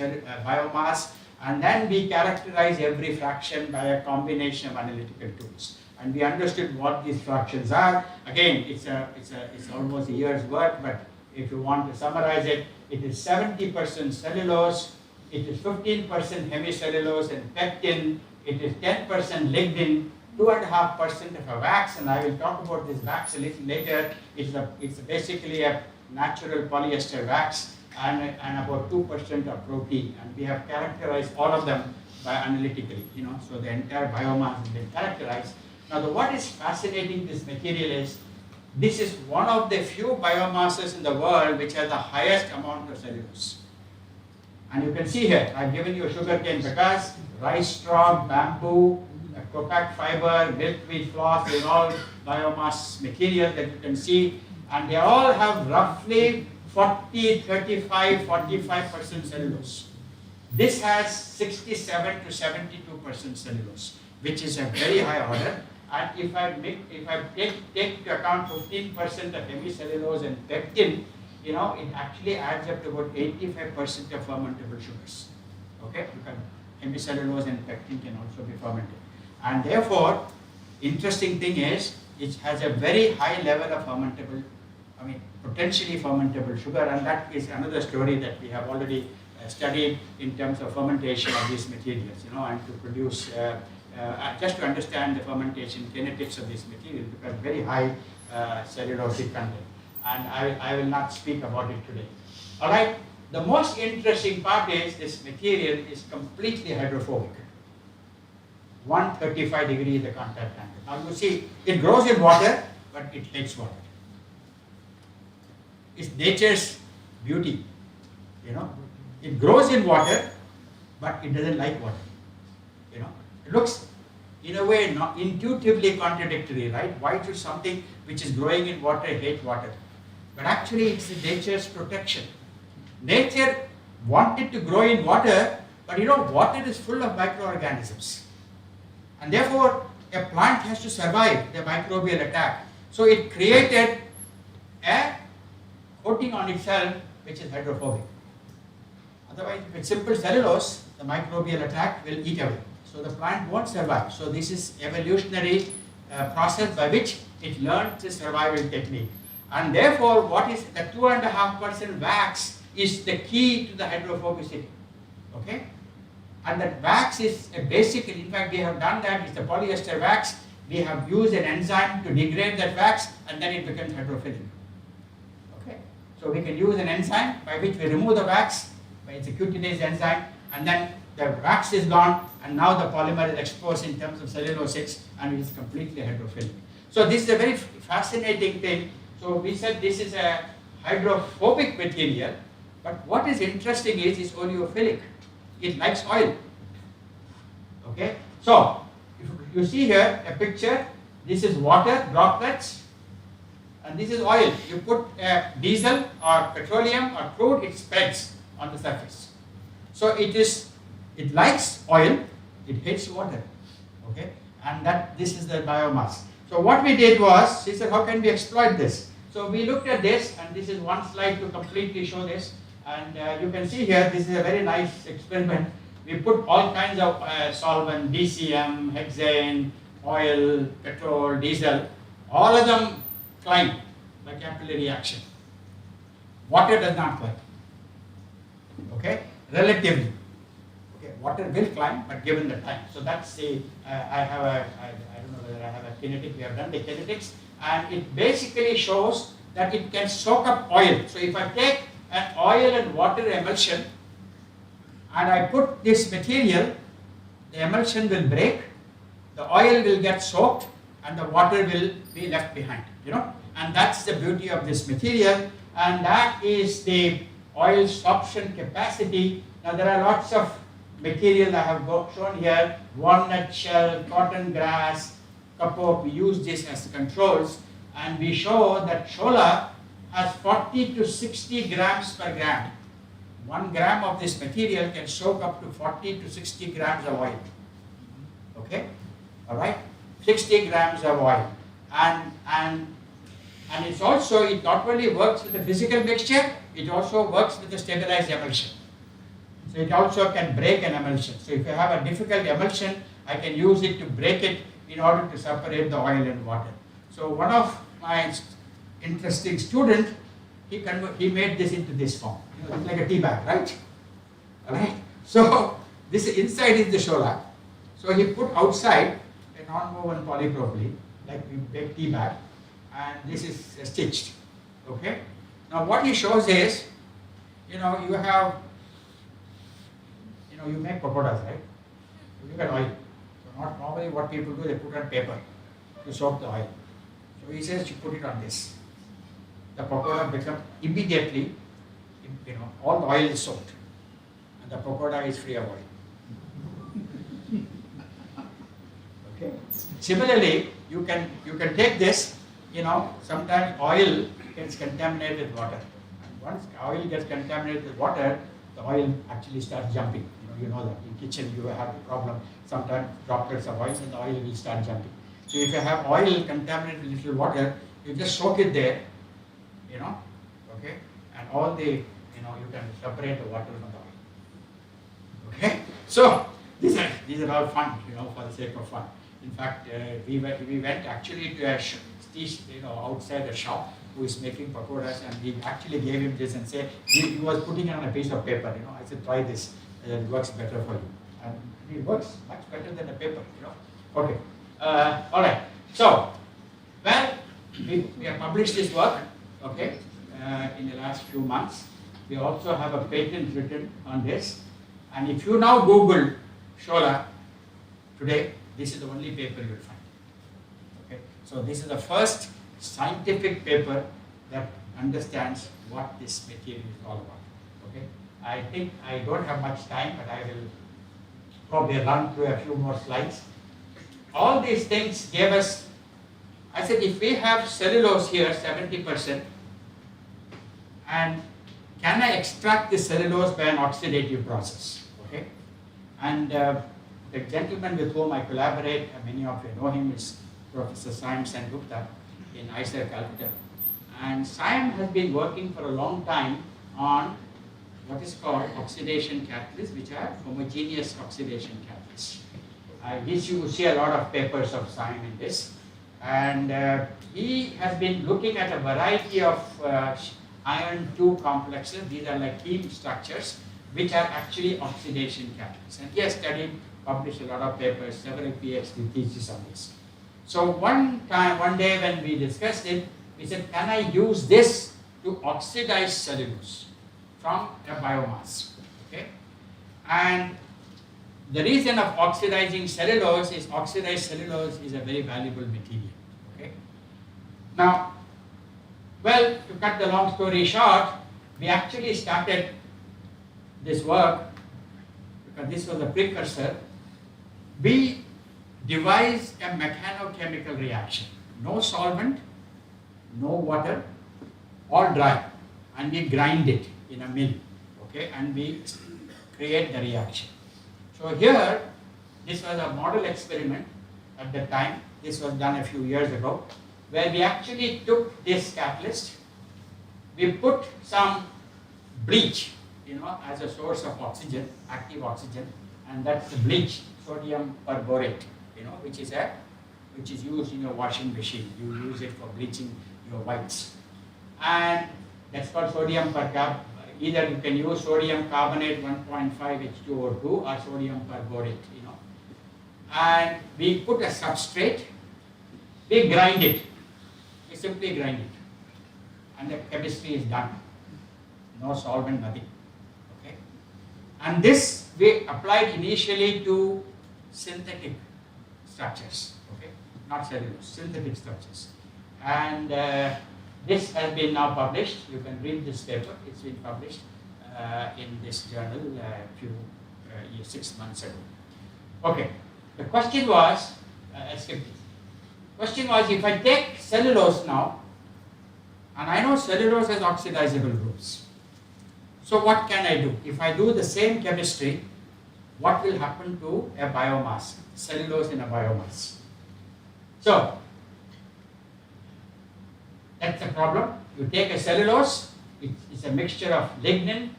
biomass. And then we characterize every fraction by a combination of analytical tools. And we understood what these fractions are. Again, it's almost a year's work, but if you want to summarize it, it is 70% cellulose, it is 15% hemicellulose and pectin, it is 10% lignin, 2.5% of a wax, and I will talk about this wax a little later. It's basically a natural polyester wax, and about 2% of protein, and we have characterized all of them analytically, so the entire biomass has been characterized. Now, what is fascinating this material is, this is one of the few biomasses in the world which has the highest amount of cellulose. And you can see here, I've given you sugarcane bagasse, rice straw, bamboo, copac fiber, milkweed floss, they're all biomass material that you can see, and they all have roughly 40, 35, 45% cellulose. This has 67 to 72% cellulose, which is a very high order. And if I take into account 15% of hemicellulose and pectin, it actually adds up to about 85% of fermentable sugars. Okay, because hemicellulose and pectin can also be fermented. And therefore, interesting thing is, it has a very high level of fermentable, potentially fermentable sugar, and that is another story that we have already studied in terms of fermentation of these materials, and to produce, just to understand the fermentation kinetics of this material, because very high cellulosic content. And I will not speak about it today. All right, the most interesting part is this material is completely hydrophobic. 135 degree the contact angle. Now you see, it grows in water, but it hates water. It's nature's beauty, It grows in water, but it doesn't like water, It looks, in a way, not intuitively contradictory, right? Why should something which is growing in water hate water? But actually, it's nature's protection. Nature wanted to grow in water, but water is full of microorganisms. And therefore, a plant has to survive the microbial attack. So it created a coating on itself which is hydrophobic. Otherwise, if it's simple cellulose, the microbial attack will eat away. So the plant won't survive. So this is evolutionary process by which it learned this survival technique. And therefore, what is the 2.5% wax is the key to the hydrophobicity. Okay? And that wax is a basic, in fact, we have done that, it's the polyester wax. We have used an enzyme to degrade that wax, and then it becomes hydrophilic. Okay? So we can use an enzyme by which we remove the wax, it's a cutinase enzyme, and then the wax is gone, and now the polymer is exposed in terms of cellulosics, and it is completely hydrophilic. So this is a very fascinating thing. So we said this is a hydrophobic material, but what is interesting is it's oleophilic. It likes oil. Okay? So, if you see here a picture, this is water droplets, and this is oil. You put diesel or petroleum or crude, it spreads on the surface. So it likes oil, it hates water. Okay? And this is the biomass. So what we did was, she said, how can we exploit this? So we looked at this, and this is one slide to completely show this. And you can see here, this is a very nice experiment. We put all kinds of solvent, DCM, hexane, oil, petrol, diesel. All of them climb by capillary action. Water does not climb. Okay? Relatively. Okay, water will climb, but given the time. So that's the, I don't know whether I have a kinetic, we have done the kinetics, and it basically shows that it can soak up oil. So if I take an oil and water emulsion, and I put this material, the emulsion will break, the oil will get soaked, and the water will be left behind, and that's the beauty of this material, and that is the oil sorption capacity. Now there are lots of material I have shown here, walnut shell, cotton grass, kapok, we use this as controls, and we show that Shola has 40 to 60 grams per gram. 1 gram of this material can soak up to 40 to 60 grams of oil. Okay? Alright? 60 grams of oil. And it's also, it not only works with the physical mixture, it also works with the stabilized emulsion. So it also can break an emulsion. So if you have a difficult emulsion, I can use it to break it in order to separate the oil and water. So one of my interesting students, he made this into this form. You know, it's like a tea bag, right? Alright? So this inside is the Shola. So he put outside a non-woven polypropylene, like we make tea bag, and this is stitched. Okay? Now what he shows is, you know, you have, you know, you make pakodas, right? You get oil. So not normally what people do, they put on paper to soak the oil. So he says you put it on this. The pakoda becomes immediately, you know, all the oil is soaked, and the pakoda is free of oil. Okay. Similarly, you can take this. You know, sometimes oil gets contaminated with water, and once oil gets contaminated with water, the oil actually starts jumping. You know that in kitchen you have a problem. Sometimes droplets of oil and the oil will start jumping. So if you have oil contaminated with little water, you just soak it there. You know, okay, and all the, you know, you can separate the water from the oil. Okay, so these are all fun, you know, for the sake of fun. In fact, we went actually to a you know, outside a shop who is making pakodas, and we actually gave him this and said he was putting it on a piece of paper. You know, I said try this, it works better for you, and it works much better than the paper. You know, okay, all right. So, well, we have published this work. Okay, in the last few months. We also have a patent written on this. And if you now Google Shola today, this is the only paper you will find. Okay, so this is the first scientific paper that understands what this material is all about. Okay, I think I don't have much time, but I will probably run through a few more slides. All these things gave us, I said, if we have cellulose here, 70%, and can I extract the cellulose by an oxidative process? Okay, and the gentleman with whom I collaborate, many of you know him, is Professor CSIR Gupta in CSIR Calcutta. And CSIR has been working for a long time on what is called oxidation catalysts, which are homogeneous oxidation catalysts. You see a lot of papers of CSIR in this. And he has been looking at a variety of iron 2 complexes. These are like heme structures, which are actually oxidation catalysts. And he has studied, published a lot of papers, several PhD theses on this. So one day when we discussed it, we said, can I use this to oxidize cellulose from a biomass? Okay? And the reason of oxidizing cellulose is oxidized cellulose is a very valuable material. Okay? Now, well, to cut the long story short, we actually started this work because this was a precursor. We devised a mechanochemical reaction. No solvent, no water, all dry, and we grind it in a mill. Okay, and we create the reaction. So here, this was a model experiment at the time. This was done a few years ago, where we actually took this catalyst, we put some bleach, as a source of oxygen, active oxygen, and that's the bleach, sodium perborate, which is used in your washing machine. You use it for bleaching your whites, and that's called sodium percarbonate. Either you can use sodium carbonate 1.5 H2O2 or sodium perborate, and we put a substrate, we grind it, we simply grind it, and the chemistry is done. No solvent, nothing. Okay, and this we applied initially to synthetic structures. Okay, not cellulose, synthetic structures, and this has been now published. You can read this paper. It's been published in this journal a few 6 months ago. Okay, the question was, Question was, if I take cellulose now, and I know cellulose has oxidizable groups. So what can I do? If I do the same chemistry, what will happen to a biomass, cellulose in a biomass? So, that's the problem. You take a cellulose, it's a mixture of lignin,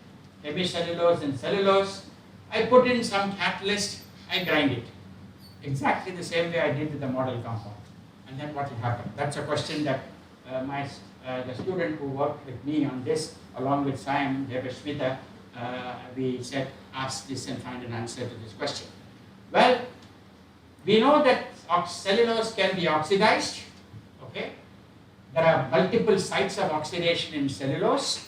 hemicellulose and cellulose. I put in some catalyst, I grind it. Exactly the same way I did with the model compound. And then what will happen? That's a question that the student who worked with me on this, along with Sam, Devashmita, we said, ask this and find an answer to this question. Well, we know that cellulose can be oxidized, okay? There are multiple sites of oxidation in cellulose.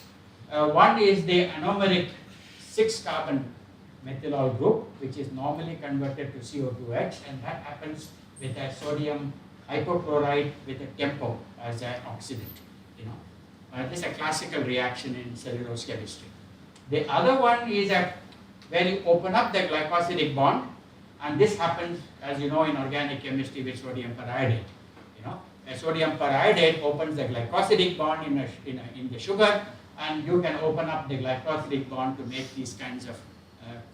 One is the anomeric 6-carbon methylol group, which is normally converted to CO2H, and that happens with a sodium hypochlorite with a tempo as an oxidant. This is a classical reaction in cellulose chemistry. The other one is where you open up the glycosidic bond, and this happens, as you know, in organic chemistry with sodium periodate. A sodium periodate opens the glycosidic bond in the sugar, and you can open up the glycosidic bond to make these kinds of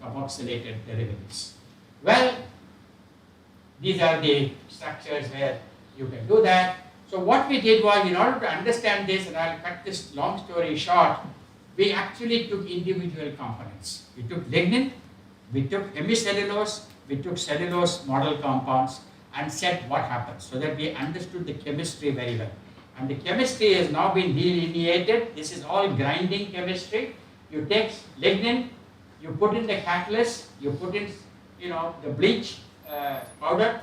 carboxylated derivatives. Well, these are the structures where you can do that. So what we did was, in order to understand this, and I'll cut this long story short, we actually took individual components. We took lignin, we took hemicellulose, we took cellulose model compounds, and said what happens, so that we understood the chemistry very well. And the chemistry has now been delineated. This is all grinding chemistry. You take lignin, you put in the catalyst, you put in the bleach powder,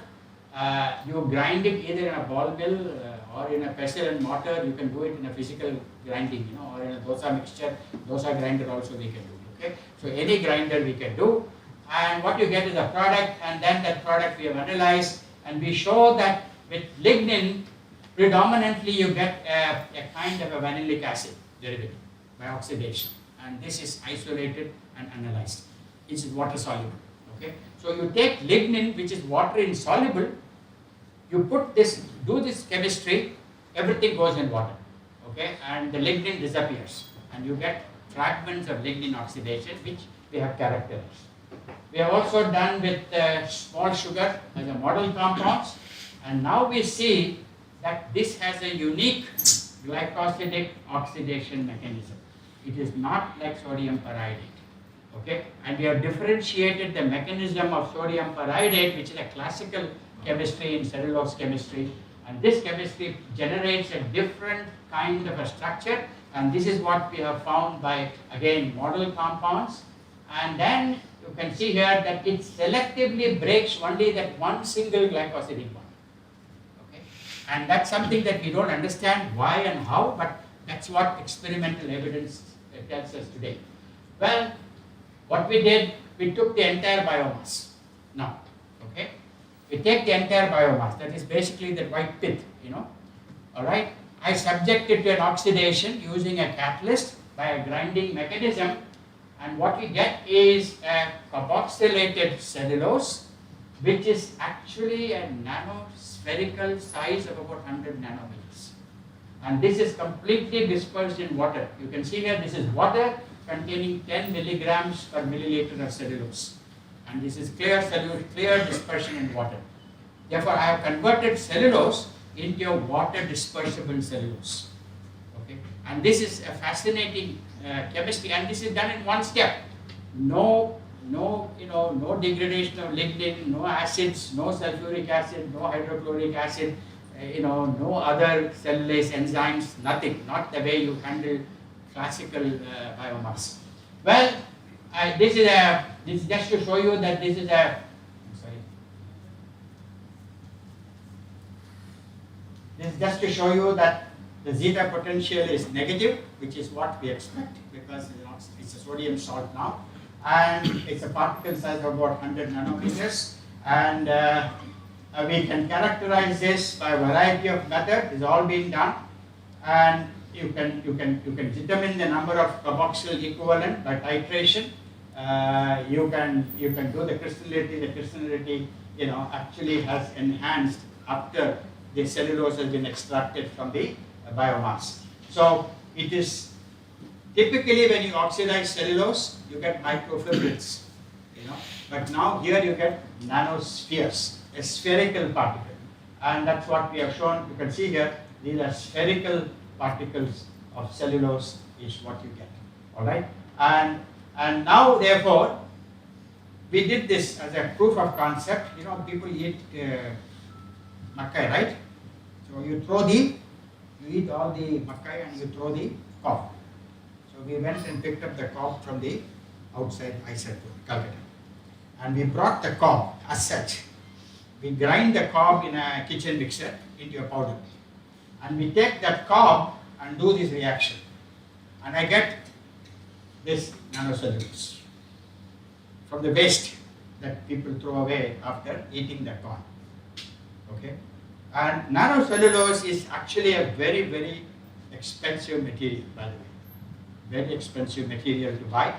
you grind it either in a ball mill or in a pestle and mortar. You can do it in a physical grinding, or in a dosa mixture, dosa grinder also we can do. Okay, so any grinder we can do, and what you get is a product, and then that product we have analyzed, and we show that with lignin, predominantly you get a kind of a vanillic acid derivative by oxidation, and this is isolated and analyzed. It is water soluble. Okay, so you take lignin, which is water insoluble, you do this chemistry, everything goes in water. Okay, and the lignin disappears, and you get fragments of lignin oxidation, which we have characterized. We have also done with small sugar as a model compounds, and now we see that this has a unique glycosidic oxidation mechanism. It is not like sodium periodate. Okay, and we have differentiated the mechanism of sodium periodate, which is a classical chemistry in cellulose chemistry, and this chemistry generates a different kind of a structure, and this is what we have found by, again, model compounds. And then you can see here that it selectively breaks only that one single glycosidic bond. Okay, and that's something that we don't understand why and how, but that's what experimental evidence tells us today. Well, what we did, we took the entire biomass. Now, okay, we take the entire biomass, that is basically the white pith, all right. I subject it to an oxidation using a catalyst by a grinding mechanism, and what we get is a carboxylated cellulose, which is actually a nanospherical size of about 100 nanometers. And this is completely dispersed in water. You can see here, this is water containing 10 milligrams per milliliter of cellulose. And this is clear dispersion in water. Therefore, I have converted cellulose into a water dispersible cellulose. Okay, and this is a fascinating chemistry, and this is done in one step. No degradation of lignin, no acids, no sulfuric acid, no hydrochloric acid, no other cellulase enzymes, nothing. Not the way you handle classical biomass. Well, this is just to show you that this is a. This is just to show you that the zeta potential is negative, which is what we expect because it's a sodium salt now, and it's a particle size of about 100 nanometers, and we can characterize this by a variety of methods. It's all been done, and you can determine the number of carboxyl equivalent by titration. You can do the crystallinity. The crystallinity actually has enhanced after the cellulose has been extracted from the biomass. So it is typically when you oxidize cellulose, you get microfibrils, but now here you get nanospheres, a spherical particle. And that's what we have shown. You can see here, these are spherical particles of cellulose is what you get, all right? And now, therefore, we did this as a proof of concept. People eat makai, right? So you eat all the makai and you throw the cob. So we went and picked up the cob from the outside Calcutta. And we brought the cob as such. We grind the cob in a kitchen mixer into a powder. And we take that cob and do this reaction. And I get this nanocellulose from the waste that people throw away after eating the corn. Okay? And nanocellulose is actually a very, very expensive material, by the way. Very expensive material to buy.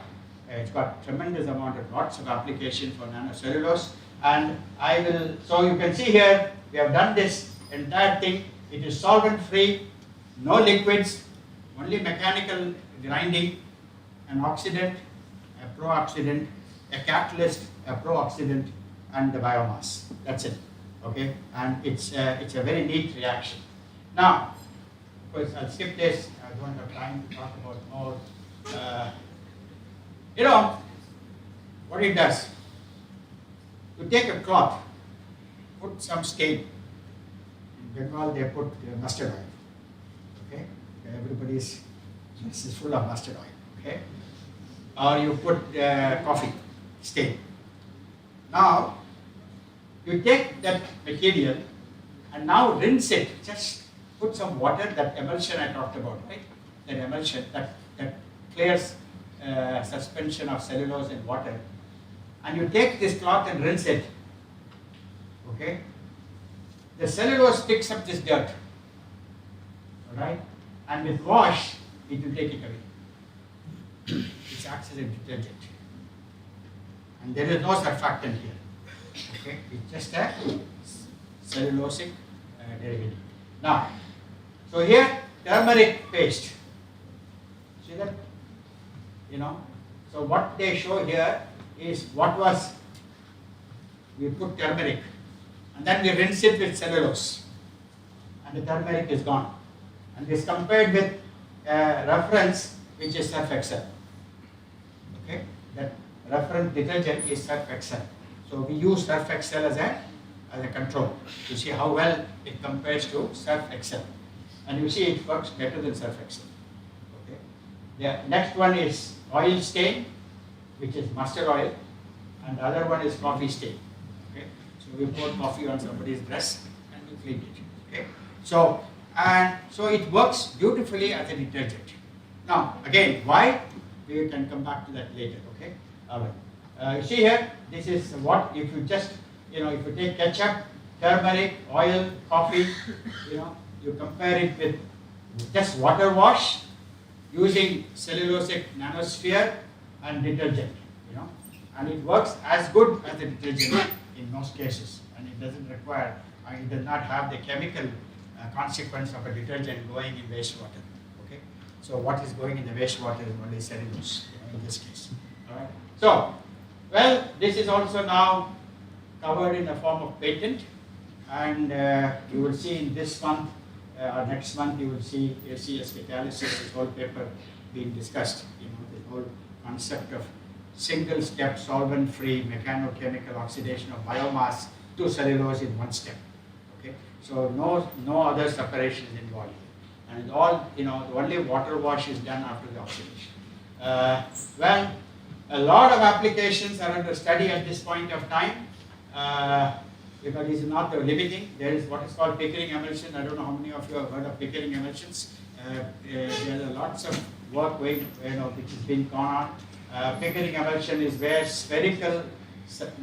It's got tremendous amount of lots of application for nanocellulose. And so you can see here, we have done this entire thing. It is solvent free, no liquids, only mechanical grinding, an oxidant, a pro-oxidant, a catalyst, a pro-oxidant, and the biomass. That's it. Okay, and it's a very neat reaction. Now, of course, I'll skip this. I don't have time to talk about more. What it does, you take a cloth, put some stain. In Bengal, they put mustard oil. Okay, everybody's this is full of mustard oil. Okay, or you put coffee stain. Now, you take that material and now rinse it. Just put some water, that emulsion I talked about, right? That emulsion, that clears suspension of cellulose in water. And you take this cloth and rinse it. Okay? The cellulose picks up this dirt. Alright? And with wash, it will take it away. It acts as a detergent. And there is no surfactant here. Okay? It's just a cellulosic derivative. Now, so here, turmeric paste. See that? So what they show here is we put turmeric and then we rinse it with cellulose and the turmeric is gone. And this compared with reference which is Surf Excel. Okay, that reference detergent is Surf Excel. So we use Surf Excel as a control to see how well it compares to Surf Excel. And you see it works better than Surf Excel. Okay. The next one is oil stain, which is mustard oil, and the other one is coffee stain. Okay, so we pour coffee on somebody's dress and we clean it. Okay, so it works beautifully as a detergent. Now again, why? We can come back to that later. Okay, all right. You see here, this is what if you just if you take ketchup, turmeric, oil, coffee, you compare it with just water wash using cellulosic nanosphere and detergent, and it works as good as the detergent in most cases, and it doesn't require, it does not have the chemical consequence of a detergent going in wastewater. Okay, so what is going in the wastewater is only cellulose in this case. All right. So, well, this is also now covered in a form of patent, and you will see in this month or next month you will see ACS catalysis, this whole paper being discussed. The whole concept of single-step solvent-free mechanochemical oxidation of biomass to cellulose in one step. Okay, so no other separation is involved here, and all the only water wash is done after the oxidation. Well, a lot of applications are under study at this point of time. Because it's not the limiting. There is what is called Pickering emulsion. I don't know how many of you have heard of Pickering emulsions. There are lots of work which is being gone on. Pickering emulsion is where spherical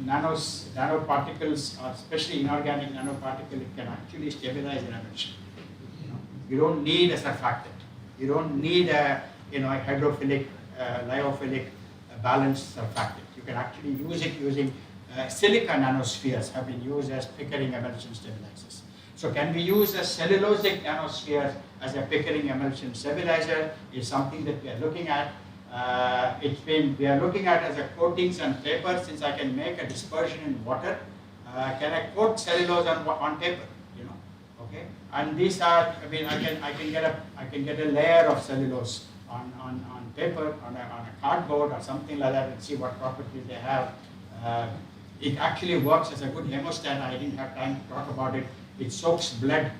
nanoparticles, or especially inorganic nanoparticle, can actually stabilize an emulsion. You don't need a surfactant. You don't need a hydrophilic, lyophilic balanced surfactant. You can actually use it using silica nanospheres have been used as Pickering emulsion stabilizers. So can we use a cellulosic nanosphere as a Pickering emulsion stabilizer is something that we are looking at. We are looking at as a coatings on paper, since I can make a dispersion in water. Can I coat cellulose on paper? Okay. And these are, I mean, I can get a layer of cellulose on paper, on a cardboard or something like that, and see what properties they have. It actually works as a good hemostat. I didn't have time to talk about it. It soaks blood,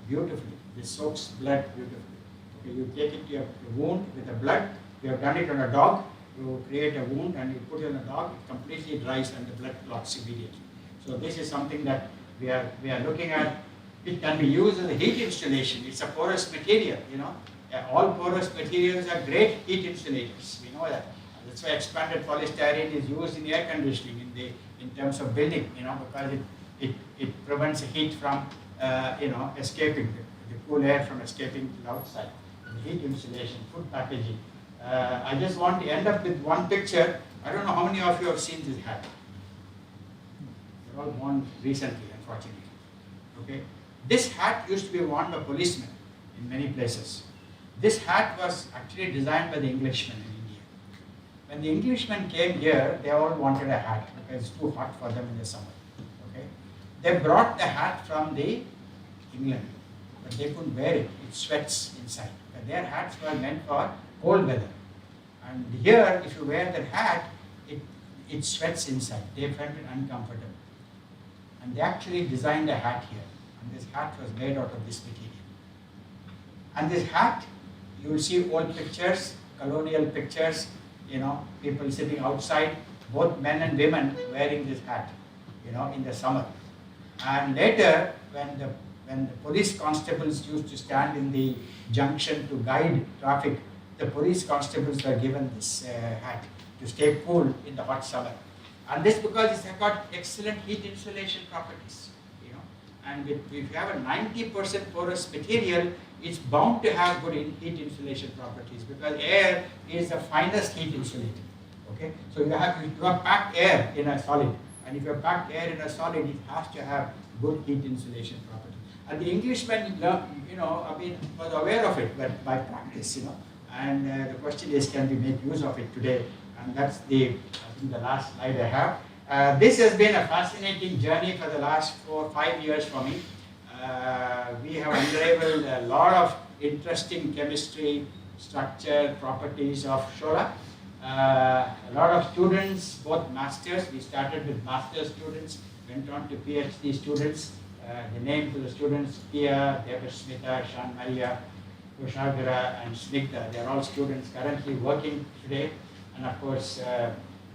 beautifully. It soaks blood beautifully. Okay, you take it to your wound with the blood. You have done it on a dog. You create a wound and you put it on a dog. It completely dries and the blood clots immediately. So this is something that we are looking at. It can be used as a heat insulation. It's a porous material. All porous materials are great heat insulators. We know that. That's why expanded polystyrene is used in air conditioning in terms of building. Because it prevents the heat from escaping, the cool air from escaping to the outside. The heat insulation, food packaging. I just want to end up with one picture. I don't know how many of you have seen this hat. They're all worn recently, unfortunately. Okay, this hat used to be worn by policemen in many places. This hat was actually designed by the Englishmen in India. When the Englishmen came here, they all wanted a hat because it's too hot for them in the summer. Okay, they brought the hat from England, but they couldn't wear it. It sweats inside. But their hats were meant for cold weather. And here, if you wear that hat, it sweats inside. They felt it uncomfortable. And they actually designed a hat here. And this hat was made out of this material. And this hat, you will see old pictures, colonial pictures, people sitting outside, both men and women wearing this hat, in the summer. And later, when the police constables used to stand in the junction to guide traffic, the police constables were given this hat to stay cool in the hot summer. And this because it's got excellent heat insulation properties. And if you have a 90% porous material, it's bound to have good heat insulation properties because air is the finest heat insulator. Okay, so you have packed air in a solid, and if you have packed air in a solid, it has to have good heat insulation properties. And the Englishmen, was aware of it, but by practice, And the question is, can we make use of it today? And that's the last slide I have. This has been a fascinating journey for the last 4 or 5 years for me. We have unraveled a lot of interesting chemistry, structure, properties of Shola. A lot of students, both masters, we started with master students, went on to PhD students. The name to the students, Pia, Devasmita, Shan Maria, Kushagara and Snigdha, they are all students currently working today. And of course,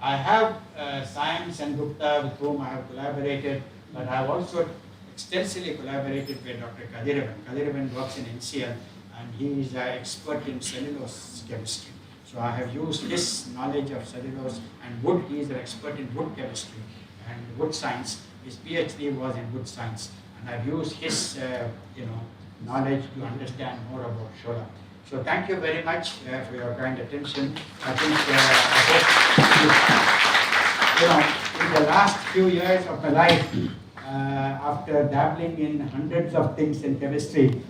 I have Syams and Gupta with whom I have collaborated, but I have also extensively collaborated with Dr. Kadiravan. Kadiravan works in NCL and he is an expert in cellulose chemistry. So I have used his knowledge of cellulose and wood. He is an expert in wood chemistry and wood science. His PhD was in wood science, and I've used his knowledge to understand more about Shola. So thank you very much for your kind attention. I think in the last few years of my life, after dabbling in hundreds of things in chemistry,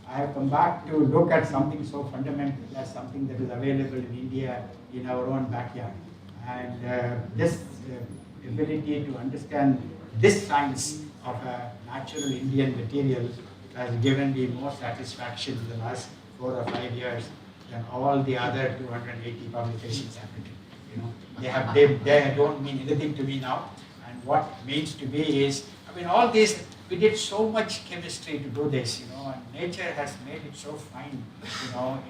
I have come back to look at something so fundamental as something that is available in India in our own backyard. And this ability to understand this science of a natural Indian material has given me more satisfaction in the last 4 or 5 years than all the other 280 publications I've written. They don't mean anything to me now. And what means to me is, all these, we did so much chemistry to do this, and nature has made it so fine,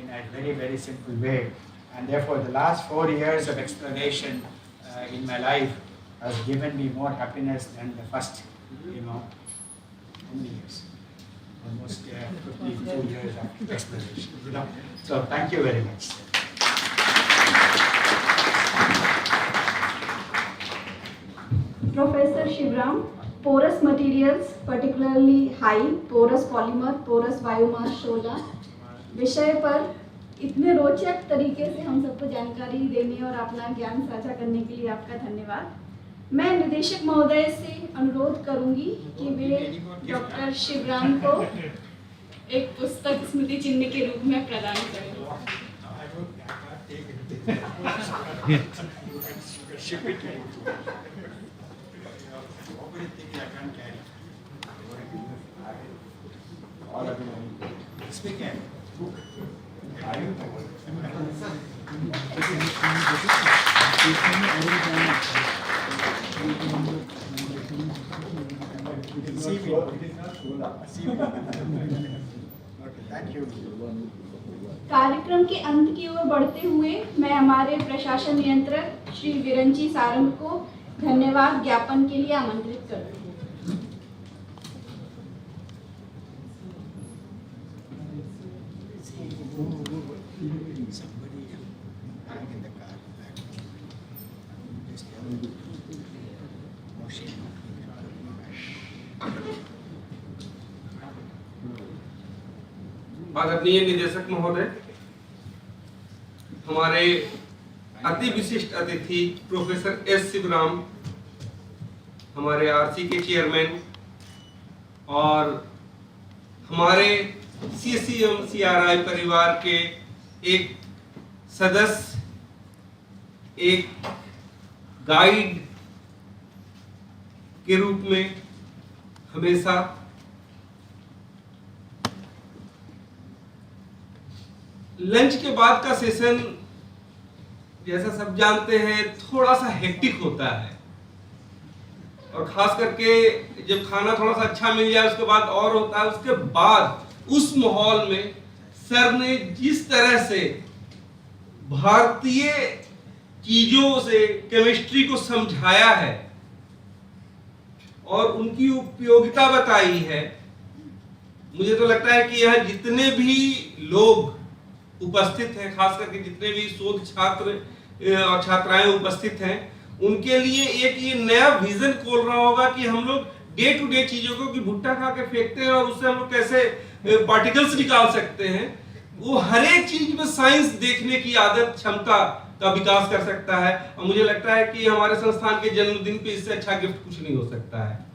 in a very, very simple way. And therefore, the last 4 years of exploration in my life has given me more happiness than the first, how many years? Almost 52 years of exploration. So thank you very much. Professor Shivram, porous materials, particularly high, porous polymer, porous biomass, Shola, विषय पर इतने रोचक तरीके से हम सबको जानकारी देने और अपना ज्ञान साझा करने के लिए आपका धन्यवाद. मैं निदेशक महोदय से अनुरोध करूंगी कि वे डॉक्टर शिवराम को एक पुस्तक स्मृति चिन्ह के रूप में प्रदान करें। कार्यक्रम के अंत की ओर बढ़ते हुए मैं हमारे प्रशासन नियंत्रक श्री विरंची सारंग को धन्यवाद ज्ञापन के लिए आमंत्रित करती हूँ। आदरणीय निदेशक महोदय, हमारे अति विशिष्ट अतिथि प्रोफेसर एस शिवराम, हमारे आरसी के चेयरमैन और हमारे CSIR-CSMCRI परिवार के एक सदस्य, एक गाइड के रूप में हमेशा लंच के बाद का सेशन जैसा सब जानते हैं थोड़ा सा हेक्टिक होता है, और खास करके जब खाना थोड़ा सा अच्छा मिल जाए उसके बाद और होता है। उसके बाद उस माहौल में सर ने जिस तरह से भारतीय चीजों से केमिस्ट्री को समझाया है और उनकी उपयोगिता बताई है, मुझे तो लगता है कि यह जितने भी लोग उपस्थित हैं, खास करके जितने भी शोध छात्र और छात्राएं उपस्थित हैं, उनके लिए एक ये नया विजन खोल रहा होगा कि हम लोग डे टू डे चीजों को कि भुट्टा खा के फेंकते हैं और उससे हम लोग कैसे पार्टिकल्स निकाल सकते हैं, वो हर एक चीज में साइंस देखने की आदत, क्षमता का विकास कर सकता है। और मुझे लगता है कि हमारे संस्थान के जन्मदिन पे इससे अच्छा गिफ्ट कुछ नहीं हो सकता है।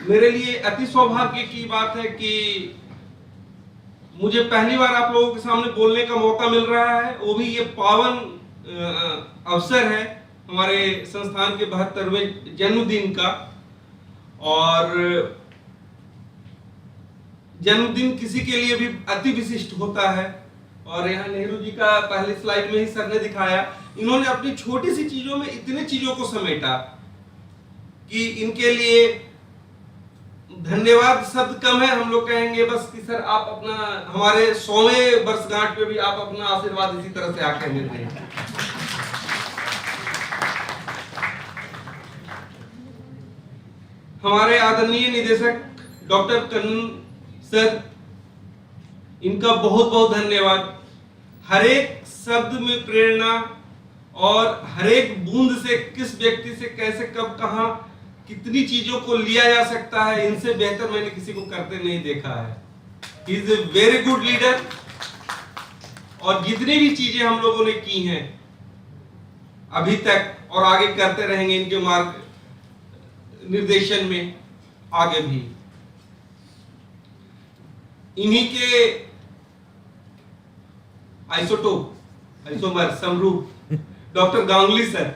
मेरे लिए अति सौभाग्य की बात है कि मुझे पहली बार आप लोगों के सामने बोलने का मौका मिल रहा है, वो भी ये पावन अवसर है हमारे संस्थान के 72वें जन्मदिन का। और जन्मदिन किसी के लिए भी अति विशिष्ट होता है, और यहाँ नेहरू जी का पहली स्लाइड में ही सर ने दिखाया, इन्होंने अपनी छोटी सी चीजों में इतने चीजों को समेटा कि इनके लिए धन्यवाद शब्द कम है। हम लोग कहेंगे बस कि सर आप अपना हमारे 100वें वर्षगांठ पे भी आप अपना आशीर्वाद इसी तरह से आके हमें दें। हमारे आदरणीय निदेशक डॉक्टर कन्नन सर, इनका बहुत बहुत धन्यवाद। हर एक शब्द में प्रेरणा और हर एक बूंद से किस व्यक्ति से कैसे कब कहां कितनी चीजों को लिया जा सकता है, इनसे बेहतर मैंने किसी को करते नहीं देखा है। He is a very good leader, और जितनी भी चीजें हम लोगों ने की हैं अभी तक और आगे करते रहेंगे इनके मार्ग निर्देशन में आगे भी। इन्हीं के आइसोमर समरूप डॉक्टर गांगुली सर,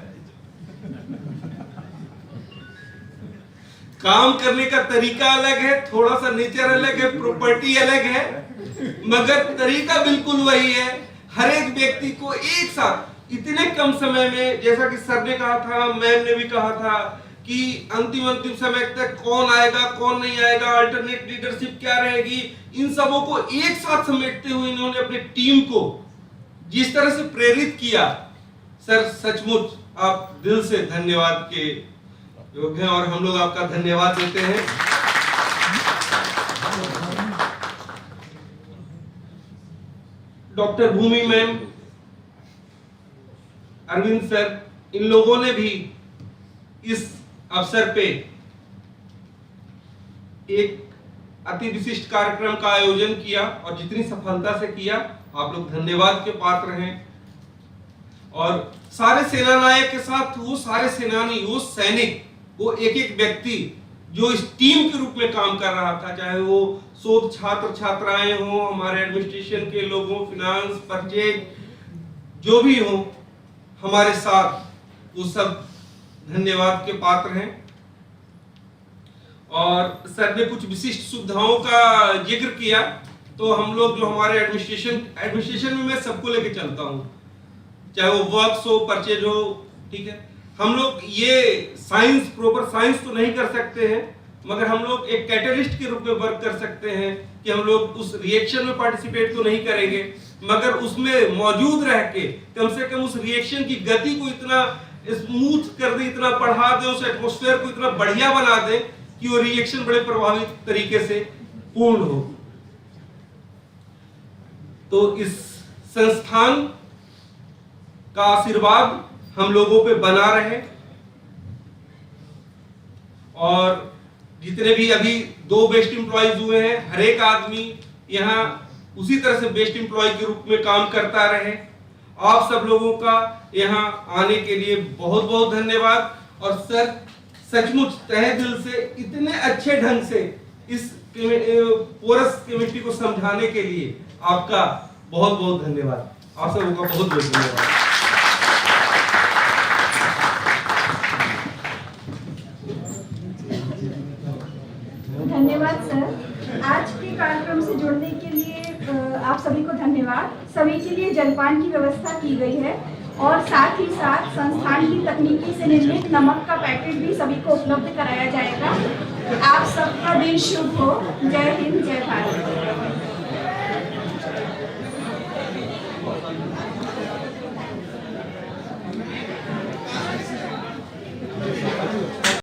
काम करने का तरीका अलग है, थोड़ा सा नेचर अलग है, प्रॉपर्टी अलग है, मगर तरीका बिल्कुल वही है। हर एक व्यक्ति को एक साथ इतने कम समय में, जैसा कि सर ने कहा था, मैम ने भी कहा था कि अंतिम समय तक कौन आएगा कौन नहीं आएगा, अल्टरनेट लीडरशिप क्या रहेगी, इन सबों को एक साथ समेटते हुए इन्होंने अपनी टीम को जिस तरह से प्रेरित किया, सर सचमुच आप दिल से धन्यवाद के योग्य हैं और हम लोग आपका धन्यवाद देते हैं। डॉक्टर भूमि मैम, अरविंद सर, इन लोगों ने भी इस अवसर पे एक अति विशिष्ट कार्यक्रम का आयोजन किया और जितनी सफलता से किया, आप लोग धन्यवाद के पात्र हैं। और सारे सेनानायक के साथ वो सारे सेनानी, वो सैनिक, वो एक एक व्यक्ति जो इस टीम के रूप में काम कर रहा था, चाहे वो शोध छात्र छात्राएं हों, हमारे एडमिनिस्ट्रेशन के लोग हों, फिनांस, परचेज, जो भी हो हमारे साथ, वो सब धन्यवाद के पात्र हैं। और सर ने कुछ विशिष्ट सुविधाओं का जिक्र किया, तो हम लोग जो हमारे एडमिनिस्ट्रेशन में मैं सबको लेके चलता हूँ, चाहे वो वर्क्स हो, परचेज हो, ठीक है। हम लोग ये साइंस, प्रॉपर साइंस तो नहीं कर सकते हैं, मगर हम लोग एक कैटलिस्ट के रूप में वर्क कर सकते हैं कि हम लोग उस रिएक्शन में पार्टिसिपेट तो नहीं करेंगे, मगर उसमें मौजूद रह के कम से कम उस रिएक्शन की गति को इतना स्मूथ कर दे, इतना बढ़ा दे, उस एटमॉस्फेयर को इतना बढ़िया बना दे कि वो रिएक्शन बड़े प्रभावी तरीके से पूर्ण हो। तो इस संस्थान का आशीर्वाद हम लोगों पे बना रहे, और जितने भी अभी 2 बेस्ट एम्प्लॉइज हुए हैं, हर एक आदमी यहाँ उसी तरह से बेस्ट एम्प्लॉय के रूप में काम करता रहे। आप सब लोगों का यहाँ आने के लिए बहुत बहुत धन्यवाद। और सर, सचमुच तहे दिल से इतने अच्छे ढंग से इस पोरस केमिस्ट्री को समझाने के लिए आपका बहुत बहुत धन्यवाद। आप सबों का बहुत बहुत धन्यवाद। धन्यवाद सर। आज के कार्यक्रम से जुड़ने के लिए आप सभी को धन्यवाद। सभी के लिए जलपान की व्यवस्था की गई है और साथ ही साथ संस्थान की तकनीकी से निर्मित नमक का पैकेट भी सभी को उपलब्ध कराया जाएगा। आप सबका दिन शुभ हो। जय हिंद, जय भारत।